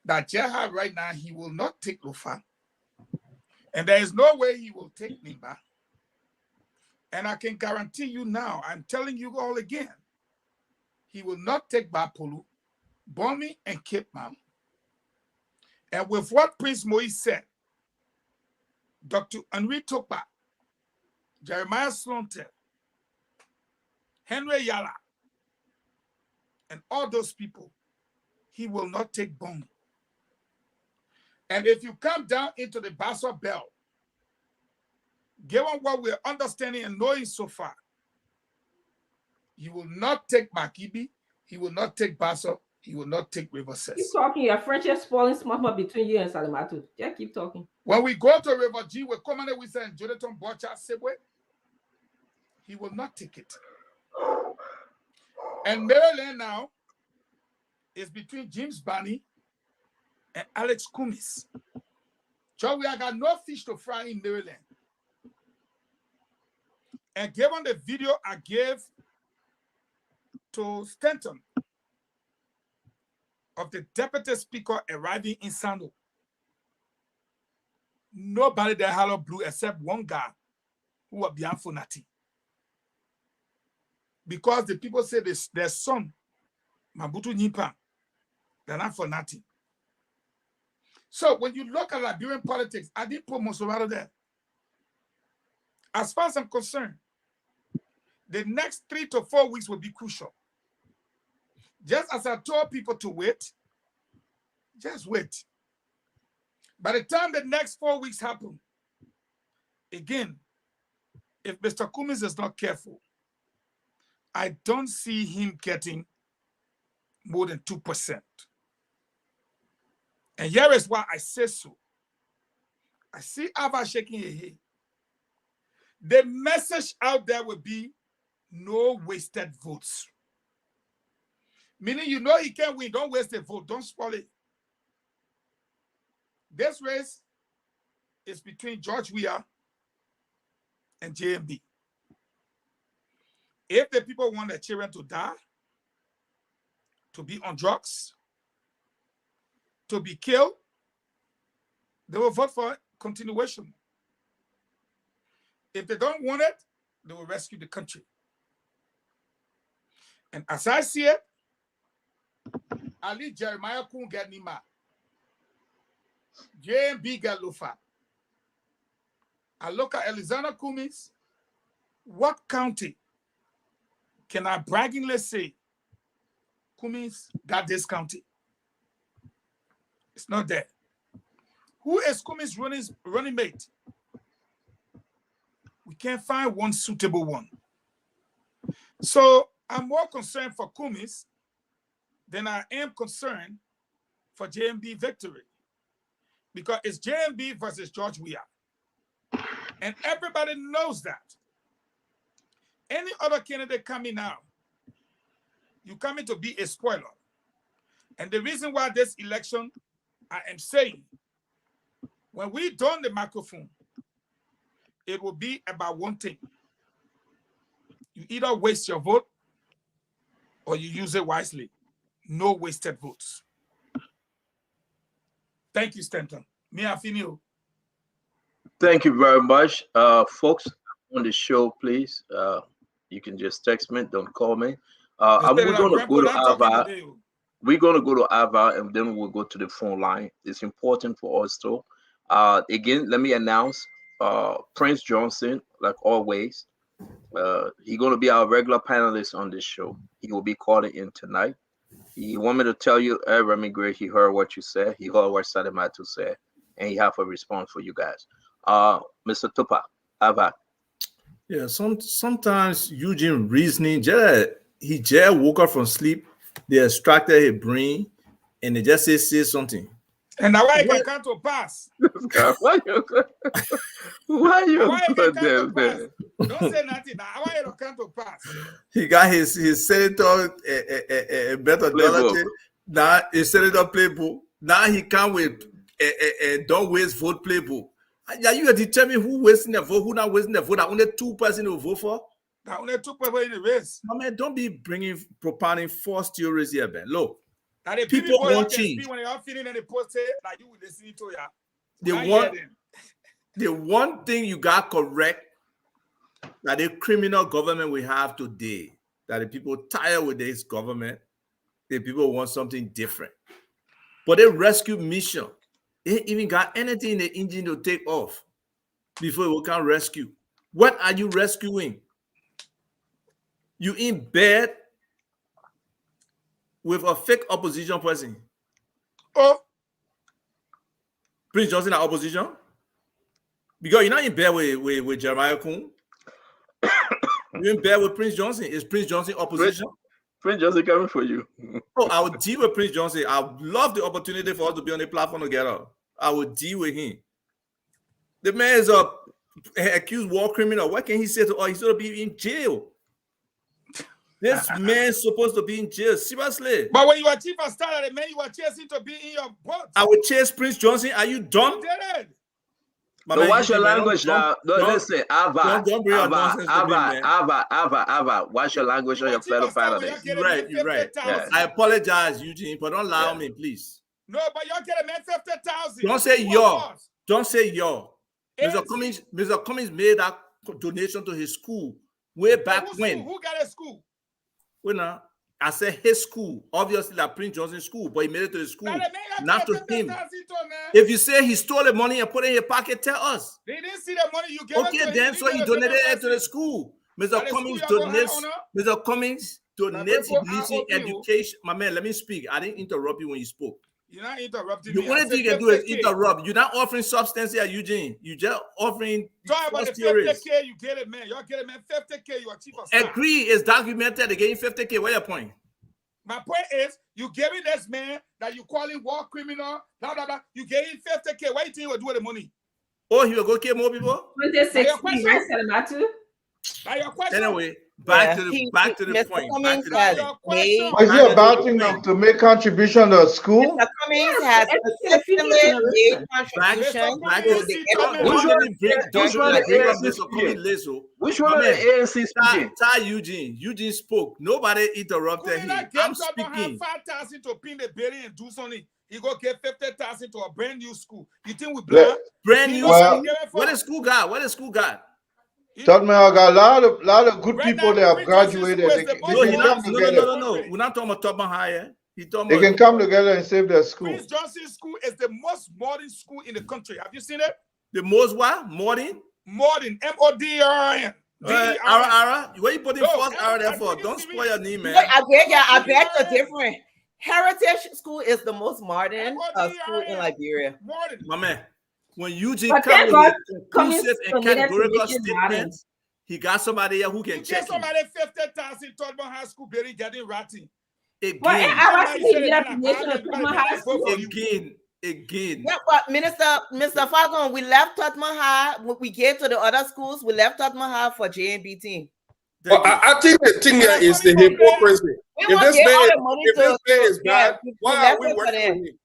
That Jehad right now, he will not take Lo-Fi. And there is no way he will take Nimba. And I can guarantee you now, I'm telling you all again, he will not take Bapolu, Bomi, and Cape Mount. And with what Prince Moise said, Dr. Henry Topa, Jeremiah Slontel, Henry Yala, and all those people, he will not take Bomi. And if you come down into the Baswa Belt, given what we're understanding and knowing so far, he will not take Makibi, he will not take Baswa, he will not take River Cess. Keep talking, your friendship spoiling small between you and Salamatu. Just keep talking. When we go to River G, we're coming with St. Jonathan Bocha Sebwe, he will not take it. And Maryland now is between James Barney and Alex Kumis. So we have got no fish to fry in Maryland. And given the video I gave to Stanton of the deputy speaker arriving in Sando, Nobody there hello blue except one guy who was behind Fonati. Because the people say this, their son, Mabutu Nyimpa, they're not for nothing. So when you look at Liberian politics, I didn't put Monserrato there. As far as I'm concerned, the next 3 to 4 weeks will be crucial. Just as I told people to wait, just wait. By the time the next 4 weeks happen, again, if Mr. Cummings is not careful, I don't see him getting more than 2%. And here is why I say so. I see Ava shaking her head. The message out there will be no wasted votes. Meaning, you know he can't win. Don't waste a vote. Don't spoil it. This race is between George Weah and JMB. If the people want their children to die, to be on drugs, to be killed, they will vote for continuation. If they don't want it, they will rescue the country. And as I see it, Ali Jeremiah Kun get Nima. JMB get Lufa. I look at Alexander Cummings. What county can I braggingly say Cummings got this county? It's not there. Who is Cummings' running mate? We can't find one suitable one. So I'm more concerned for Cummings than I am concerned for JMB victory. Because it's JMB versus George Weah. And everybody knows that. Any other candidate coming now, you coming to be a spoiler. And the reason why this election, I am saying, when we don the microphone, it will be about one thing. You either waste your vote or you use it wisely. No wasted votes. Thank you, Stanton. Me, I feel. Thank you very much. Folks on the show, please. You can just text me, don't call me. We're going to go to Ava. We're going to go to Ava and then we'll go to the phone line. It's important for us too. Again, let me announce Prince Johnson, like always. He's going to be our regular panelist on this show. He will be calling in tonight. He want me to tell you, Remy Gray, he heard what you said. He heard what Sadematu said. And he have a response for you guys. Mr. Tupa, Ava. Yeah, sometimes Eugene reasoning, he just woke up from sleep, they extracted his brain, and they just say something. And now why you can come to pass? Why you there? Don't say nothing. Now why you come to pass? He got his senator methodology. Now his senator playbook. Now he come with don't waste vote playbook. Yeah, you have determined who wasting the vote, who not wasting the vote. That only 2% will vote for. That only 2% in the race. No, man, don't be propounding false theories here, man. Look, people want change. When they are feeling and they post it, like you will listen to ya. The one thing you got correct, that the criminal government we have today, that the people tired with this government, the people want something different. But the rescue mission, they even got anything in the engine to take off before we can rescue. What are you rescuing? You in bed with a fake opposition person. Oh, Prince Johnson, opposition? Because you're not in bed with Jeremiah Kun. You're in bed with Prince Johnson. Is Prince Johnson opposition? Prince Johnson coming for you. Oh, I would deal with Prince Johnson. I would love the opportunity for us to be on the platform together. I would deal with him. The man is a accused war criminal. What can he say to us? He's going to be in jail. This man's supposed to be in jail. Seriously. But when you are chief of staff of the man, you are chasing to be in your boat. I would chase Prince Johnson. Are you dumb? You did it. But watch your language now. Listen, Ava. Watch your language on your fellow panelists. You're right. Yes. I apologize, Eugene, but don't allow me, please. No, but y'all get a man 50,000. Don't say your. Don't say yo. Mr. Cummings made that donation to his school way back when. Who got a school? Well, now, I said his school. Obviously, that Prince Johnson's school, but he made it to the school, not to him. If you say he stole the money and put it in your pocket, tell us. They didn't see the money you gave. Okay, then so he donated it to the school. Mr. Cummings donates decent education. My man, let me speak. I didn't interrupt you when you spoke. You're not interrupting the me. The only thing you can do is interrupt. You're not offering substance here, Eugene. You're just offering. Talk about the 50K, you get it, man. Y'all get it, man. 50K, you are cheap as stock. Agree, it's documented. They're getting 50K. What's your point? My point is, you giving this man that you calling war criminal, blah, blah, blah. You gave him 50K. What do you think he will do with the money? Oh, he will go kill more people? Anyway, back to the point. Cummings Back to has Is it a bad thing to make contribution to school? Mr. Cummings has consistently made contributions to the Which one of the ANC speaking? Eugene. Eugene spoke. Nobody interrupted him. I'm speaking. 5,000 to pin the building and do something. He go get 50,000 to a brand new school. You think we blind? Brand new school? What the school got? What the school got? Tell me, I got a lot of good people that have graduated. No. We're not talking about Tubman High. They can come together and save their school. Prince Johnson School is the most modern school in the country. Have you seen it? The most what? Modern? Modern. M-O-D-R-N. Ara, what you putting first Ara there for? Don't spoil your name, man. I beg to different. Heritage School is the most modern school in Liberia. Modern. My man. When Eugene comes with conclusive and categorical statements, he got somebody here who can check him. Somebody 50,000 Tubman High School building getting ratty. Again. Yeah, but Mr. Falcon, we left Tubman High. We gave to the other schools. We left Tubman High for JNB team. Well, I think the thing here is the hypocrisy. If this man is bad, why are we working with him?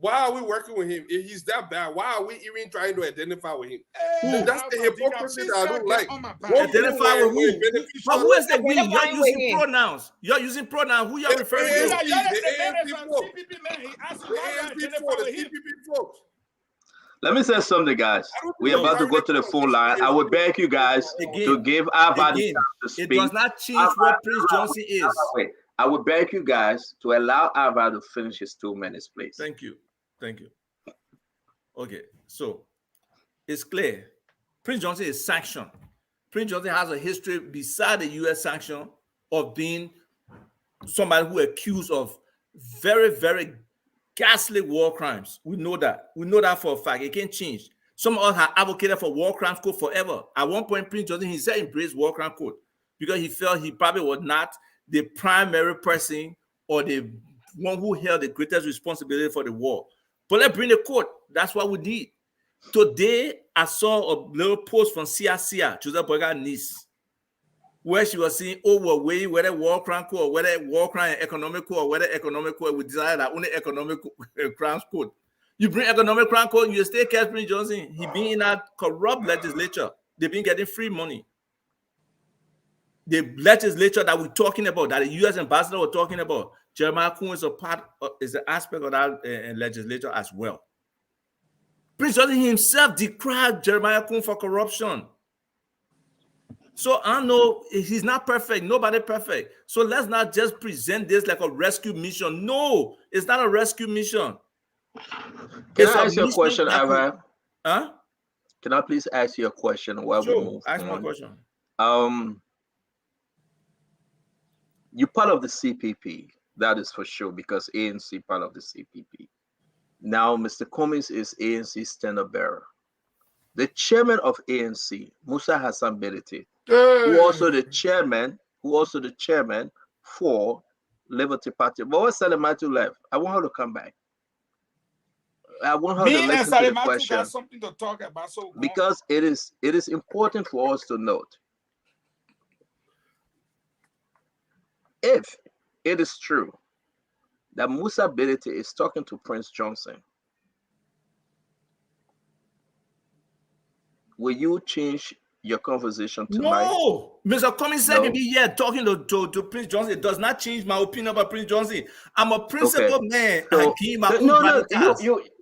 Why are we working with him? If he's that bad, why are we even trying to identify with him? That's the hypocrisy that I don't like. Identify with who? But who is the we? You're using pronouns. You're using pronouns. Who you're referring to? Let me say something, guys. We're about to go to the phone line. I would beg you guys to give Ava the time to speak. It does not change what Prince Johnson is. I would beg you guys to allow Ava to finish his 2 minutes, please. Thank you. Okay, so it's clear. Prince Johnson is sanctioned. Prince Johnson has a history beside the U.S. sanction of being somebody who accused of very, very ghastly war crimes. We know that. We know that for a fact. It can't change. Some of us have advocated for war crimes code forever. At one point, Prince Johnson himself embraced war crime code because he felt he probably was not the primary person or the one who held the greatest responsibility for the war. But let's bring the court. That's what we need. Today, I saw a little post from Sia, Joseph Boyka's niece, where she was saying, we're waiting whether war crime code, whether war crime and economic code, or whether economic code, we decided that only economic crimes code. You bring economic crime code, you stay catch Prince Johnson. He being in that corrupt legislature. They've been getting free money. The legislature that we're talking about, that the U.S. ambassador was talking about, Jeremiah Kuhn is is an aspect of that legislature as well. Prince Johnson himself decried Jeremiah Kuhn for corruption. So I know he's not perfect. Nobody perfect. So let's not just present this like a rescue mission. No, it's not a rescue mission. Can I ask you a question, Ava? Huh? Can I please ask you a question while we move ask on? my question. You're part of the CPP. That is for sure, because ANC part of the CPP. Now, Mr. Cummings is ANC standard bearer. The chairman of ANC, Musa Hassan Belete, who also the chairman for Liberty Party. But what's Salimatu left? I want her to come back. I want her to listen to the question. Got something to talk about, so because it is important for us to note. If it is true that Musa Belete is talking to Prince Johnson, will you change your conversation tonight? No, Mr. Cummings said to be here talking to Prince Johnson. It does not change my opinion about Prince Johnson. I'm a principled man. So,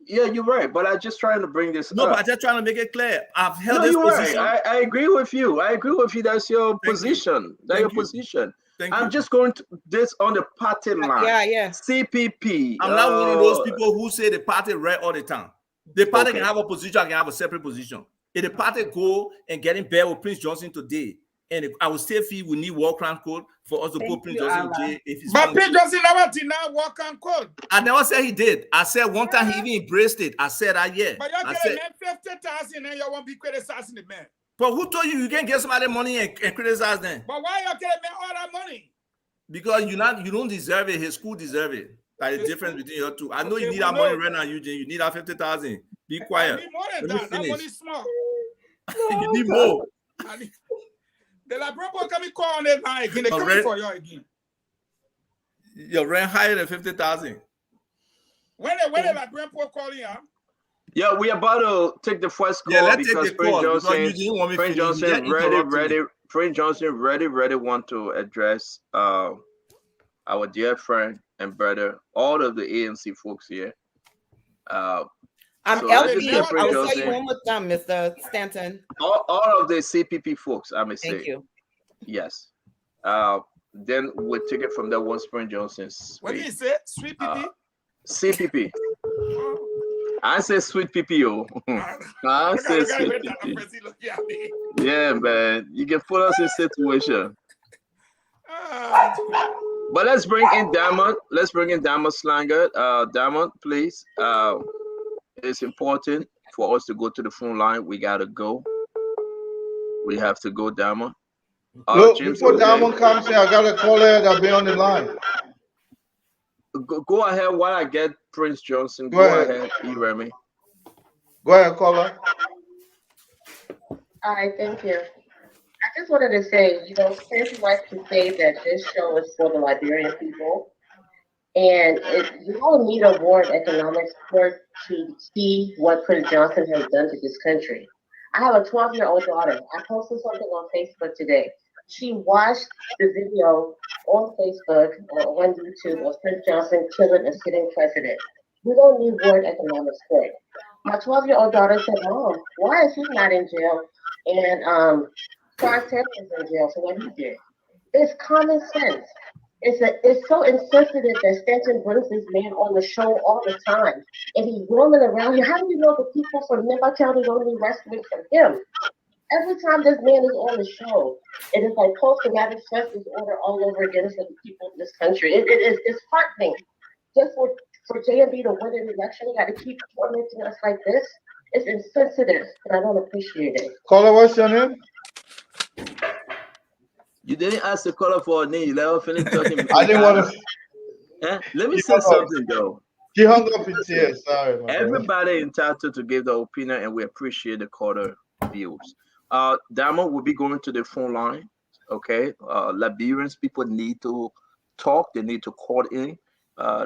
Yeah, you're right. But I'm just trying to bring this No, up. but I'm just trying to make it clear. I've held No, this you're position. right. I agree with you. I agree with you. That's your position. That's your position. I'm just going to this on the party line. Yeah. CPP. I'm not one of those people who say the party right all the time. The party can have a position, I can have a separate position. If the party go and get in bed with Prince Johnson today, and I will still feel we need war crime code for us to put Prince Johnson in jail. If he's but Prince Johnson never denied war crime code. I never said he did. I said one time he even embraced it. I said that, yeah. But you're I getting said, 50,000 and you won't be criticizing the man. But who told you can't get somebody money and criticize them? But why you getting me all that money? Because you don't deserve it. His school deserve it. Like the difference between your two. I know you need that money right now, Eugene. You need that 50,000. Be quiet. I need more than that. That money is small. You need more. The librarian coming call on that line again. They coming for you again. Your rent higher than 50,000. When the librarian calling you? Yeah, we about to take the first call. Yeah, let's because take the call. Prince Johnson ready want to address our dear friend and brother, all of the ANC folks here. I'm LB. I will tell you one more time, Mr. Stanton. All of the CPP folks, I may say. Thank you. Yes. Then we'll take it from that one Prince Johnson's. What did he say? Sweet PP? CPP. I say sweet PPO. I say sweet PP. Yeah, man. You can put us in situation. But let's bring in Diamond. Let's bring in Diamond Slanger. Diamond, please. It's important for us to go to the phone line. We gotta go. We have to go, Diamond. Look, before Diamond comes in, I got a caller that'll be on the line. Go ahead while I get Prince Johnson. Go ahead, Remy. Go ahead, caller. All right, thank you. I just wanted to say, Chris likes to say that this show is for the Liberian people. And you don't need a war of economics court to see what Prince Johnson has done to this country. I have a 12-year-old daughter. I posted something on Facebook today. She watched the video on Facebook or on YouTube of Prince Johnson killing a sitting president. We don't need war of economics court. My 12-year-old daughter said, Mom, why is he not in jail? And Clark Taylor is in jail for what he did. It's common sense. It's so insensitive that Stanton brings this man on the show all the time. And he's roaming around here. How do you know the people from Napa County don't need rescuing from him? Every time this man is on the show, it is like post-traumatic stress disorder all over again for the people in this country. It's heartening. Just for JMB to win an election, you got to keep tormenting us like this. It's insensitive, and I don't appreciate it. Caller, what's your name? You didn't ask the caller for a name. Let her finish talking. I didn't want to. Let me say something, though. She hung up in tears. Sorry. Everybody entitled to give their opinion, and we appreciate the caller views. Diamond will be going to the phone line. Okay, Liberians, people need to talk. They need to call in.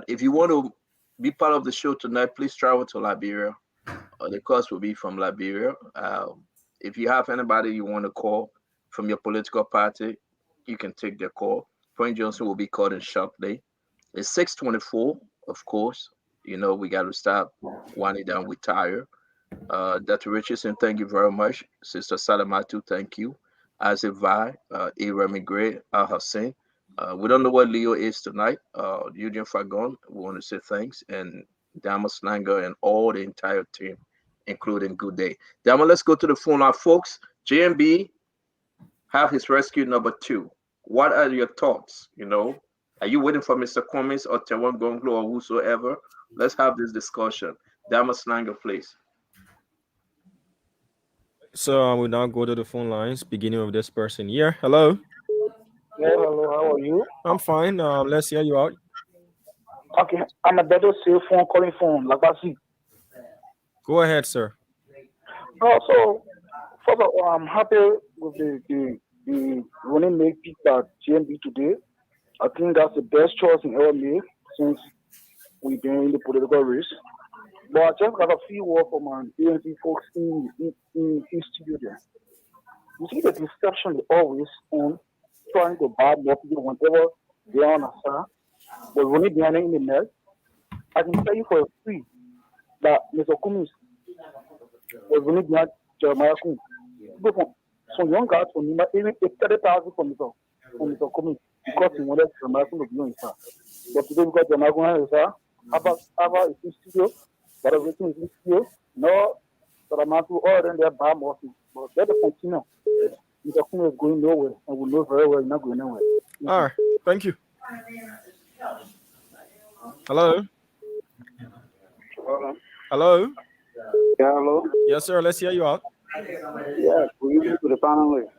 If you want to be part of the show tonight, please travel to Liberia. The cost will be from Liberia. If you have anybody you want to call from your political party, you can take their call. Prince Johnson will be called in sharply. It's 6:24, of course. We got to stop winding down. We're tired. Dr. Richardson, thank you very much. Sister Salamatu, thank you. Isaac Vi, A. Remy Gray, Al Hassan. We don't know what Leo is tonight. Eugene Fagon, we want to say thanks. And Dama Slanger and all the entire team, including Good Day. Dama, let's go to the phone line, folks. JMB have his rescue number 2. What are your thoughts? Are you waiting for Mr. Cummings or Tawan Gonglo or whosoever? Let's have this discussion. Dama Slanger, please. So we now go to the phone lines, beginning with this person here. Hello. Yeah, hello, how are you? I'm fine. Let's hear you out. Okay, I'm a better cell phone calling phone, Lagasi. Go ahead, sir. So, first of all, I'm happy with the running mate pick at GMB today. I think that's the best choice in our made since we've been in the political race. But I just got a few words from my ANC folks in his studio there. You see the deception they always on trying to buy more people whenever they're on a star. But when they're in the net, I can tell you for free that Mr. Cummings was running behind Jeremiah Cummings. Some young guys from Nima even 30,000 from Mr. Cummings because he wanted Jeremiah Cummings to be on his side. But today because Jeremiah Cummings is here, Abba is in studio, but everything is in studio. No, but I'm not to all them there by Morton. But let us continue. Mr. Cummings is going nowhere, and we know very well he's not going nowhere. All right, thank you. Hello. Hello. Yeah, hello. Yes, sir. Let's hear you out. Yeah, good evening to the panel.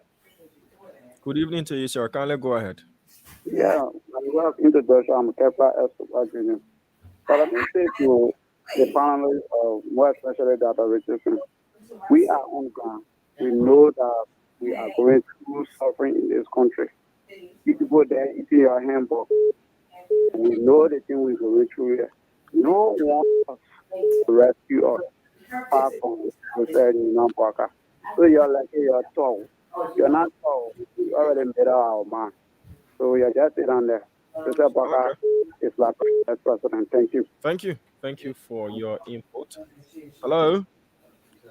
Good evening to you, sir. Kindly go ahead. Yeah, I have introduction. I'm Kepa Escobar Jr. But let me say to the panel, more especially data registration, we are on ground. We know that we are going through suffering in this country. If you go there, eating your hamburger, we know the thing we're going through here. No one wants to rescue us apart from the Nampoka. So you're like, you're tall. You're not tall. You already made our man. So you're just sitting there. Mr. Baka is like president. Thank you. Thank you. Thank you for your input. Hello.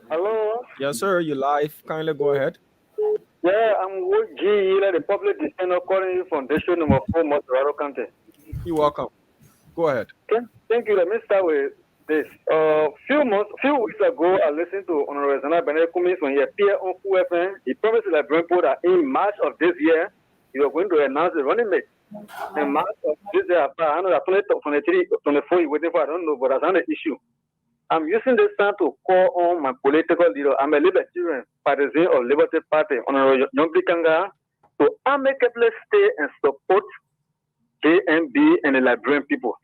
Hello. Yes, sir. You live. Kindly go ahead. Yeah, I'm Wood G. The public defender calling you from District number 4, Motorado County. You're welcome. Go ahead. Okay. Thank you. Let me start with this. Few weeks ago, I listened to Honorable Zana Benet Cummings when he appeared on QFN. He promised the Brentford that in March of this year, he was going to announce the running mate. In March of this year, I know that 23, 24, he's waiting for, I don't know, but that's not an issue. I'm using this time to call on my political leader. I'm a libertarian, partisan of Liberty Party, Honorable Yombi Kanga, to amicably stay and support JMB and the Liberian people.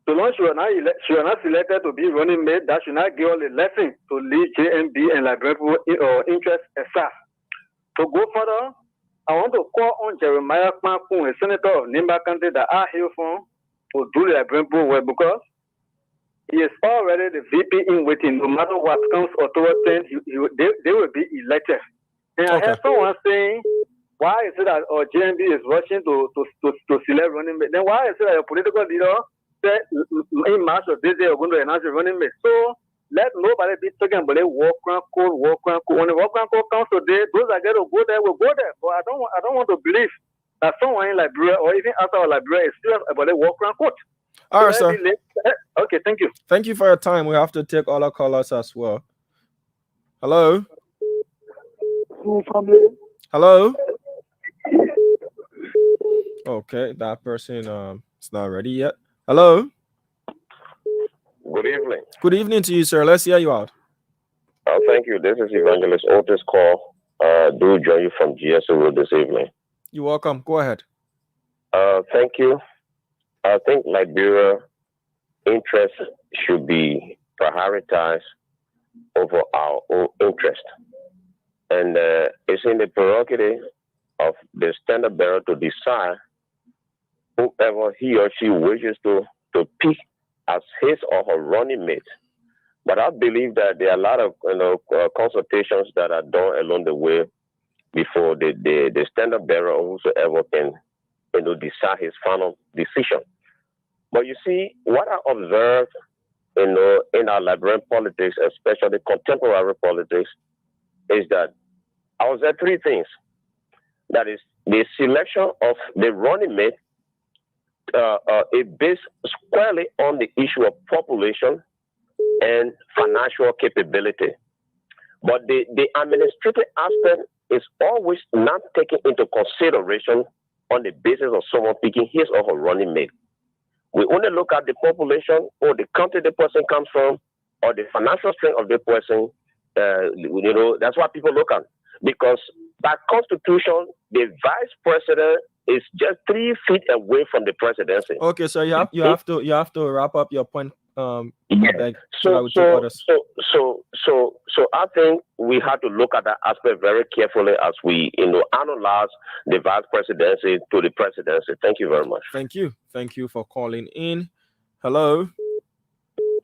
So long she was not selected to be running mate, that should not give all the lesson to lead JMB and Liberian people interest aside. To go further, I want to call on Jeremiah Kmakun, a senator of Nimba County that I hail from, to do the Liberian people well because he is already the VP in waiting. No matter what comes or towards them, they will be elected. And I heard someone saying, why is it that JMB is rushing to select running mate? Then why is it that a political leader said in March of this year we're going to announce the running mate? So let nobody be talking about a war crime code. When the war crime code comes today, those that get to go there will go there. But I don't want to believe that someone in Liberia or even outside of Liberia is serious about a war crime code. All right, sir. Okay, thank you. Thank you for your time. We have to take all our callers as well. Hello. Hello. Okay, that person is not ready yet. Hello. Good evening. Good evening to you, sir. Let's hear you out. Thank you. This is Evangelist Otis Call. Do join you from GSO Road this evening. You're welcome. Go ahead. Thank you. I think Liberia interests should be prioritized over our own interest. And it's in the prerogative of the standard bearer to decide whoever he or she wishes to pick as his or her running mate. But I believe that there are a lot of consultations that are done along the way before the standard bearer or whosoever can decide his final decision. But you see, what I observe in our Liberian politics, especially contemporary politics, is that I observe three things. That is the selection of the running mate is based squarely on the issue of population and financial capability. But the administrative aspect is always not taken into consideration on the basis of someone picking his or her running mate. We only look at the population or the country the person comes from or the financial strength of the person. That's what people look at. Because by constitution, the vice president is just 3 feet away from the presidency. Okay, so you have to wrap up your point. So I think we have to look at that aspect very carefully as we analyze the vice presidency to the presidency. Thank you very much. Thank you for calling in. Hello.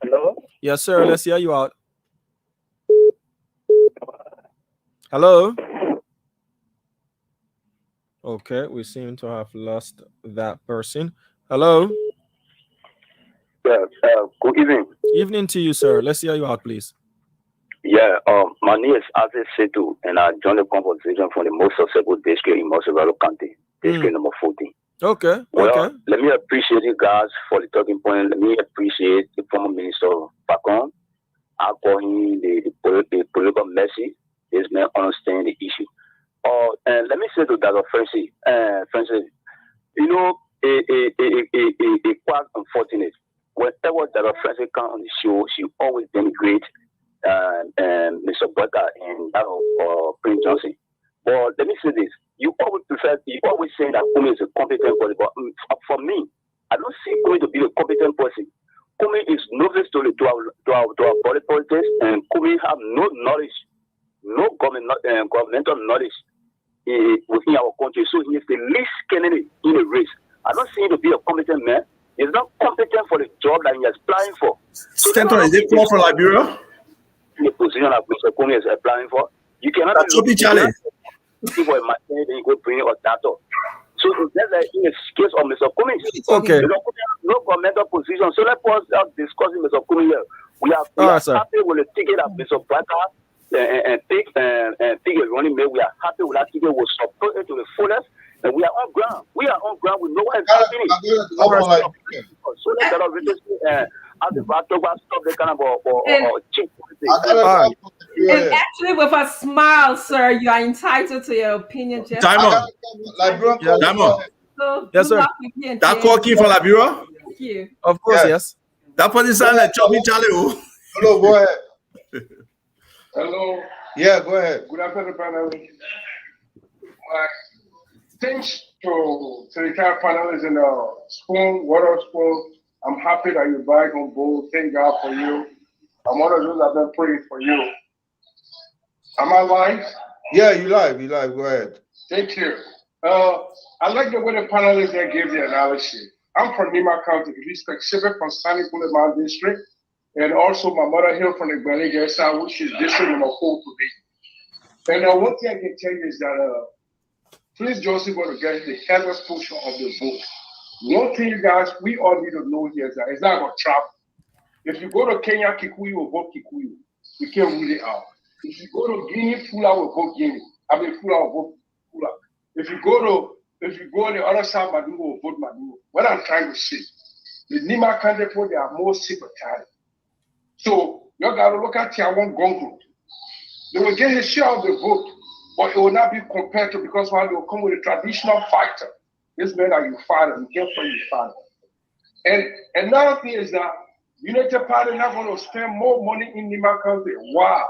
Hello. Yes, sir. Let's hear you out. Hello. Okay, we seem to have lost that person. Hello. sir. Good evening. Evening to you, sir. Let's hear you out, please. Yeah, my name is Aziz Setu, and I joined the conversation from the most successful district in Mosovelo County, district number 14. Okay. Well, Okay. let me appreciate you guys for the talking point. Let me appreciate the former minister Pacon. I call him the political mercy. This man understand the issue. And let me say to Dr. Francis, you know, it's quite unfortunate. Whenever Dr. Francis comes on the show, she always denigrate Mr. Boyka and that of Prince Johnson. But let me say this: you always say that Kumi is a competent person, but for me, I don't see Kumi to be a competent person. Kumi is novice to our politics, and Kumi have no knowledge, no governmental knowledge within our country. So he is the least candidate in the race. I don't see him to be a competent man. He's not competent for the job that he is applying for. So Stanton, is it call for Liberia? The position that Mr. Kumi is applying for, you cannot be challenged. For a machine, then you go bring a data. So that's like in the case of Mr. Kumi. Okay. No governmental position. So let's discuss Mr. Kumi here. We are happy with the ticket that Mr. Baka and pick a running mate. We are happy with that ticket. We support it to the fullest. And we are on ground. We know what is happening. So let's stop the kind of cheap politics. And actually, with a smile, sir, you are entitled to your opinion. Just Diamond. So, Yes, sir. That call key for Liberia? Thank you. Of course, yes. That person sound like Choppy Charlie. Hello, go ahead. Hello. Yeah, go ahead. Good afternoon, panelists. Thanks to the entire panelists in Spoon, Water Spoon. I'm happy that you're back on board. Thank God for you. I'm one of those that have been praying for you. Am I live? Yeah, you live. Go ahead. Thank you. I like the way the panelists there gave the analysis. I'm from Nima County, to be specific, from Sunny Boulevard District, and also my mother hails from the Grenadier side, which is district number 4 today. And one thing I can tell you is that Prince Johnson going to get the heaviest portion of the vote. One thing, you guys, we all need to know here is that it's not about travel. If you go to Kenya, Kikuyu will vote Kikuyu. We can't rule it out. If you go to Guinea, Fula will vote Guinea. Fula will vote Fula. If you go on the other side, Maduro will vote Maduro. What I'm trying to say, the Nima candidate, they are more sympathetic. So you got to look at Tiawan Gongo. They will get his share of the vote, but it will not be compared to, because while they will come with a traditional fighter, this man that you fight him, you can't fight your father. And another thing is that United Party not going to spend more money in Nima County. Why?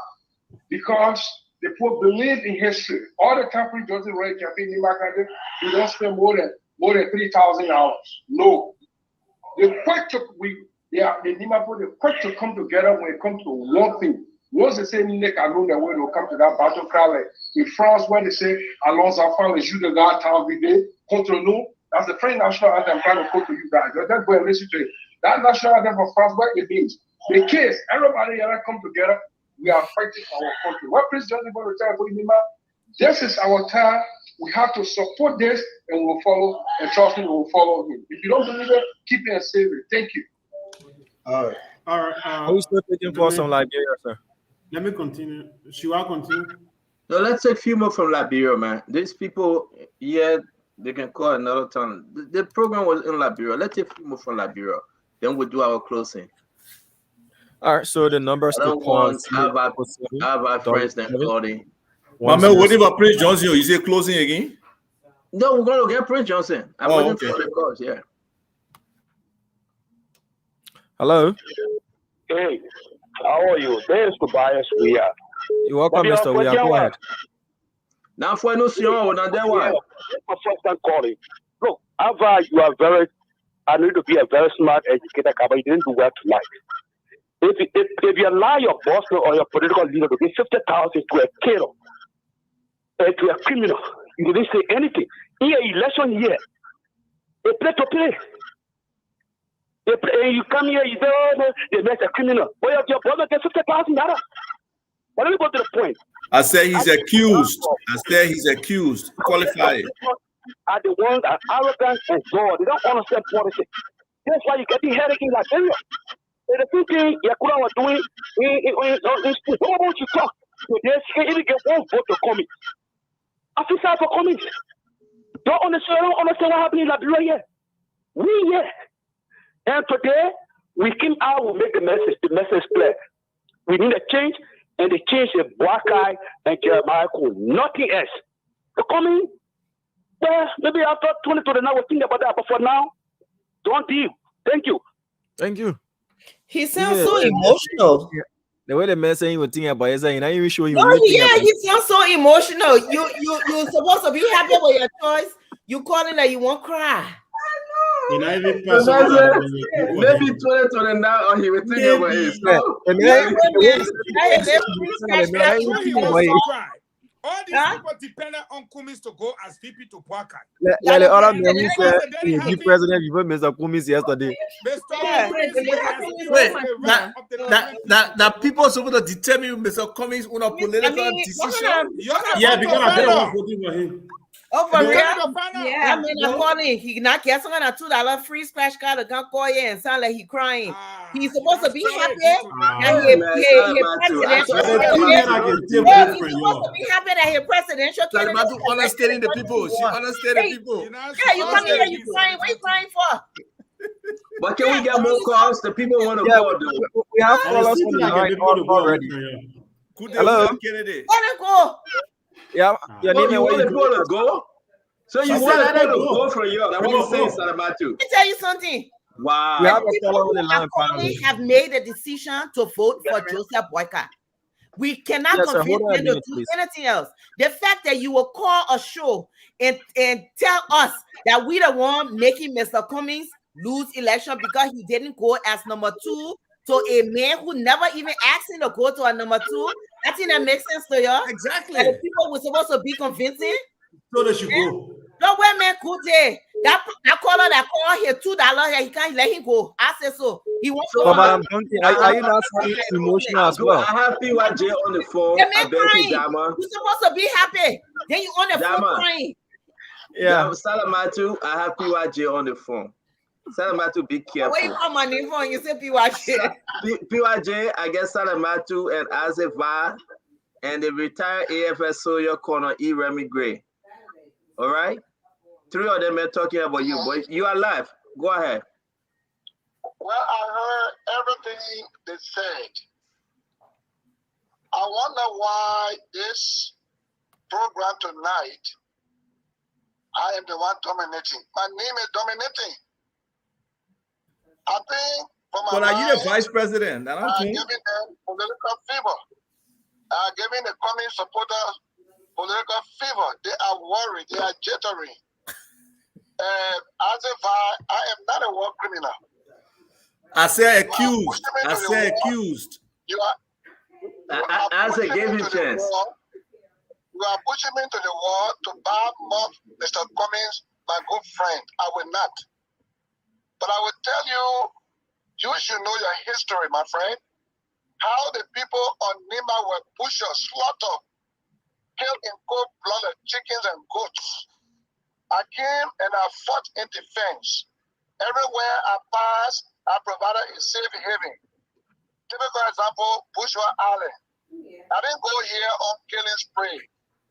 Because the poor believe in history. All the country doesn't run campaign in Nima County, they don't spend more than $3,000. No. The Nima Party quick to come together when it comes to one thing. Once they say Nick Alone, they will come to that battle cry like in France when they say Allons enfants, les jours de garde temps vidé contre nous. That's the French national anthem I'm trying to quote to you guys. That's where listen to it. That national anthem for France, what it means. The case, everybody here come together, we are fighting our country. What Prince Johnson going to tell you, this is our time. We have to support this and we'll follow, and trust me, we'll follow him. If you don't believe it, keep it and save it. Thank you. All right. Who's still taking for some Liberia, sir? Let me continue. Should I continue? No, let's take a few more from Liberia, man. These people, yeah, they can call another time. The program was in Liberia. Let's take a few more from Liberia. Then we'll do our closing. All right, so the numbers to call. Have our friends then calling. My man, what about Prince Johnson? You say closing again? No, we're going to get Prince Johnson. I'm waiting for the calls, yeah. Hello. Hey, how are you? There's Tobias. We are. You're welcome, Mr. We are. Go ahead. Now, for no sure, not that one. My first time calling. Look, Ava, you are very. I need to be a very smart educator, but you didn't do well tonight. If you allow your boss or your political leader to give 50,000 to a killer, to a criminal, you didn't say anything. In an election year, they play to play. You come here, you say, oh, no, they make a criminal. But your brother gets $50,000. But let me go to the point. I said he's accused. Qualified. Are the ones that are arrogant and God. They don't understand politics. That's why you get the headache in Liberia. The thinking Yakura was doing in school. No one to talk. Yes, you can even get one vote to comment. Officers for comment. Don't understand what happened in Liberia yet. We yet. And today, we came out, we make the message clear. We need a change, and the change is Black Eye and Jeremiah Cole. Nothing else. The coming, well, maybe after 2029 we'll think about that, but for now, don't deal. Thank you. Thank you. He sounds so emotional. The way the man saying he was thinking about it, saying, "Are you sure you?" No, yeah, he sounds so emotional. You're supposed to be happy with your choice. You calling that you won't cry. Maybe 2029 or he will think about it. All these people depended on Kumis to go as VP to Parker. Yeah, the other man who said he be president before Mr. Kumis yesterday. Wait, that people are supposed to determine Mr. Cummings on a political decision. Yeah, because I don't voting for him. Oh, for real? Yeah, I mean, I'm calling. He not get some kind of $2 free splash card to go call you and sound like he crying. He's supposed to be happy. And he's supposed to be happy that he's presidential candidate. Understanding the people. She understanding the people. Yeah, you come here, you crying. What are you crying for? But can we get more calls? The people want to call. We have callers on the line already. Hello. Let him go. Yeah, your name and where you go. So you want to go for you? That's what you say, Salamatu. Let me tell you something. Wow. We have a caller on the line. We have made a decision to vote for Joseph Boyka. We cannot convince them to do anything else. The fact that you will call a show and tell us that we the one making Mr. Cummings lose election because he didn't go as number 2 to a man who never even asked him to go to a number 2. I think that makes sense to you. Exactly. And the people were supposed to be convincing. So they should go. No way, man, could they? That caller that called here $2, he can't let him go. I said so. He wants to. Madam Donkey, are you not emotional as well? I have PYJ on the phone. The man crying. You're supposed to be happy. Then you on the phone crying. Yeah, Salamatu, I have PYJ on the phone. Salamatu, be careful. Where you call my name for? You say PYJ. PYJ, I guess Salamatu and Azeva and the retired AFS Soldier Corner E. Remy Gray. All right? 3 of them are talking about you, boy. You are live. Go ahead. Well, I heard everything they said. I wonder why this program tonight, I am the one dominating. My name is dominating. I think for my But are you the vice president? I don't think. giving them political fever. Giving the coming supporters political fever. They are worried. They are jittering. As if I am not a war criminal. I say accused. I say accused. You are. As I gave him chance. You are pushing me to the wall to bad mouth Mr. Cummings, my good friend. I will not. But I will tell you, you should know your history, my friend. How the people on Nima were pushed, slaughtered, killed in cold-blooded chickens and goats. I came and I fought in defense. Everywhere I passed, I provided a safe haven. Typical example, Bushwa Island. I didn't go here on killing spree.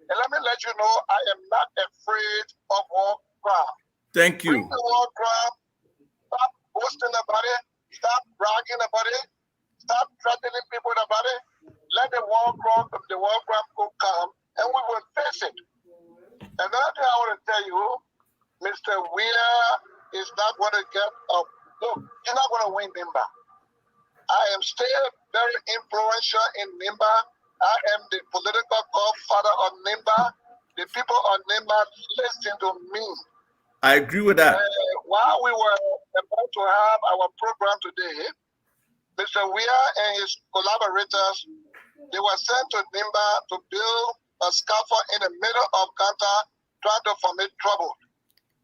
And let me let you know, I am not afraid of war crime. Thank you. Bring the war crime. Stop boasting about it. Stop bragging about it. Stop threatening people about it. Let the war crime go come, and we will face it. Another thing I want to tell you, Mr. Wheeler is not going to get up. Look, he's not going to win Nimba. I am still very influential in Nimba. I am the political godfather of Nimba. The people of Nimba listen to me. I agree with that. While we were about to have our program today, Mr. Weir and his collaborators, they were sent to Nimba to build a scaffold in the middle of Kanta, trying to foment trouble.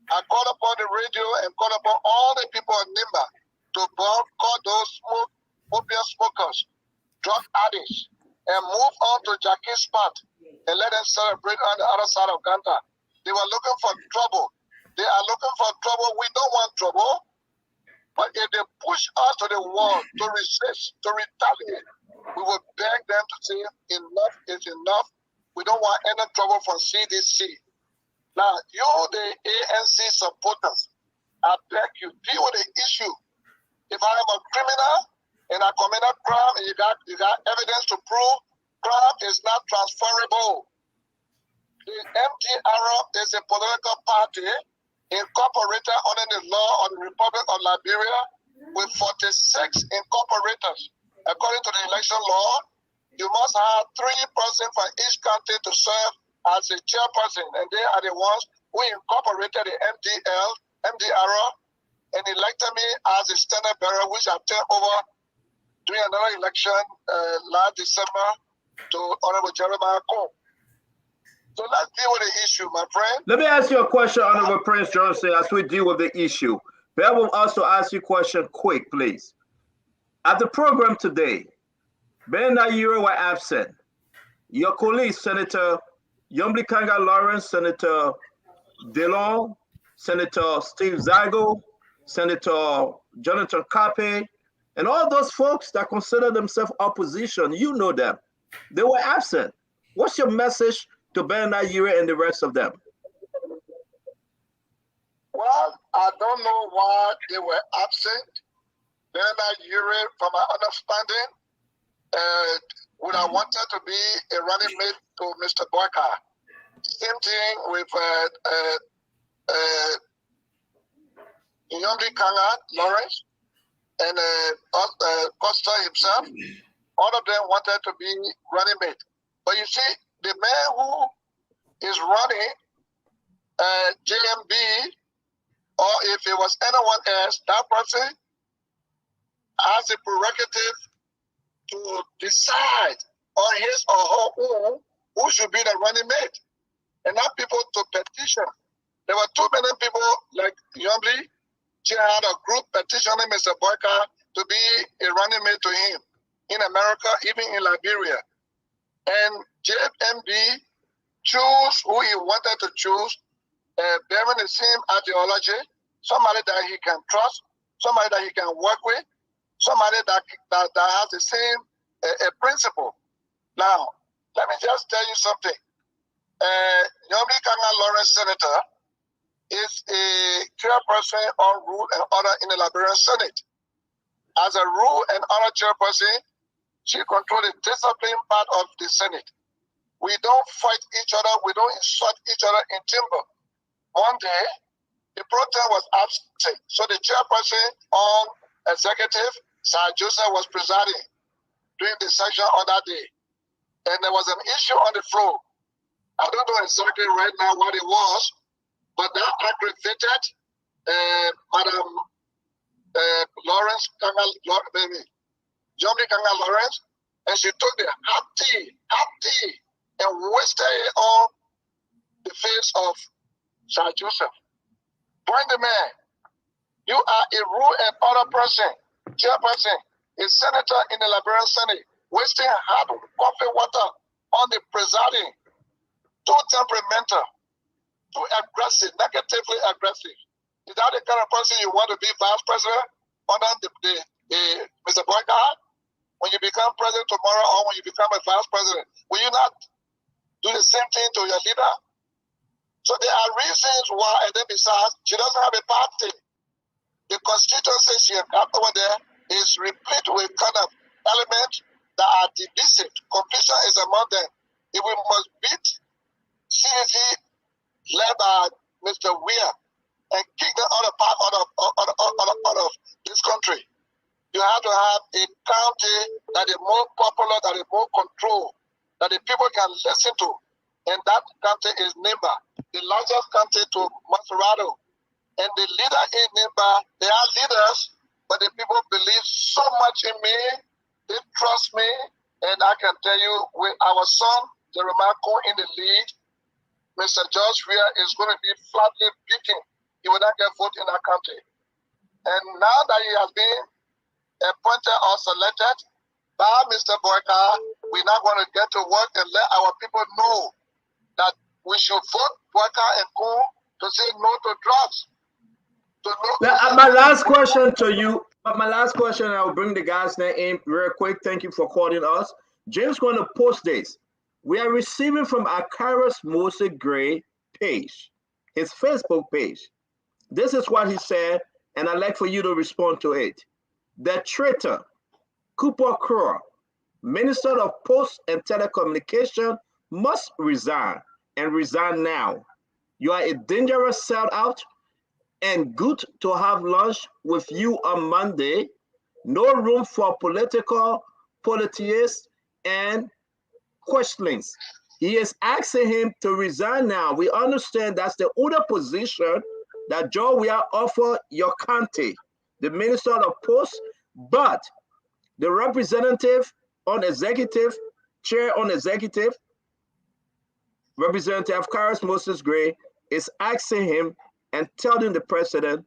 I called upon the radio and called upon all the people in Nimba to boycott those opium smokers, drug addicts, and move on to Jackie's spot and let them celebrate on the other side of Kanta. They were looking for trouble. They are looking for trouble. We don't want trouble. But if they push us to the wall to resist, to retaliate, we will beg them to say enough is enough. We don't want any trouble from CDC. Now, you, the ANC supporters, I beg you, deal with the issue. If I am a criminal and I commit a crime and you got evidence to prove, crime is not transferable. The MDR is a political party incorporated under the law of the Republic of Liberia with 46 incorporators. According to the election law, you must have 3 persons from each county to serve as a chairperson, and they are the ones who incorporated the MDR, and elected me as a standard bearer, which I took over during another election last December to Honorable Jeremiah Cole. So let's deal with the issue, my friend. Let me ask you a question, Honorable Prince Johnson, as we deal with the issue. But I will also ask you a question quick, please. At the program today, Ben Nayiro were absent. Your colleague, Senator Yombli Kanga Lawrence, Senator Dillon, Senator Steve Zago, Senator Jonathan Kape, and all those folks that consider themselves opposition, you know them. They were absent. What's your message to Ben Nayiro and the rest of them? Well, I don't know why they were absent. Ben Nayiro, from my understanding, would have wanted to be a running mate to Mr. Boyka. Same thing with Yombli Kanga Lawrence and Costa himself. All of them wanted to be running mate. But you see, the man who is running JMB, or if it was anyone else, that person has a prerogative to decide on his or her own who should be the running mate, and not people to petition. There were too many people like Yombli. She had a group petitioning Mr. Boyka to be a running mate to him in America, even in Liberia. And JMB chose who he wanted to choose, bearing the same ideology, somebody that he can trust, somebody that he can work with, somebody that has the same principle. Now, let me just tell you something. Yombli Kanga Lawrence, Senator, is a chairperson on Rule and Order in the Liberian Senate. As a Rule and Order chairperson, she controls the discipline part of the Senate. We don't fight each other. We don't insult each other in timber. One day, the protest was absent. So the chairperson on executive, Sir Joseph, was presiding during the session on that day. And there was an issue on the floor. I don't know exactly right now what it was, but that aggravated Madam Lawrence Kanga, Yombli Kanga Lawrence, and she took the hot tea, and wasted it on the face of Sir Joseph. Point the man, you are a Rule and Order person, chairperson, a senator in the Liberian Senate, wasting hot coffee water on the presiding. Too temperamental, too aggressive, negatively aggressive. Is that the kind of person you want to be vice president under Mr. Boyka? When you become president tomorrow, or when you become a vice president, will you not do the same thing to your leader? So there are reasons why, and then besides, she doesn't have a party. The constituency she got over there is replete with kind of elements that are divisive. Competition is among them. If we must beat CDC led by Mr. Weir and kick them out of this country, you have to have a county that is more popular, that is more controlled, that the people can listen to. And that county is Nimba, the largest county to Maserado. And the leader in Nimba, they are leaders, but the people believe so much in me, they trust me, and I can tell you, with our son, Jeremiah Cole in the lead, Mr. George Weir is going to be flatly beaten. He will not get vote in that country. And now that he has been appointed or selected by Mr. Boyka, we're not going to get to work and let our people know that we should vote Boyka and Co to say no to drugs. My last question to you. My last question, I'll bring the guys name in real quick. Thank you for calling us. James going to post this. We are receiving from Akaris Moses Gray page, his Facebook page. This is what he said, and I'd like for you to respond to it. The traitor, Cooper Crow, Minister of Post and Telecommunication, must resign, and resign now. You are a dangerous sellout, and good to have lunch with you on Monday. No room for politics and questions. He is asking him to resign now. We understand that's the other position that Joe will offer your county, the Minister of Post, but the representative on executive, chair on executive, Representative Akaris Moses Gray, is asking him and telling the president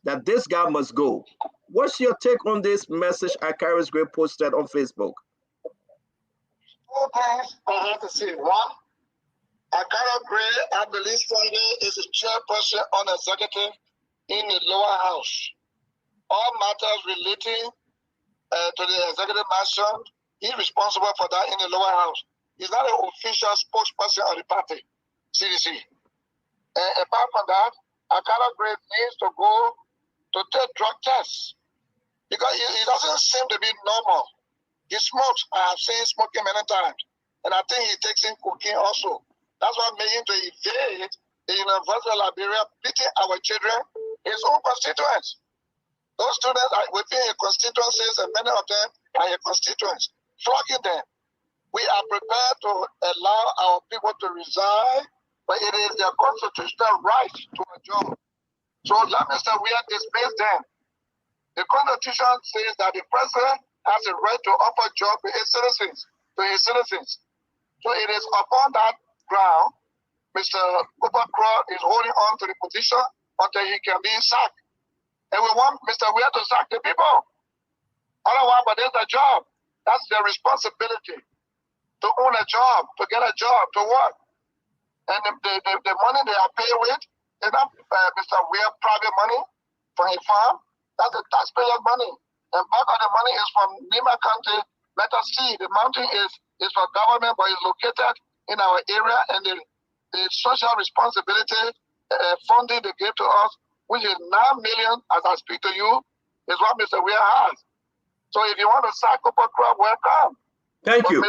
that this guy must go. What's your take on this message Akaris Gray posted on Facebook? Two things I have to say. One, Akaris Gray, I believe Sunday is a chairperson on executive in the lower house. All matters relating to the executive mansion, he's responsible for that in the lower house. He's not an official spokesperson of the party, CDC. Apart from that, Akaris Gray needs to go to take drug tests because he doesn't seem to be normal. He smokes. I have seen him smoking many times. And I think he takes in cocaine also. That's what made him to evade the University of Liberia, beating our children, his own constituents. Those students are within his constituencies, and many of them are his constituents, flogging them. We are prepared to allow our people to resign, but it is their constitutional right to a job. So let Mr. Weir dismiss them. The Constitution says that the president has a right to offer job to his citizens. So it is upon that ground, Mr. Cooper Crow is holding on to the position until he can be sacked. And we want Mr. Weir to sack the people. Otherwise, but there's a job. That's their responsibility. To own a job, to get a job, to work. And the money they are paid with is not Mr. Weir private money from his farm. That's the taxpayer money. And part of the money is from Lima County. Let us see, the mountain is for government, but it's located in our area, and the social responsibility funding they give to us, which is 9 million, as I speak to you, is what Mr. Weir has. So if you want to sack Cooper Crow, welcome. Thank you.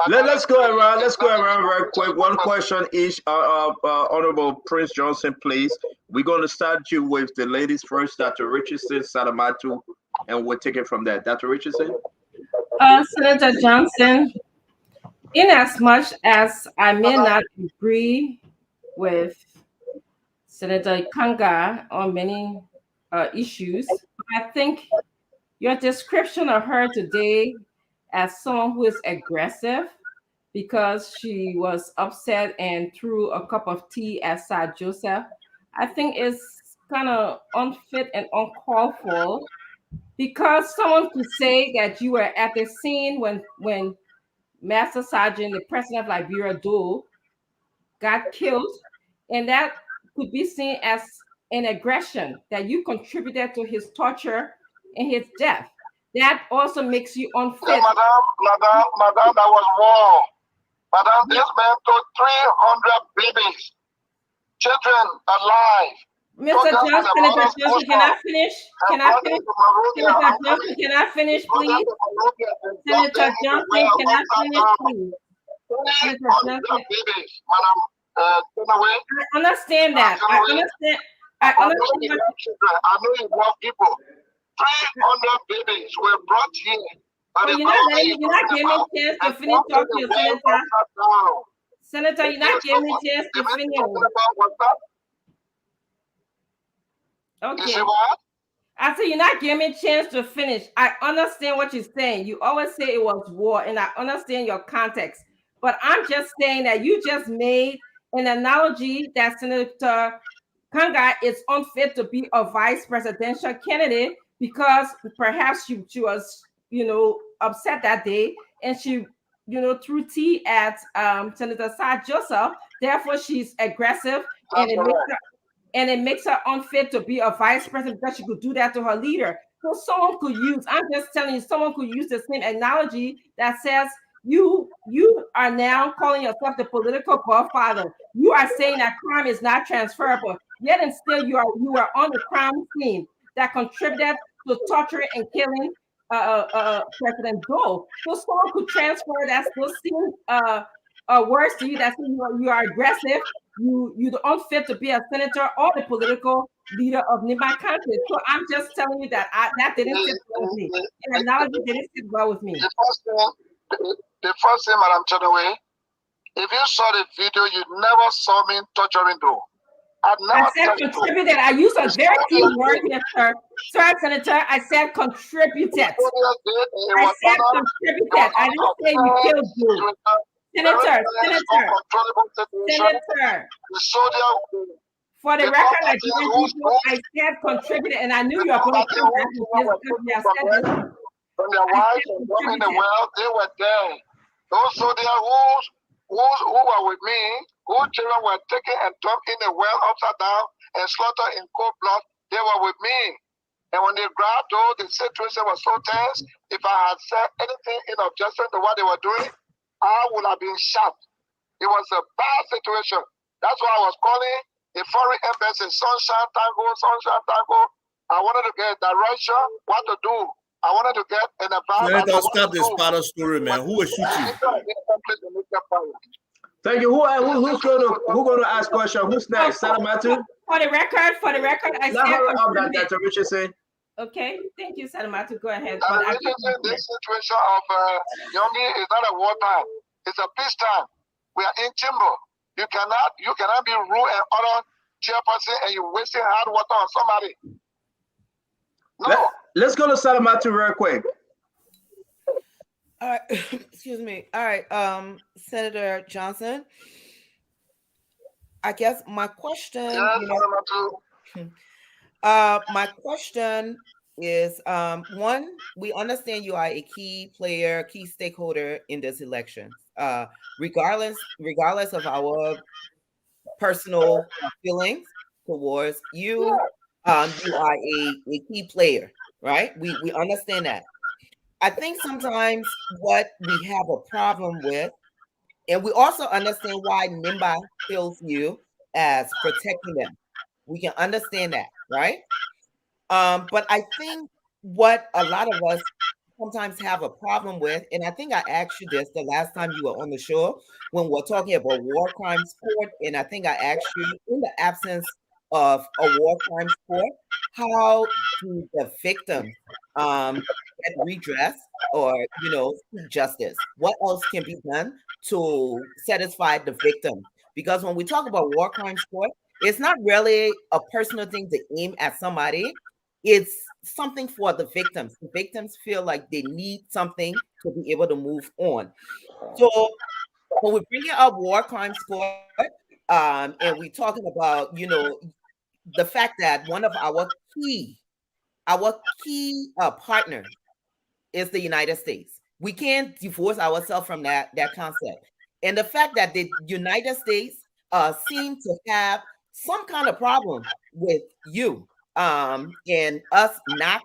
Let's go around. Let's go around very quick. One question each. Honorable Prince Johnson, please. We're going to start you with the ladies first. Dr. Richardson, Salamatu, and we'll take it from there. Dr. Richardson. Senator Johnson, in as much as I may not agree with Senator Kanga on many issues, I think your description of her today as someone who is aggressive because she was upset and threw a cup of tea at Sir Joseph, I think is kind of unfit and uncalled for, because someone could say that you were at the scene when Master Sergeant, the president of Liberia, Dole, got killed, and that could be seen as an aggression, that you contributed to his torture and his death. That also makes you unfit. Yeah, madam, that was war. Madam, this man took 300 babies, children alive. Mr. Johnson, Senator Johnson, can I finish? Can I finish? Senator Johnson, can I finish, please? Senator Johnson, can I finish, please? Senator Johnson. I understand that. I understand. I know you love people. 300 babies were brought here. But you're not giving me a chance to finish talking, Senator. Senator, you're not giving me a chance to finish. Okay. I said you're not giving me a chance to finish. I understand what you're saying. You always say it was war, and I understand your context. But I'm just saying that you just made an analogy that Senator Kanga is unfit to be a vice presidential candidate because perhaps she was, upset that day, and she, threw tea at Senator Sir Joseph. Therefore, she's aggressive, and it makes her. and it makes her unfit to be a vice president because she could do that to her leader. So someone could use, I'm just telling you, someone could use the same analogy that says you are now calling yourself the political godfather. You are saying that crime is not transferable, yet and still you are on the crime scene that contributed to torture and killing President Joe. So someone could transfer that still seems worse to you, that you are aggressive, you're unfit to be a senator or the political leader of Nimba country. So I'm just telling you that that didn't sit well with me. And analogy didn't sit well with me. The first thing, Madam Chenoweth, if you saw the video, you never saw me torturing though. I said contributed. I used a very key word here, sir. Sir, Senator, I said contributed. I said contributed. I didn't say you killed you. Senator. For the record, I said contributed, and I knew you were going to kill that. From their wives and them in the well, they were there. Those soldiers who were with me, whose children were taken and dumped in the well upside down and slaughtered in cold blood, they were with me. And when they grabbed those, the situation was so tense. If I had said anything in objection to what they were doing, I would have been shot. It was a bad situation. That's why I was calling the foreign embassy, Sunshine Tango. I wanted to get direction, what to do. I wanted to get an advice. Senator, stop this part of story, man. Who was shooting? Thank you. Who's going to ask question? Who's next? Salamatu? For the record, I said Dr. Richardson. Okay, thank you, Salamatu. Go ahead. This situation of Yongi is not a wartime. It's a peacetime. We are in Timbo. You cannot be rude and honor chairperson and you're wasting hard water on somebody. No. Let's go to Salamatu real quick. All right, excuse me. All right, Senator Johnson. I guess my question. My question is one, we understand you are a key player, key stakeholder in this election. Regardless of our personal feelings towards you, you are a key player, right? We understand that. I think sometimes what we have a problem with, and we also understand why Nimba feels you as protecting them. We can understand that, right? But I think what a lot of us sometimes have a problem with, and I think I asked you this the last time you were on the show when we're talking about war crimes court, and I think I asked you, in the absence of a war crimes court, how do the victims get redress or seek justice? What else can be done to satisfy the victim? Because when we talk about war crimes court, it's not really a personal thing to aim at somebody. It's something for the victims. The victims feel like they need something to be able to move on. So when we're bringing up war crimes court, and we're talking about, the fact that one of our key partners is the United States. We can't divorce ourselves from that concept. And the fact that the United States seem to have some kind of problem with you and us not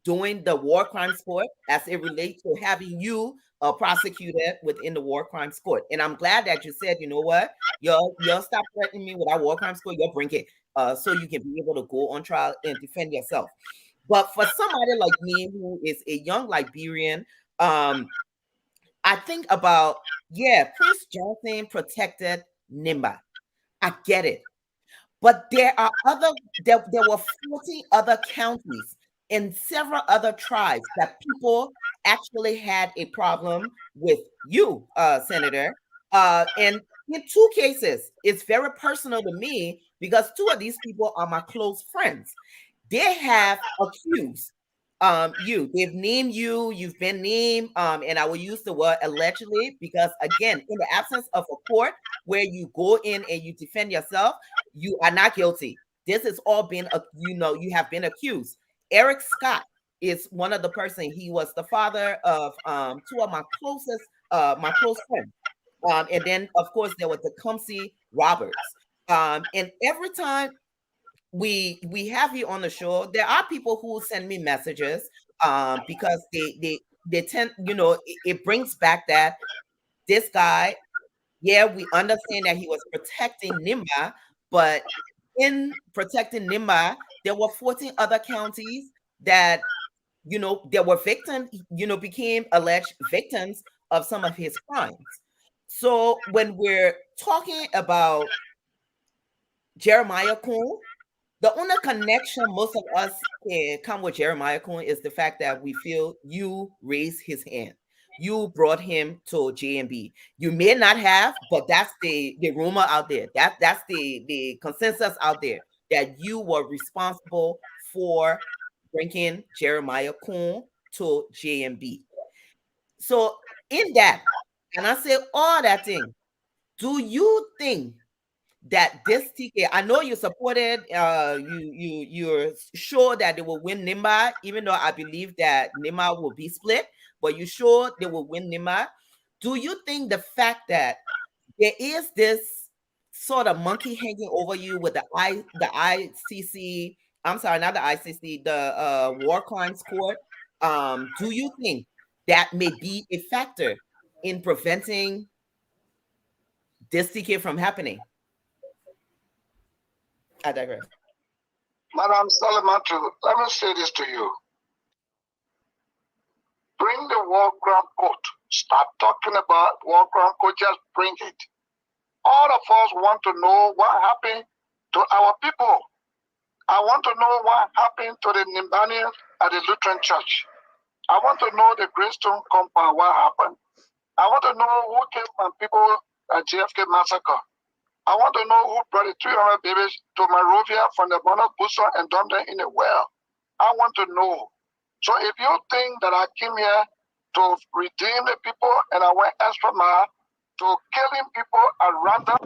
doing the war crimes court as it relates to having you prosecuted within the war crimes court. And I'm glad that you said, you know what, y'all stop threatening me with our war crimes court. You'll bring it so you can be able to go on trial and defend yourself. But for somebody like me who is a young Liberian, I think about, Prince Johnson protected Nimba. I get it. But there were 40 other counties and several other tribes that people actually had a problem with you, Senator. And in two cases, it's very personal to me because two of these people are my close friends. They have accused you. They've named you. You've been named. And I will use the word allegedly because, again, in the absence of a court where you go in and you defend yourself, you are not guilty. This has all been, you have been accused. Eric Scott is one of the person. He was the father of two of my close friends. And then, of course, there was Tecumseh Roberts. And every time we have you on the show. There are people who send me messages because they tend, you know, it brings back that this guy, yeah, we understand that he was protecting Nimba, but in protecting Nimba, there were 14 other counties that, you know, there were victims, you know, became alleged victims of some of his crimes. So when we're talking about Jeremiah Coon, the only connection most of us can come with Jeremiah Coon is the fact that we feel you raised his hand. You brought him to JMB. You may not have, but that's the rumor out there. That's the consensus out there that you were responsible for bringing Jeremiah Coon to JMB. So in that, and I say all that thing, do you think that this ticket, I know you supported, you're sure that they will win Nimba, even though I believe that Nimba will be split, but you sure they will win Nimba? Do you think the fact that there is this sort of monkey hanging over you with the ICC, I'm sorry, not the ICC, the War Crimes Court, do you think that may be a factor in preventing this ticket from happening? I digress. Madam Salamatu, let me say this to you. Bring the War Crime Court. Stop talking about War Crime Court, just bring it. All of us want to know what happened to our people. I want to know what happened to the Nimbanians at the Lutheran Church. I want to know the Greystone compound, what happened. I want to know who killed my people at JFK massacre. I want to know who brought the 300 babies to Monrovia from the Bono Busso and dumped them in a well. I want to know. So if you think that I came here to redeem the people and I went extra mile to killing people at random,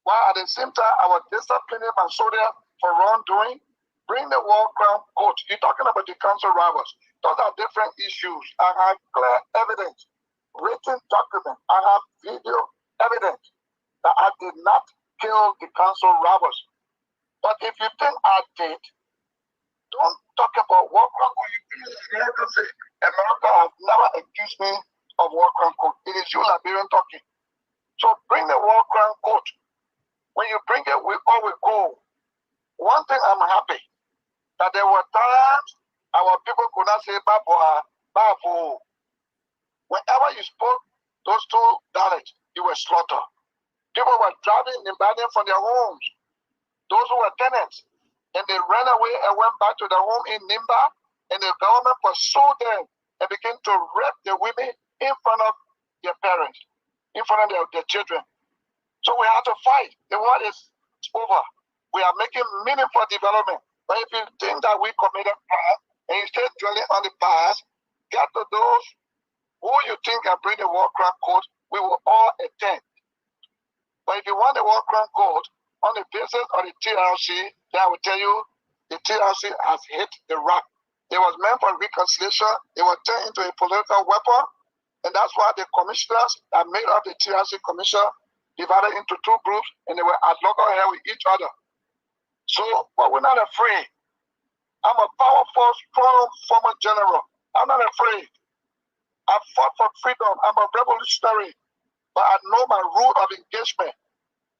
while at the same time I was disciplining my soldiers for wrongdoing, bring the War Crime Court. You're talking about the council robbers. Those are different issues. I have clear evidence, written document. I have video evidence that I did not kill the council robbers. But if you think I did, don't talk about War Crime Court. America has never accused me of War Crime Court. It is you, Liberian, talking. So bring the War Crime Court. When you bring it, we all will go. One thing I'm happy, that there were times our people could not say Baboa, Babu. Whenever you spoke those two dialects, you were slaughtered. People were driving Nimbanian from their homes. Those who were tenants. And they ran away and went back to their home in Nimba. And the government pursued them and began to rape the women in front of their parents, in front of their children. So we have to fight. The war is over. We are making meaningful development. But if you think that we committed crime and you stay dwelling on the past, get to those who you think can bring the War Crime Court, we will all attend. But if you want the War Crime Court on the basis of the TRC, then I will tell you the TRC has hit the rock. It was meant for reconciliation. It was turned into a political weapon. And that's why the commissioners that made up the TRC commission divided into two groups, and they were at loggerheads with each other. So, but we're not afraid. I'm a powerful, strong former general. I'm not afraid. I fought for freedom. I'm a revolutionary. But I know my rule of engagement.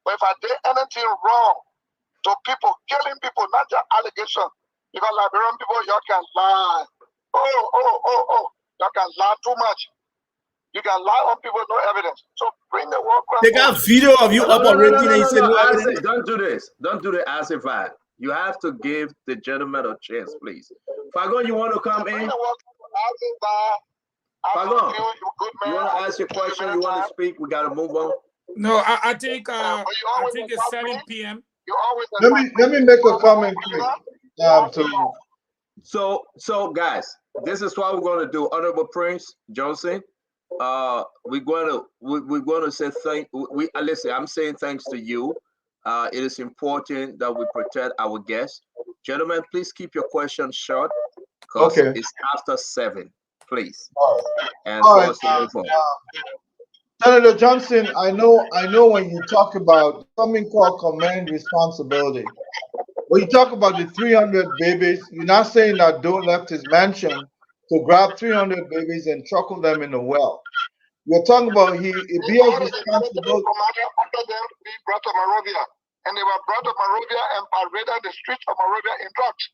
But if I did anything wrong to people, killing people, not just allegations, because Liberian people, y'all can lie. Y'all can lie too much. You can lie on people, no evidence. So bring the War Crime. They got video of you up already. Don't do this. Don't do the Asify. You have to give the gentleman a chance, please. Fagon, you want to come in? Fagon, you want to ask your question? You want to speak? We got to move on. No, I think it's 7 p.m. Let me make a comment, please. So guys, this is what we're going to do. Honorable Prince Johnson, we're going to say listen, I'm saying thanks to you. It is important that we protect our guests. Gentlemen, please keep your questions short because it's after 7, please. And Senator Johnson, I know when you talk about something called command responsibility, When you talk about the 300 babies, you're not saying that Doe left his mansion to grab 300 babies and chuckle them in a well. You're talking about he bears responsibility. After them, we brought to Monrovia, and they were brought to Monrovia and paraded the streets of Monrovia in drugs.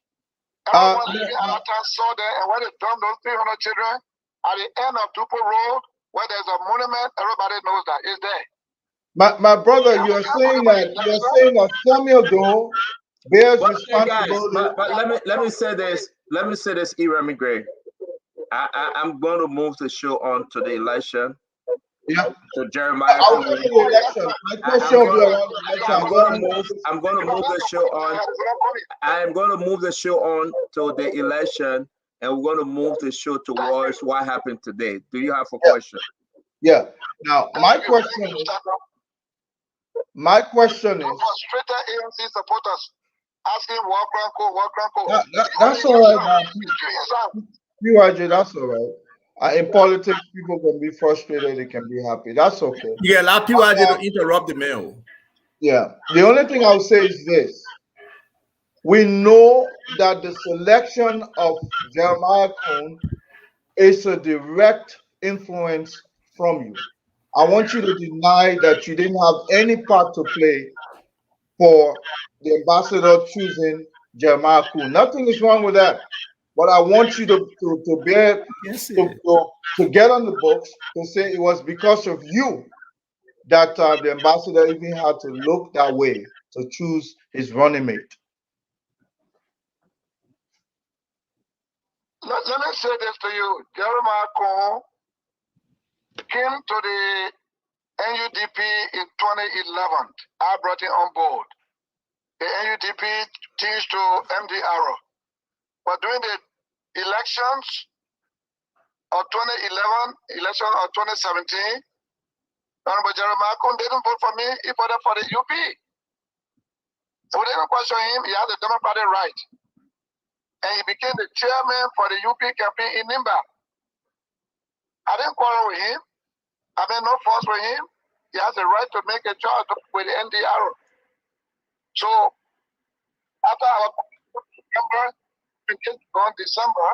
Everyone living at that time saw them, and when they dumped those 300 children at the end of Dupo Road, where there's a monument, everybody knows that it's there. My brother, you're saying that Samuel Doe bears responsibility. But let me say this. Let me say this, Remy Gray. I'm going to move the show on to the election. Yeah. So Jeremiah. I'm going to move the show on. I'm going to move the show on to the election, and we're going to move the show towards what happened today. Do you have a question? Yeah. Now, my question is. Frustrated ANC supporters asking That's all right, man. PYJ, that's all right. In politics, people can be frustrated, they can be happy. That's okay. Yeah, allow PYJ to interrupt the mail. Yeah. The only thing I'll say is this. We know that the selection of Jeremiah Cohn is a direct influence from you. I want you to deny that you didn't have any part to play for the ambassador choosing Jeremiah Cohn. Nothing is wrong with that. But I want you to get on the books to say it was because of you that the ambassador even had to look that way to choose his running mate. Let me say this to you. Jeremiah Cohn came to the NUDP in 2011. I brought him on board. The NUDP changed to MDR. But during the elections of 2011, election of 2017, Honorable Jeremiah Cohn didn't vote for me, he voted for the UP. So we didn't question him, he had the Democratic right. And he became the chairman for the UP campaign in Nimba. I didn't quarrel with him. I made no fuss with him. He has the right to make a choice with the NDR. So after our December,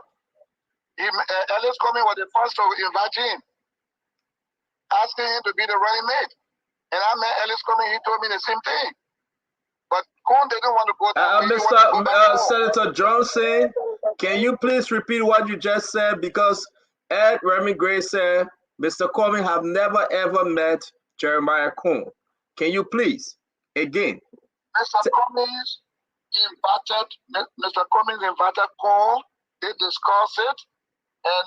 Ellis Cummings was the first to invite him, asking him to be the running mate. And I met Ellis Cummings, he told me the same thing. But Cohn didn't want to go Mr. Senator Johnson, can you please repeat what you just said? Because Ed Remy Gray said Mr. Cummings have never ever met Jeremiah Cohn. Can you please, again? Mr. Cummings invited Cohn, they discussed it, and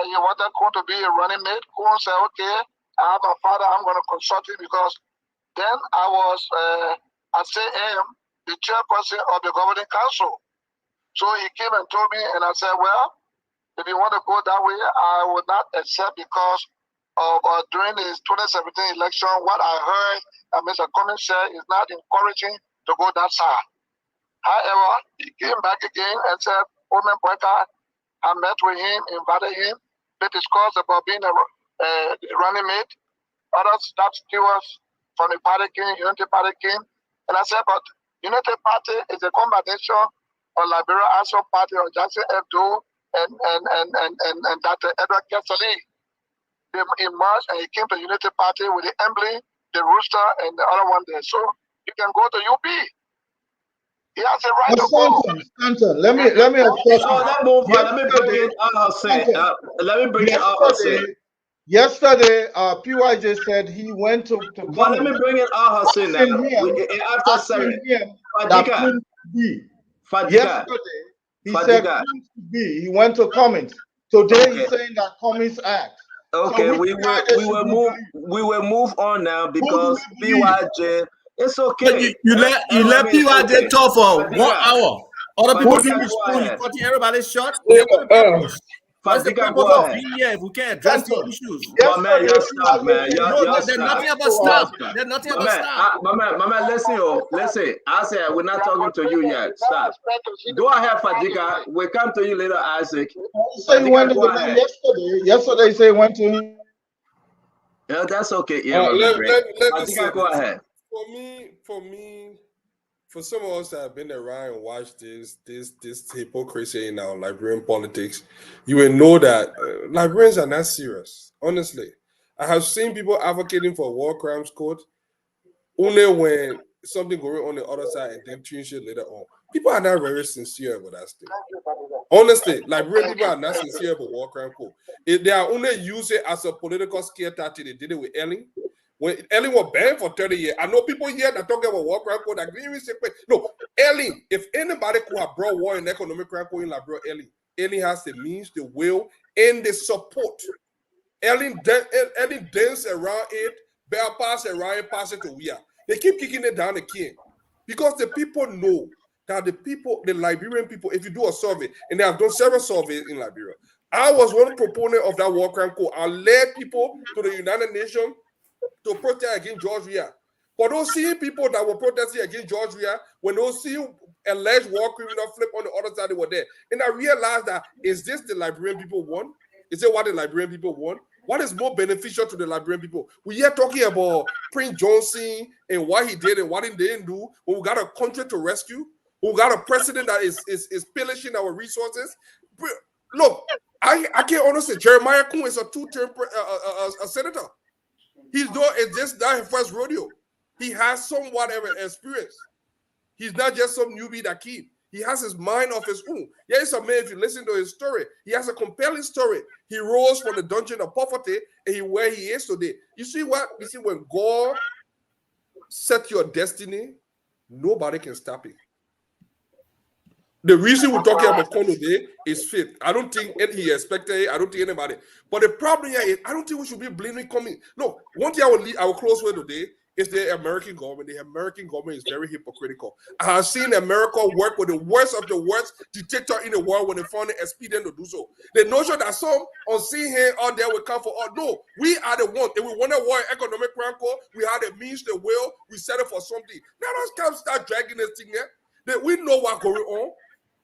he wanted Cohn to be a running mate. Cohn said, okay, I have a father, I'm going to consult him, because then I was at CAM, the chairperson of the governing council. So he came and told me, and I said, well, if you want to go that way, I would not accept, because of during the 2017 election, what I heard Mr. Cummings said is not encouraging to go that side. However, he came back again and said, Omen Boyka, I met with him, invited him, they discussed about being a running mate. Other staff stewards from the party came, Unity Party came, and I said, but Unity Party is a combination of Liberal Action Party of Jackson F. Doe and Dr. Edward Kessler. They emerged and he came to Unity Party with the emblem, the rooster, and the other one there. So you can go to UP. He has a right to go. Stanton, let me let me bring it up. Yesterday, PYJ said he went to but let me bring it up now. Yesterday, he said he went to Cummings. Today he's saying that Cummings act. Okay, so we will move on now, because PYJ, it's okay. You let PYJ talk for 1 hour. Other people can respond. You cutting everybody short. What's the purpose of being here if we can't address the issues? Yes, man, you're stuck, man. There's nothing about stuff. There's nothing about stuff. My man, listen. I said we're not talking to you yet. Stop. Go ahead, Fadiga. We'll come to you later, Isaac. Yesterday, he said he went to him. Yeah, that's okay. Yeah, let me Fadiga, go ahead. for some of us that have been around and watched this hypocrisy in our Liberian politics, you will know that Liberians are not serious. Honestly, I have seen people advocating for war crimes code only when something going on the other side and then change it later on. People are not very sincere about that thing. Honestly, Liberian people are not sincere about war crime code. They are only using it as a political scare tactic. They did it with Ellen. When Ellen was banned for 30 years, I know people here that talk about war crime code. I didn't even say, no, Ellen, if anybody could have brought war and economic crime code in Liberia, Ellen has the means, the will, and the support. Ellen dance around it, Bell pass around it, pass it to Wia. They keep kicking it down the king because the people know that the Liberian people, if you do a survey, and they have done several surveys in Liberia, I was one proponent of that war crime code. I led people to the United Nations to protest against George Weah. For those seeing people that were protesting against George Weah, when those see alleged war criminal flip on the other side, they were there. And I realized that, is this the Liberian people want? Is it what the Liberian people want? What is more beneficial to the Liberian people? We are talking about Prince Johnson and what he did and what he didn't do. When we got a country to rescue, we got a president that is pillaging our resources. Look, I can't honestly. Jeremiah Kuhn is a two-term senator. He's doing it's just not his first rodeo. He has somewhat of an experience. He's not just some newbie that kid. He has his mind of his own. Yeah, he's a man. If you listen to his story, he has a compelling story. He rose from the dungeon of poverty and where he is today. You see what? You see, when God set your destiny, nobody can stop it. The reason we're talking about Kono today is faith. I don't think he expected it. I don't think anybody. But the problem here is, I don't think we should be blaming coming. Look, one thing I will close with today is the American government. The American government is very hypocritical. I have seen America work with the worst of the worst dictator in the world when they found it expedient to do so. The notion that some unseen hand out there will come for us. No, we are the ones. If we want to war economic crime code, we have the means, the will, we set it for something. Now let's come start dragging this thing here. That we know what's going on.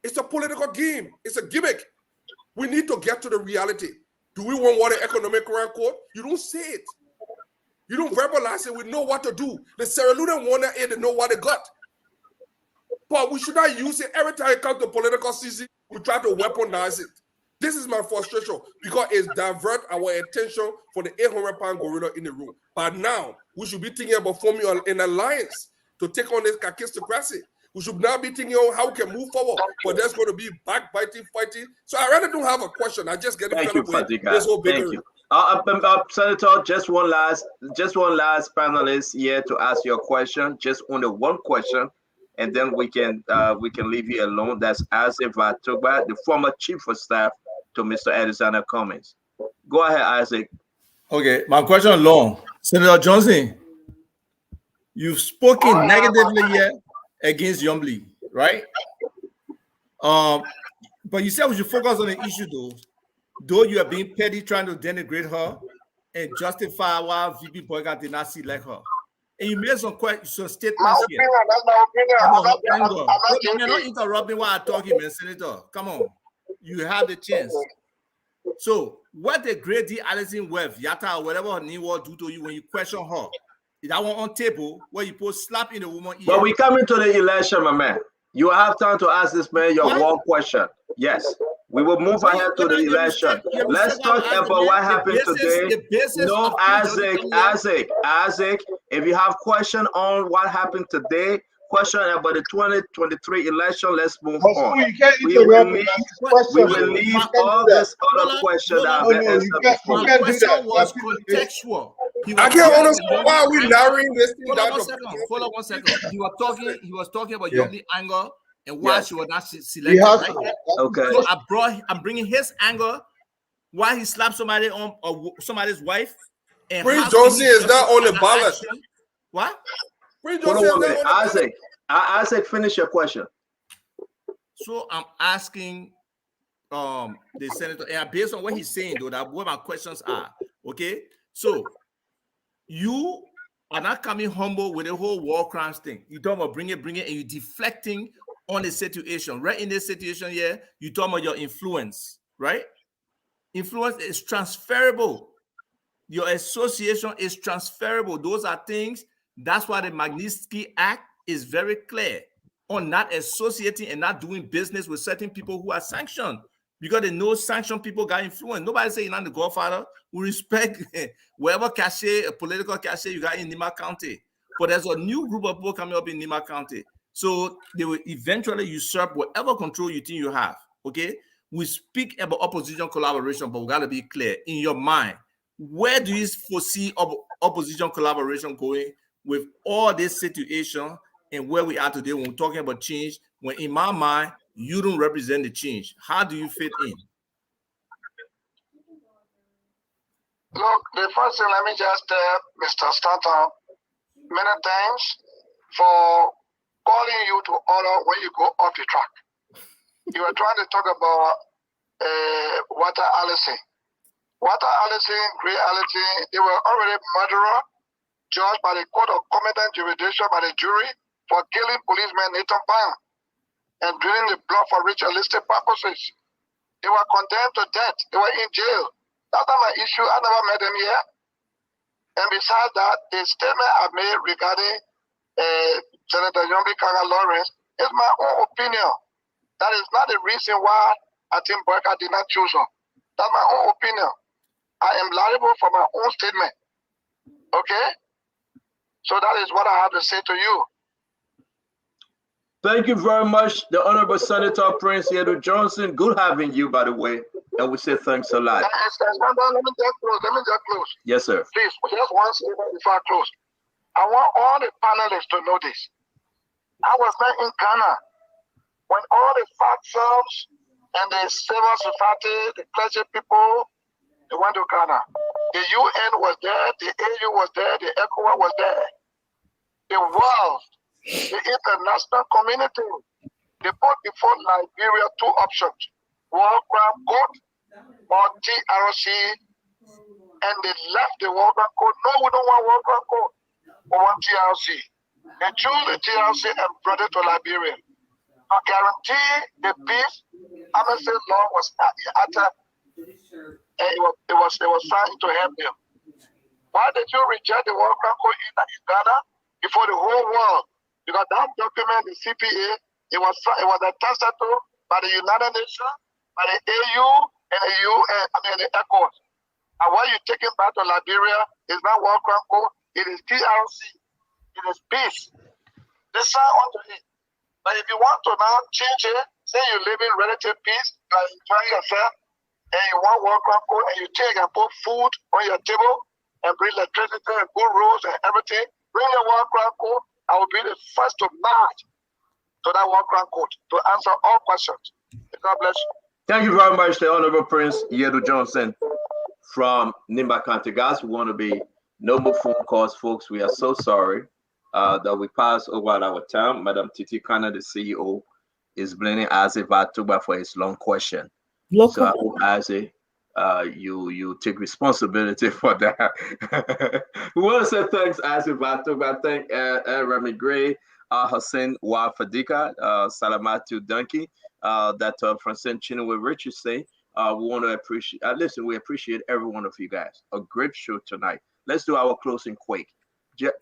It's a political game. It's a gimmick. We need to get to the reality. Do we want what an economic crime code? You don't say it. You don't verbalize it. We know what to do. The Sierra Leone wanted it to know what they got. But we should not use it every time it comes to political season. We try to weaponize it. This is my frustration because it's divert our attention for the 800-pound gorilla in the room. But now we should be thinking about forming an alliance to take on this kakistocracy. We should now be thinking on how we can move forward, but there's going to be backbiting, fighting. So I rather don't have a question. I just get Thank you, Fadika. Thank you. Senator, just one last panelist here to ask your question. Just only one question, and then we can leave you alone. That's Isaac Vatugba, the former chief of staff to Mr. Alexander Cummings. Go ahead, Isaac. Okay, my question long. Senator Johnson, you've spoken negatively here against Yombly, right? But you said we should focus on the issue, though you are being petty, trying to denigrate her and justify why VP Boyka did not select her. And you made some statements here. That's my opinion. You're not interrupting while I'm talking, man, Senator. Come on. You have the chance. So, what the great D. Alison Webb, Yatta, or whatever her name was, do to you when you question her? Is that one on table where you put slap in the woman ear? But we coming to the election, my man. You have time to ask this man your one question. Yes. We will move ahead to the election. Let's talk about what happened today. No, Isaac, if you have question on what happened today, question about the 2023 election, let's move on. We will leave all this other question that my question was contextual. I can't understand why we narrowing this thing down. Hold on one second. He was talking about Yombly anger and why she was not selected. Right? Okay. So I'm bringing his anger why he slapped somebody on somebody's wife. And Prince Johnson is not on the ballot. What? Prince Johnson is not on the ballot. Isaac, finish your question. So I'm asking the senator, and based on what he's saying, though, that what my questions are. Okay, so you are not coming humble with the whole war crimes thing. You talking about bring it, and you deflecting on the situation. Right in this situation here, you talking about your influence, right? Influence is transferable. Your association is transferable. Those are things. That's why the Magnitsky Act is very clear. on not associating and not doing business with certain people who are sanctioned, because they know sanctioned people got influence. Nobody say you're not the godfather. We respect whatever cachet, political cachet you got in Nima County. But there's a new group of people coming up in Nima County. So they will eventually usurp whatever control you think you have. Okay? We speak about opposition collaboration, but we got to be clear. In your mind, where do you foresee opposition collaboration going with all this situation and where we are today when we're talking about change, when in my mind, you don't represent the change? How do you fit in? Look, the first thing, let me just tell Mr. Stanton, many thanks for calling you to order when you go off the track. You were trying to talk about Walter Allison. Walter Allison, Gray Allison, they were already murderer, judged by the court of competent jurisdiction by the jury for killing policeman Nathan Brown and draining the blood for ritualistic purposes. They were condemned to death. They were in jail. That's not my issue. I never met them here. And besides that, the statement I made regarding Senator Yombi Kanga Lawrence is my own opinion. That is not the reason why I think Boyka did not choose her. That's my own opinion. I am liable for my own statement. Okay? So that is what I have to say to you. Thank you very much, the Honorable Senator Prince Yedu Johnson. Good having you, by the way. And we say thanks a lot. Let me just close. Yes, sir. Please, just one statement before I close. I want all the panelists to know this. I was not in Ghana when all the FACTSOMs and the civil society, the clergy people, they went to Ghana. The UN was there, the AU was there, the ECOWAS was there. The world, the international community, they put before Liberia two options: World Crime Court or TRC, and they left the World Crime Court. No, we don't want World Crime Court. We want TRC. They choose the TRC and brought it to Liberia. I guarantee the peace. Amnesty law was uttered, and it was trying to help them. Why did you reject the World Crime Court in Ghana before the whole world? Because that document, the CPA, it was attested to by the United Nations, by the AU, and the UN, and the ECOWAS. And what you taking back to Liberia is not World Crime Court, it is TRC. It is peace. They sign on to it. But if you want to now change it, say you live in relative peace, you are enjoying yourself, and you want World Crime Court, and you take and put food on your table, and bring electricity and good roads and everything, bring your World Crime Court. I will be the first to march to that World Crime Court to answer all questions. God bless you. Thank you very much, the Honorable Prince Yedu Johnson from Nimba County. Guys, we want to be no more phone calls, folks. We are so sorry that we passed over our time. Madam Titi Kana, the CEO, is blaming Isaac Vatuba for his long question. So I hope Isaac, you take responsibility for that. We want to say thanks, Isaac Vatuba. Thank Remy Gray, Hussein Wafadika, Salamatu Dunki, that Francine Chinua Richardson. We want to appreciate, listen, we appreciate every one of you guys. A great show tonight. Let's do our closing quick.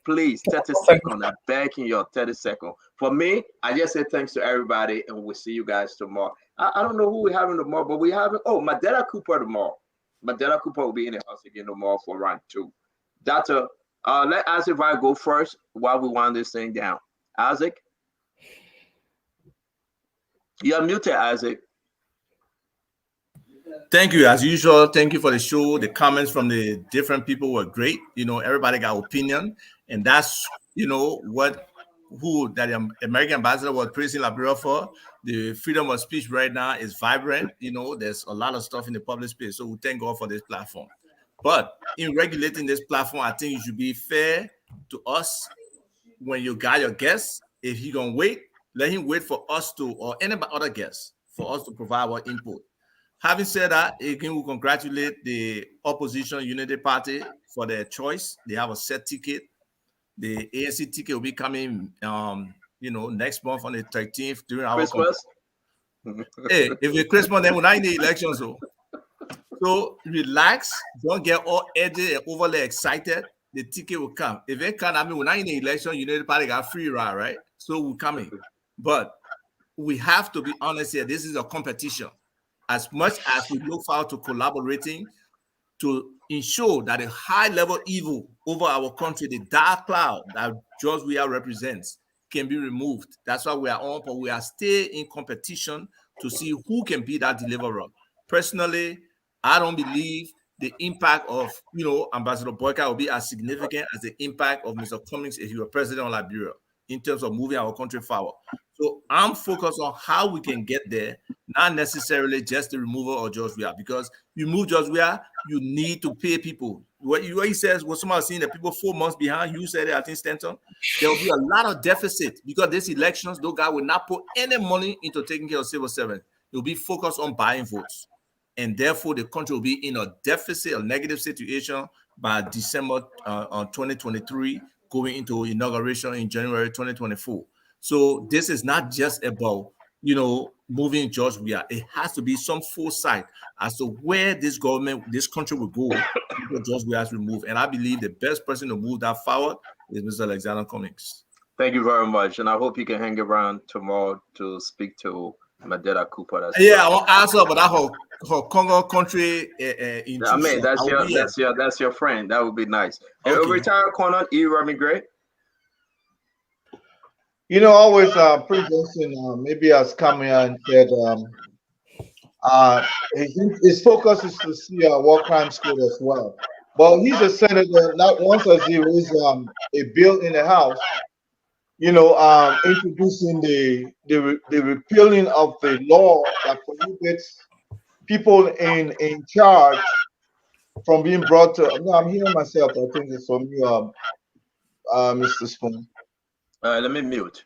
Please, 30 seconds. I'm begging you, 30 seconds. For me, I just say thanks to everybody, and we'll see you guys tomorrow. I don't know who we're having tomorrow, but we having, Mandela Cooper tomorrow. Mandela Cooper will be in the house again tomorrow for round 2. Doctor, let Isaac go first while we wind this thing down. Isaac? You're muted, Isaac. Thank you, as usual. Thank you for the show. The comments from the different people were great. You know, everybody got opinion, and that's who that American ambassador was praising Liberia for. The freedom of speech right now is vibrant. You know, there's a lot of stuff in the public space, so we thank God for this platform. But in regulating this platform, I think you should be fair to us when you got your guests. If he gonna wait, let him wait for us to, or any other guests, for us to provide our input. Having said that, again, we congratulate the Opposition Unity Party for their choice. They have a set ticket. The ANC ticket will be coming, next month on the 13th during our Christmas. Hey, if it's Christmas, then we're not in the elections. So relax. Don't get all edgy and overly excited. The ticket will come. If it can't, we're not in the election. Unity Party got free ride, right? So we're coming. But we have to be honest here. This is a competition. As much as we look forward to collaborating to ensure that a high-level evil over our country, the dark cloud that George Weah represents, can be removed. That's why we are on, but we are still in competition to see who can be that deliverer. Personally, I don't believe the impact of, Ambassador Boyka will be as significant as the impact of Mr. Cummings if he were president of Liberia in terms of moving our country forward. So I'm focused on how we can get there, not necessarily just the removal of George Weah, because you move George Weah, you need to pay people. What he says, what somebody saying that people 4 months behind, you said it, I think, Stanton, there will be a lot of deficit because these elections, those guys will not put any money into taking care of civil servants. They'll be focused on buying votes. And therefore, the country will be in a deficit, a negative situation by December 2023, going into inauguration in January 2024. So this is not just about, moving George Weah. It has to be some foresight as to where this government, this country will go if George Weah is removed. And I believe the best person to move that forward is Mr. Alexander Cummings. Thank you very much. And I hope you can hang around tomorrow to speak to Madela Cooper. I won't answer about her Congo country. I mean, that's your friend. That would be nice. Okay. Retired Colonel E. Remy Gray. Always Prince Johnson maybe has come here and said his focus is to see a war crimes code as well. But he's a senator. Not once has he raised a bill in the House, introducing the repealing of the law that prohibits people in charge from being brought to. No, I'm hearing myself. I think it's from you, Mr. Spoon. Let me mute.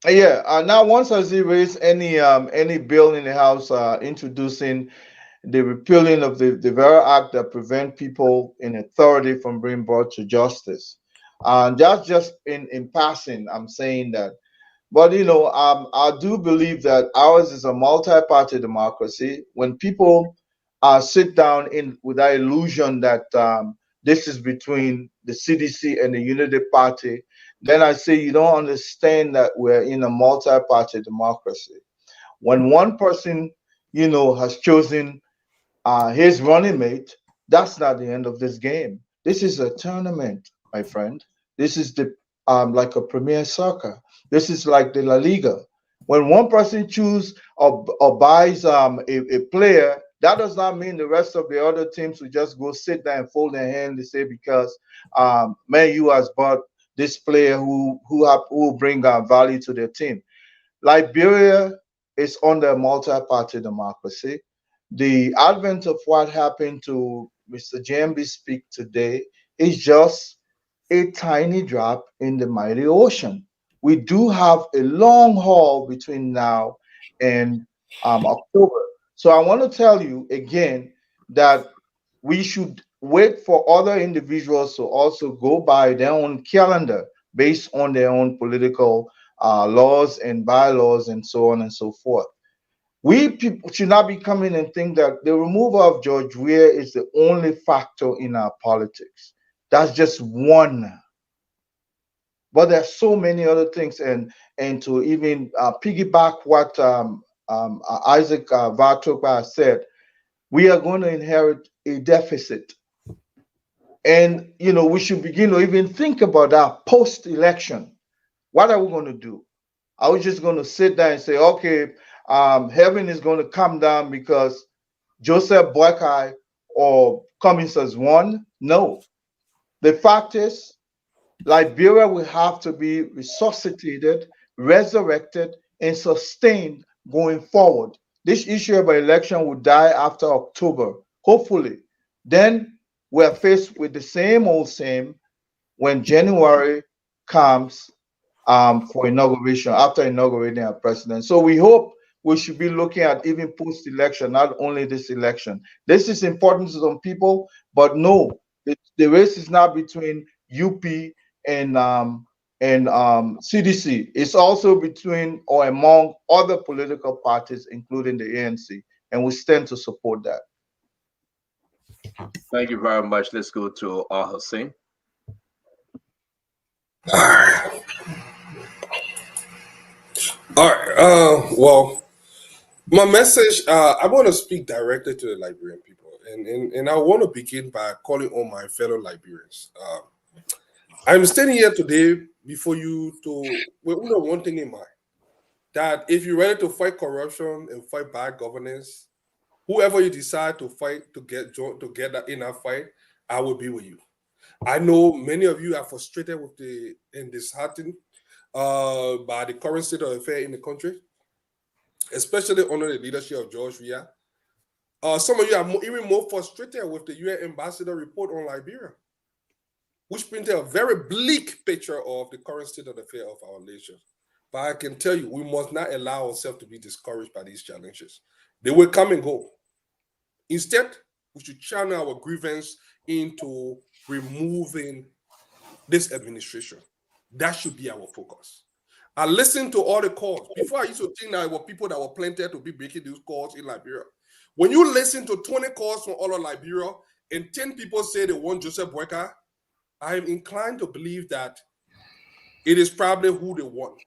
Now once has he raised any bill in the House introducing the repealing of the very act that prevent people in authority from being brought to justice. And that's just in passing, I'm saying that. But I do believe that ours is a multi-party democracy. When people sit down with that illusion that this is between the CDC and the Unity Party, then I say you don't understand that we're in a multi-party democracy. When one person, has chosen his running mate, that's not the end of this game. This is a tournament, my friend. This is the like a Premier Soccer. This is like the La Liga. When one person chooses or buys a player, that does not mean the rest of the other teams will just go sit there and fold their hands and say because Man U has bought this player who will bring value to their team. Liberia is under a multi-party democracy. The advent of what happened to Mr. JMB speak today is just a tiny drop in the mighty ocean. We do have a long haul between now and October. So I want to tell you again that we should wait for other individuals to also go by their own calendar based on their own political laws and bylaws and so on and so forth. We people should not be coming and think that the removal of George Weah is the only factor in our politics. That's just one. But there's so many other things, and to even piggyback what Isaac Vartokba said, we are going to inherit a deficit. And, we should begin to even think about that post-election. What are we going to do? Are we just going to sit there and say, okay, heaven is going to come down because Joseph Boakai or Cummings has won? No. The fact is, Liberia will have to be resuscitated, resurrected, and sustained going forward. This issue of an election will die after October, hopefully. Then we're faced with the same old same when January comes for inauguration, after inaugurating our president. So we hope we should be looking at even post-election, not only this election. This is important to some people, but no, the race is not between UP and CDC. It's also between or among other political parties, including the ANC, and we stand to support that. Thank you very much. Let's go to Hussein. All right. Well, my message, I want to speak directly to the Liberian people, and I want to begin by calling on my fellow Liberians. I'm standing here today before you with one thing in mind, that if you're ready to fight corruption and fight bad governance, whoever you decide to fight to get in that fight, I will be with you. I know many of you are frustrated with and disheartened by the current state of affairs in the country, especially under the leadership of George Weah. Some of you are even more frustrated with the UN ambassador report on Liberia, which painted a very bleak picture of the current state of affairs of our nation. But I can tell you, we must not allow ourselves to be discouraged by these challenges. They will come and go. Instead, we should channel our grievance into removing this administration. That should be our focus. I listened to all the calls. Before, I used to think that there were people that were planted to be breaking these calls in Liberia. When you listen to 20 calls from all of Liberia and 10 people say they want Joseph Boyka, I am inclined to believe that it is probably who they want.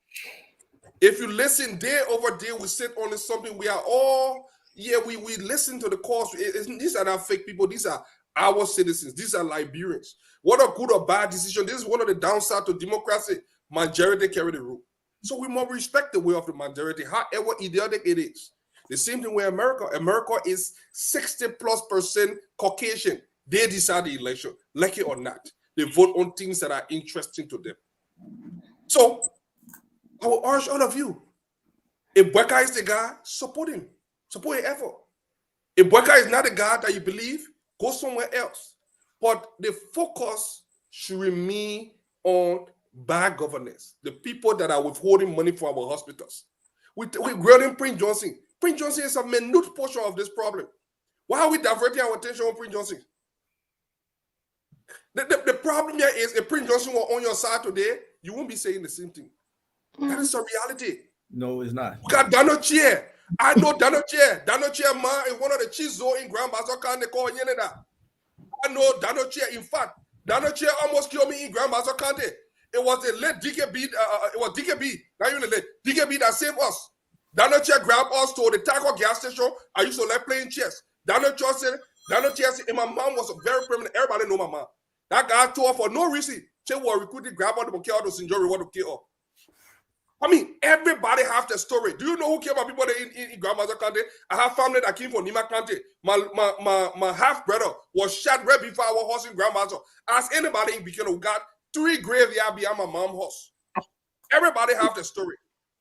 If you listen day over day, we sit on something. We are all, we listen to the calls. These are not fake people. These are our citizens. These are Liberians. What a good or bad decision. This is one of the downsides to democracy. Majority carry the rule. So we must respect the way of the majority, however idiotic it is. The same thing with America. America is 60+% Caucasian. They decide the election, like it or not. They vote on things that are interesting to them. So I will urge all of you, if Boyka is the guy, support him. Support his effort. If Boyka is not the guy that you believe, go somewhere else. But the focus should remain on bad governance. The people that are withholding money from our hospitals. We're grading Prince Johnson. Prince Johnson is a minute portion of this problem. Why are we diverting our attention on Prince Johnson? The problem here is if Prince Johnson were on your side today, you won't be saying the same thing. That is a reality. No, it's not. We got Daniel Chair. I know Daniel Chair. Daniel Chair man is one of the chief zones in Grand Basso County called Yeneda. I know Daniel Chair. In fact, Daniel Chair almost killed me in Grand Basso County. It was the late DKB. It was DKB. Not even the late DKB that saved us. Daniel Chair grabbed us to the Taco gas station. I used to like playing chess. Daniel Chair said, and my mom was a very prominent. Everybody know my mom. That guy told her for no reason. She was recruiting, grab out the kill to St. John's River to kill her. I mean, everybody has the story. Do you know who came about people in Grand Basso County? I have family that came from Nima County. My half brother was shot right before our horse in Grand Basso. Ask anybody in Bikini who got 3 graveyards behind my mom's horse. Everybody have the story.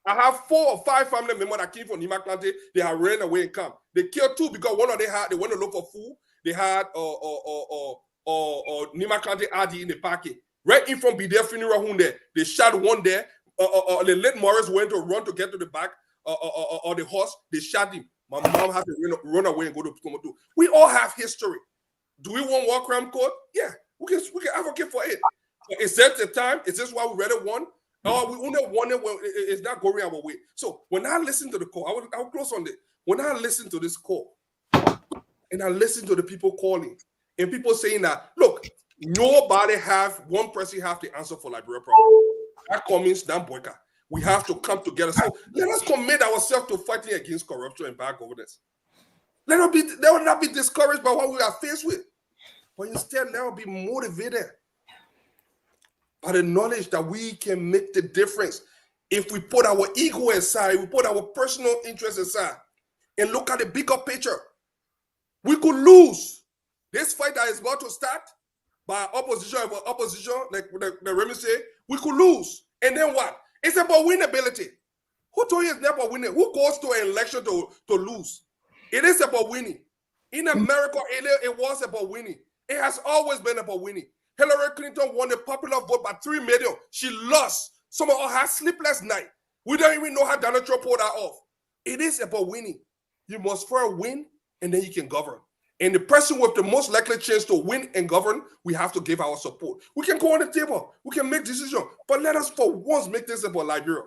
I have 4 or 5 family members that came from Nima County. They have ran away and come. They killed 2 because one of them they went to look for food. They had Nima County ID in the pocket. Right in front of their funeral home there. They shot one there. The late Morris went to run to get to the back or the horse. They shot him. My mom had to run away and go to Tomato. We all have history. Do we want war crime code? Yeah, we can advocate for it. Is that the time? Is this why we read it one? No, we only want it when it's not going our way. So when I listen to the call, I will close on this. When I listen to this call, and I listen to the people calling, and people saying that, look, one person have the answer for Liberia problem. That Cummings, Dan Boyka. We have to come together. So let us commit ourselves to fighting against corruption and bad governance. Let us not be discouraged by what we are faced with, but instead let us be motivated by the knowledge that we can make the difference if we put our ego aside, we put our personal interests aside, and look at the bigger picture. We could lose this fight that is about to start by opposition, like the Remy say, we could lose. And then what? It's about winnability. Who told you it's not about winning? Who goes to an election to lose? It is about winning. In America, it was about winning. It has always been about winning. Hillary Clinton won the popular vote by 3 million. She lost. Some of us had sleepless night. We don't even know how Donald Trump pulled that off. It is about winning. You must first win, and then you can govern. And the person with the most likely chance to win and govern, we have to give our support. We can go on the table. We can make decisions. But let us for once make this about Liberia.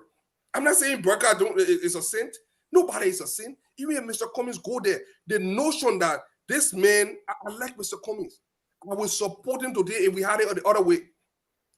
I'm not saying Boyka is a saint. Nobody is a saint. Even if Mr. Cummings go there, the notion that this man, I like Mr. Cummings. I will support him today if we had it the other way.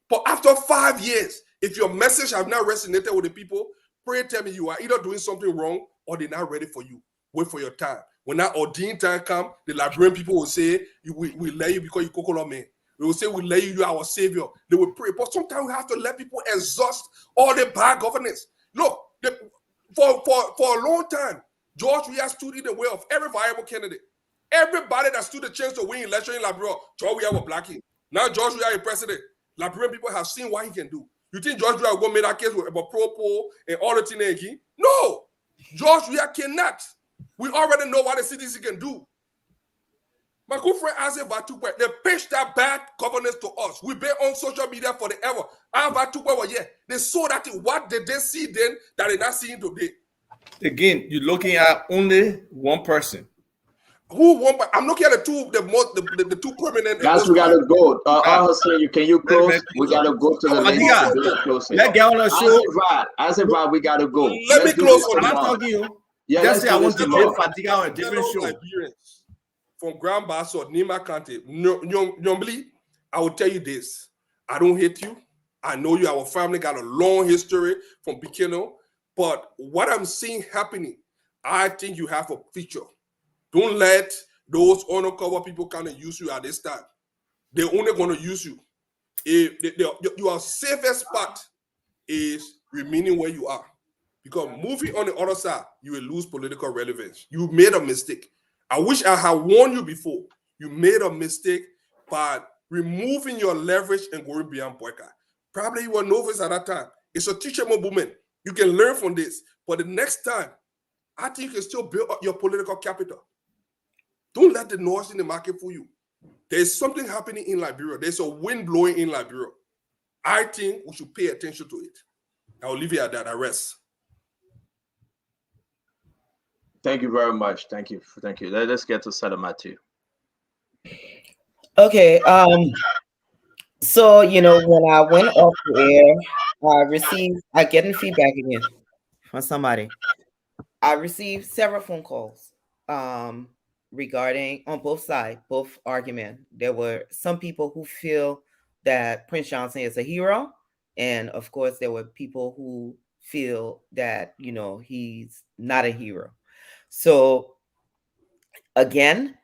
But after 5 years, if your message have not resonated with the people, Pray tell me you are either doing something wrong or they're not ready for you. Wait for your time. When that ordained time come, the Liberian people will say, we let you because you Kokolo man. They will say, we let you, you are our savior. They will pray. But sometimes we have to let people exhaust all the bad governance. Look, for a long time, George Weah stood in the way of every viable candidate. Everybody that stood a chance to win election in Liberia, George Weah was blacking. Now George Weah is president. Liberian people have seen what he can do. You think George Weah will go make that case about pro-poll and all the things again? No! George Weah cannot. We already know what the CDC can do. My good friend Isaac Vatukwe, they pitched that bad governance to us. We've been on social media for the ever. Vatukwe was here. They saw that what did they see then that they're not seeing today? Again, you're looking at only one person. Who won? I'm looking at the two permanent. Guys, we gotta go. Hussein, can you close? We gotta go to the ladies. Let's get on the show. As a vibe, we gotta go. Let me close on I'm not talking you. Yeah, just say I want to get Fatiga on a different show. Liberians from Grand Basso, Nima County, Nyombli, I will tell you this. I don't hate you. I know you. Our family got a long history from Bikino. But what I'm seeing happening, I think you have a future. Don't let those undercover people come and use you at this time. They're only going to use you. Your safest spot is remaining where you are. Because moving on the other side, you will lose political relevance. You made a mistake. I wish I had warned you before. You made a mistake by removing your leverage and going beyond Boyka. Probably you were novice at that time. It's a teachable movement. You can learn from this. But the next time, I think you can still build up your political capital. Don't let the noise in the market fool you. There's something happening in Liberia. There's a wind blowing in Liberia. I think we should pay attention to it. I'll leave it at that. I rest. Thank you very much. Thank you. Let's get to Salamatu. Okay. So when I went off the air, I getting feedback again from somebody. I received several phone calls regarding on both sides, both arguments. There were some people who feel that Prince Johnson is a hero, and of course there were people who feel that he's not a hero. So again,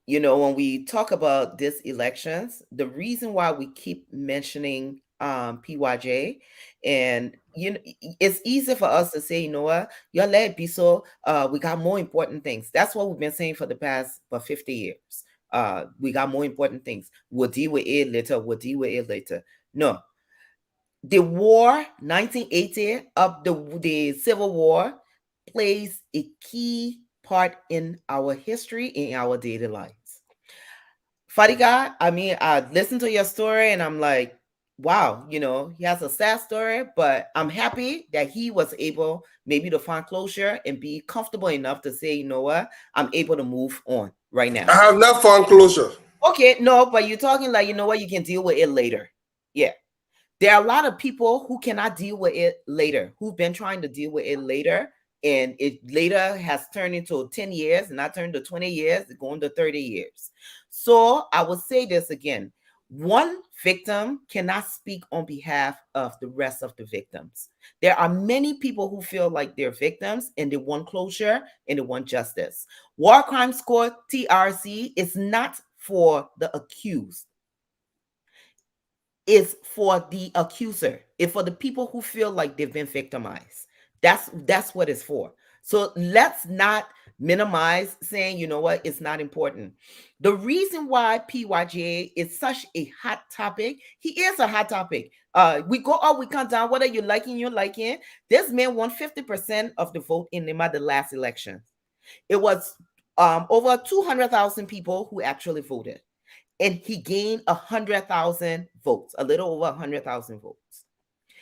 when we talk about these elections, the reason why we keep mentioning PYJ, and it's easy for us to say, you know what, y'all let it be so. We got more important things. That's what we've been saying for the past 50 years. We got more important things. We'll deal with it later. No. The war, 1980, of the Civil War, plays a key part in our history, in our daily lives. Fatiga, I listened to your story and I'm like, wow, he has a sad story, but I'm happy that he was able maybe to find closure and be comfortable enough to say, you know what, I'm able to move on right now. I have not found closure. Okay, no, but you're talking like, you know what, you can deal with it later. Yeah. There are a lot of people who cannot deal with it later, who've been trying to deal with it later, and it later has turned into 10 years, and not turned to 20 years, going to 30 years. So I will say this again. One victim cannot speak on behalf of the rest of the victims. There are many people who feel like they're victims and they want closure and they want justice. War Crimes Court, TRC, is not for the accused. It's for the accuser. It's for the people who feel like they've been victimized. That's what it's for. So let's not minimize saying, you know what, it's not important. The reason why PYJ is such a hot topic, he is a hot topic. We go up, we come down, whether you're liking. This man won 50% of the vote in the last election. It was over 200,000 people who actually voted. And he gained 100,000 votes, a little over 100,000 votes.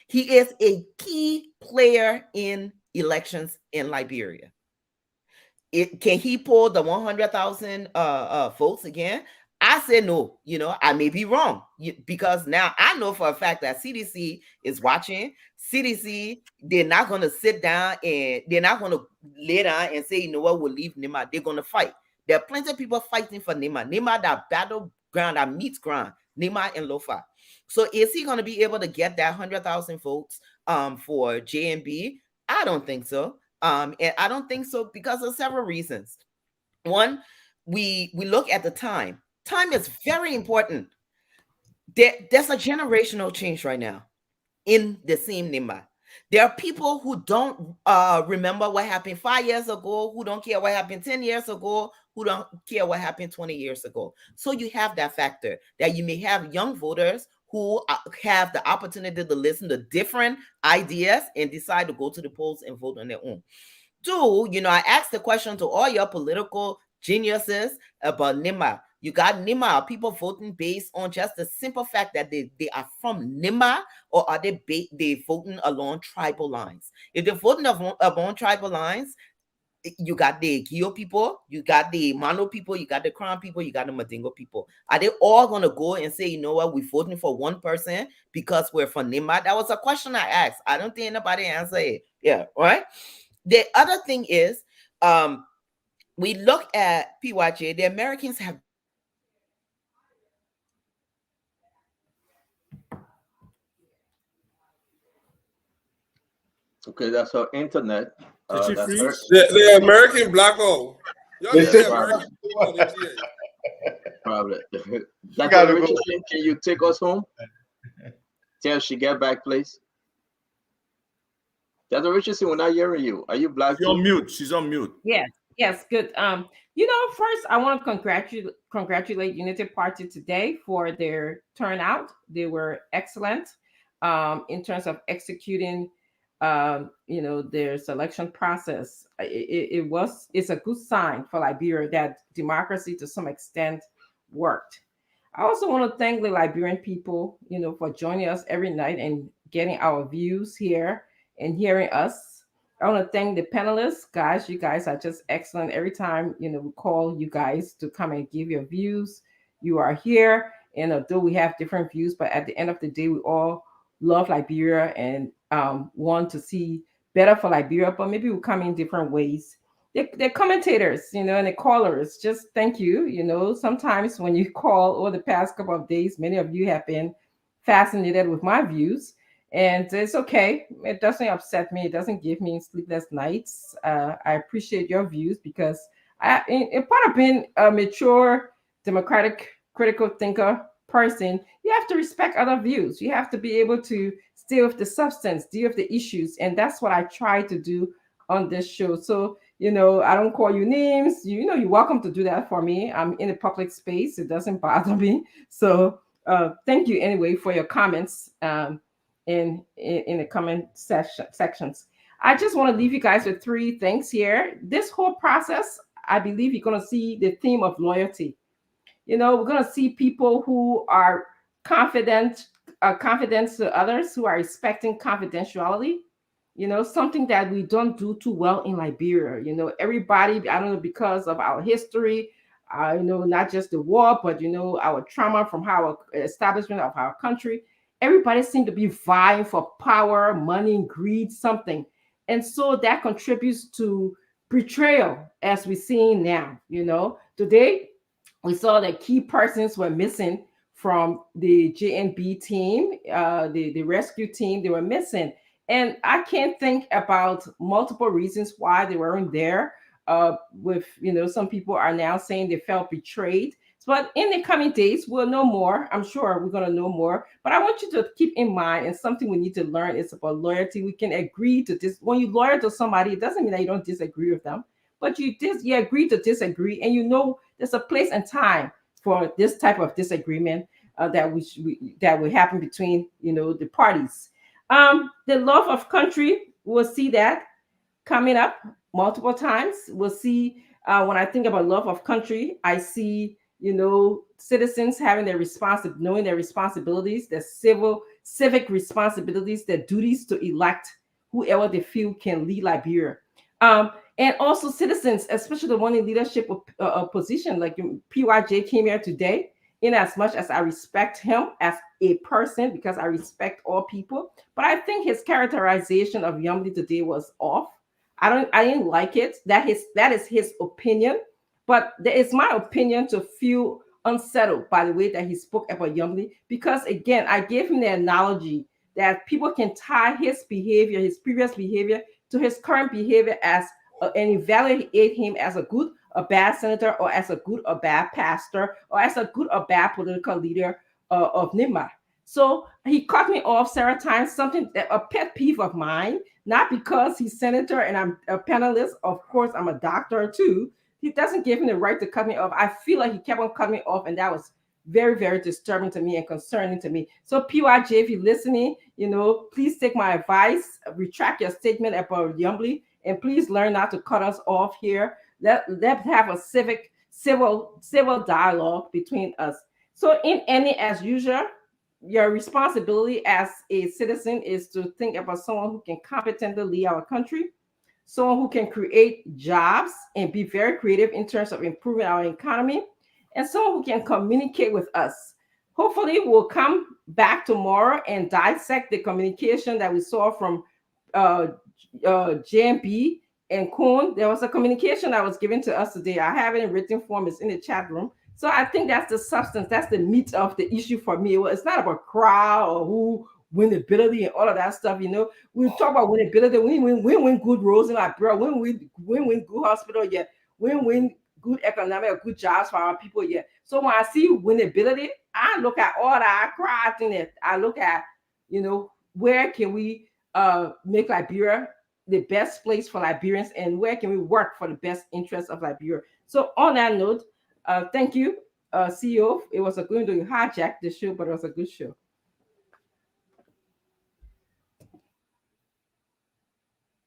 He is a key player in elections in Liberia. Can he pull the 100,000 votes again? I said no. I may be wrong because now I know for a fact that CDC is watching. CDC, they're not going to sit down and they're not going to lay down and say, you know what, we'll leave Nima. They're going to fight. There are plenty of people fighting for Nima. Nima, that battleground, that meets ground, Nima and Lofa. So is he going to be able to get that 100,000 votes for JMB? I don't think so. And I don't think so because of several reasons. One, we look at the time. Time is very important. There's a generational change right now in the same Nimba. There are people who don't remember what happened 5 years ago, who don't care what happened 10 years ago, who don't care what happened 20 years ago. So you have that factor that you may have young voters who have the opportunity to listen to different ideas and decide to go to the polls and vote on their own. Two, I asked the question to all your political geniuses about Nimba. You got Nimba, people voting based on just the simple fact that they are from Nimba, or are they voting along tribal lines? If they're voting along tribal lines, you got the Gio people, you got the Mano people, you got the Crown people, you got the Madingo people. Are they all going to go and say, you know what, we're voting for one person because we're from Nimba? That was a question I asked. I don't think anybody answered it. Yeah, all right? The other thing is, we look at PYJ, the Americans have Okay, that's our internet. Did she That's freeze? her. The American black hole. Y'all They get said- the American people this year. Probably. gotta Dr. go. Richardson, can you take us home? Till she get back, please. Dr. Richardson, we're not hearing you. Are you black? She's on mute. She's on mute. Yes, good. First I want to congratulate Unity Party today for their turnout. They were excellent in terms of executing their selection process. It's a good sign for Liberia that democracy to some extent worked. I also want to thank the Liberian people, for joining us every night and getting our views here and hearing us. I want to thank the panelists, guys. You guys are just excellent. Every time, we call you guys to come and give your views, you are here. And although we have different views, but at the end of the day, we all love Liberia and want to see better for Liberia, but maybe we come in different ways. The commentators, and the callers, just thank you. Sometimes when you call over the past couple of days, many of you have been fascinated with my views, and it's okay. It doesn't upset me. It doesn't give me sleepless nights. I appreciate your views because in part of being a mature, democratic, critical thinker person, you have to respect other views. You have to be able to deal with the substance, deal with the issues, and that's what I try to do on this show. So, I don't call you names. You're welcome to do that for me. I'm in a public space. It doesn't bother me. So, thank you anyway for your comments in the comment sections. I just want to leave you guys with 3 things here. This whole process, I believe you're going to see the theme of loyalty. We're going to see people who are confident to others, who are respecting confidentiality, something that we don't do too well in Liberia. Everybody, I don't know, because of our history, not just the war, but, our trauma from our establishment of our country, everybody seems to be vying for power, money, greed, something. And so that contributes to betrayal, as we're seeing now. Today, we saw that key persons were missing from the JNB team, the rescue team. They were missing. And I can't think about multiple reasons why they weren't there. Some people are now saying they felt betrayed. But in the coming days, we'll know more. I'm sure we're going to know more. But I want you to keep in mind, and something we need to learn is about loyalty. We can agree to this. When you're loyal to somebody, it doesn't mean that you don't disagree with them. But you agree to disagree, and there's a place and time for this type of disagreement that will happen between the parties. The love of country, we'll see that coming up multiple times. We'll see when I think about love of country, I see citizens having knowing their responsibilities, their civic responsibilities, their duties to elect whoever they feel can lead Liberia. And also citizens, especially the one in leadership position, like PYJ came here today, in as much as I respect him as a person, because I respect all people. But I think his characterization of Yumli today was off. I didn't like it. That is his opinion. But it's my opinion to feel unsettled by the way that he spoke about Yumli, because again, I gave him the analogy that people can tie his behavior, his previous behavior, to his current behavior as and evaluate him as a good or bad senator, or as a good or bad pastor, or as a good or bad political leader of NIMA. So he cut me off several times, a pet peeve of mine, not because he's senator and I'm a panelist. Of course, I'm a doctor too. He doesn't give him the right to cut me off. I feel like he kept on cutting me off, and that was very, very disturbing to me and concerning to me. So PYJ, if you're listening, please take my advice, retract your statement about Yumbly, and please learn not to cut us off here. Let's have a civil dialogue between us. So as usual, your responsibility as a citizen is to think about someone who can competently lead our country, someone who can create jobs and be very creative in terms of improving our economy, and someone who can communicate with us. Hopefully, we'll come back tomorrow and dissect the communication that we saw from JMB and Kuhn. There was a communication that was given to us today. I have it in written form. It's in the chat room. So I think that's the substance. That's the meat of the issue for me. Well, it's not about crowd or who winnability and all of that stuff. We talk about winnability. We win good roads in Liberia. We win good hospital. Yeah, we win good economic or good jobs for our people. Yeah. So when I see winnability, I look at all that crowd thing. I look at where can we make Liberia the best place for Liberians, and where can we work for the best interests of Liberia. So on that note, thank you, CEO. It was going to hijack the show, but it was a good show.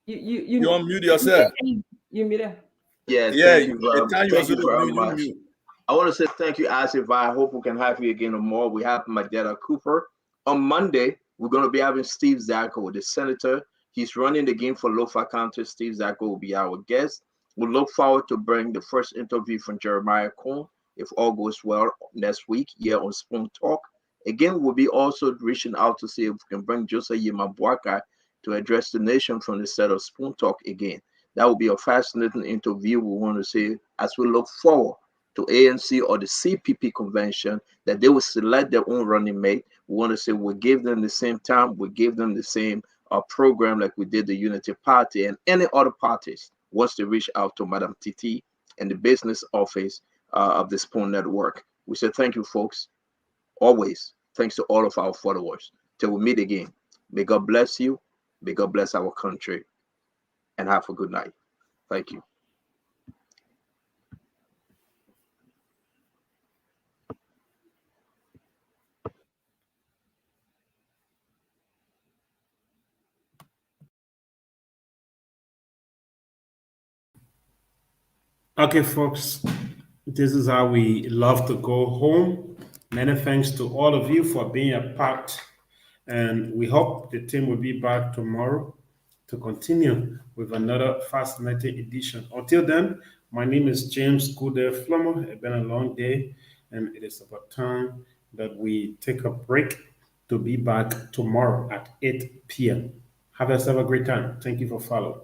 You unmute yourself. You mute it. Yeah, thank you very much. I want to say thank you, Asif. I hope we can have you again tomorrow. We have Madetta Cooper. On Monday, we're going to be having Steve Zacko, the senator. He's running the game for Lofa County. Steve Zacko will be our guest. We look forward to bring the first interview from Jeremiah Kuhn, if all goes well, next week here on Spoon Talk. Again, we'll be also reaching out to see if we can bring Joseph Yimabwaka to address the nation from the set of Spoon Talk again. That will be a fascinating interview. We want to see as we look forward to ANC or the CPP convention that they will select their own running mate. We want to say we'll give them the same time, we'll give them the same program like we did the Unity Party and any other parties once they reach out to Madam Titi and the business office of the Spoon Network. We say thank you, folks. Always thanks to all of our followers. Till we meet again. May God bless you. May God bless our country. And have a good night. Thank you. Okay, folks, this is how we love to go home. Many thanks to all of you for being a part, and we hope the team will be back tomorrow to continue with another fascinating edition. Until then, my name is James Kude Flomo. It's been a long day, and it is about time that we take a break to be back tomorrow at 8 p.m. Have yourself a great time. Thank you for following.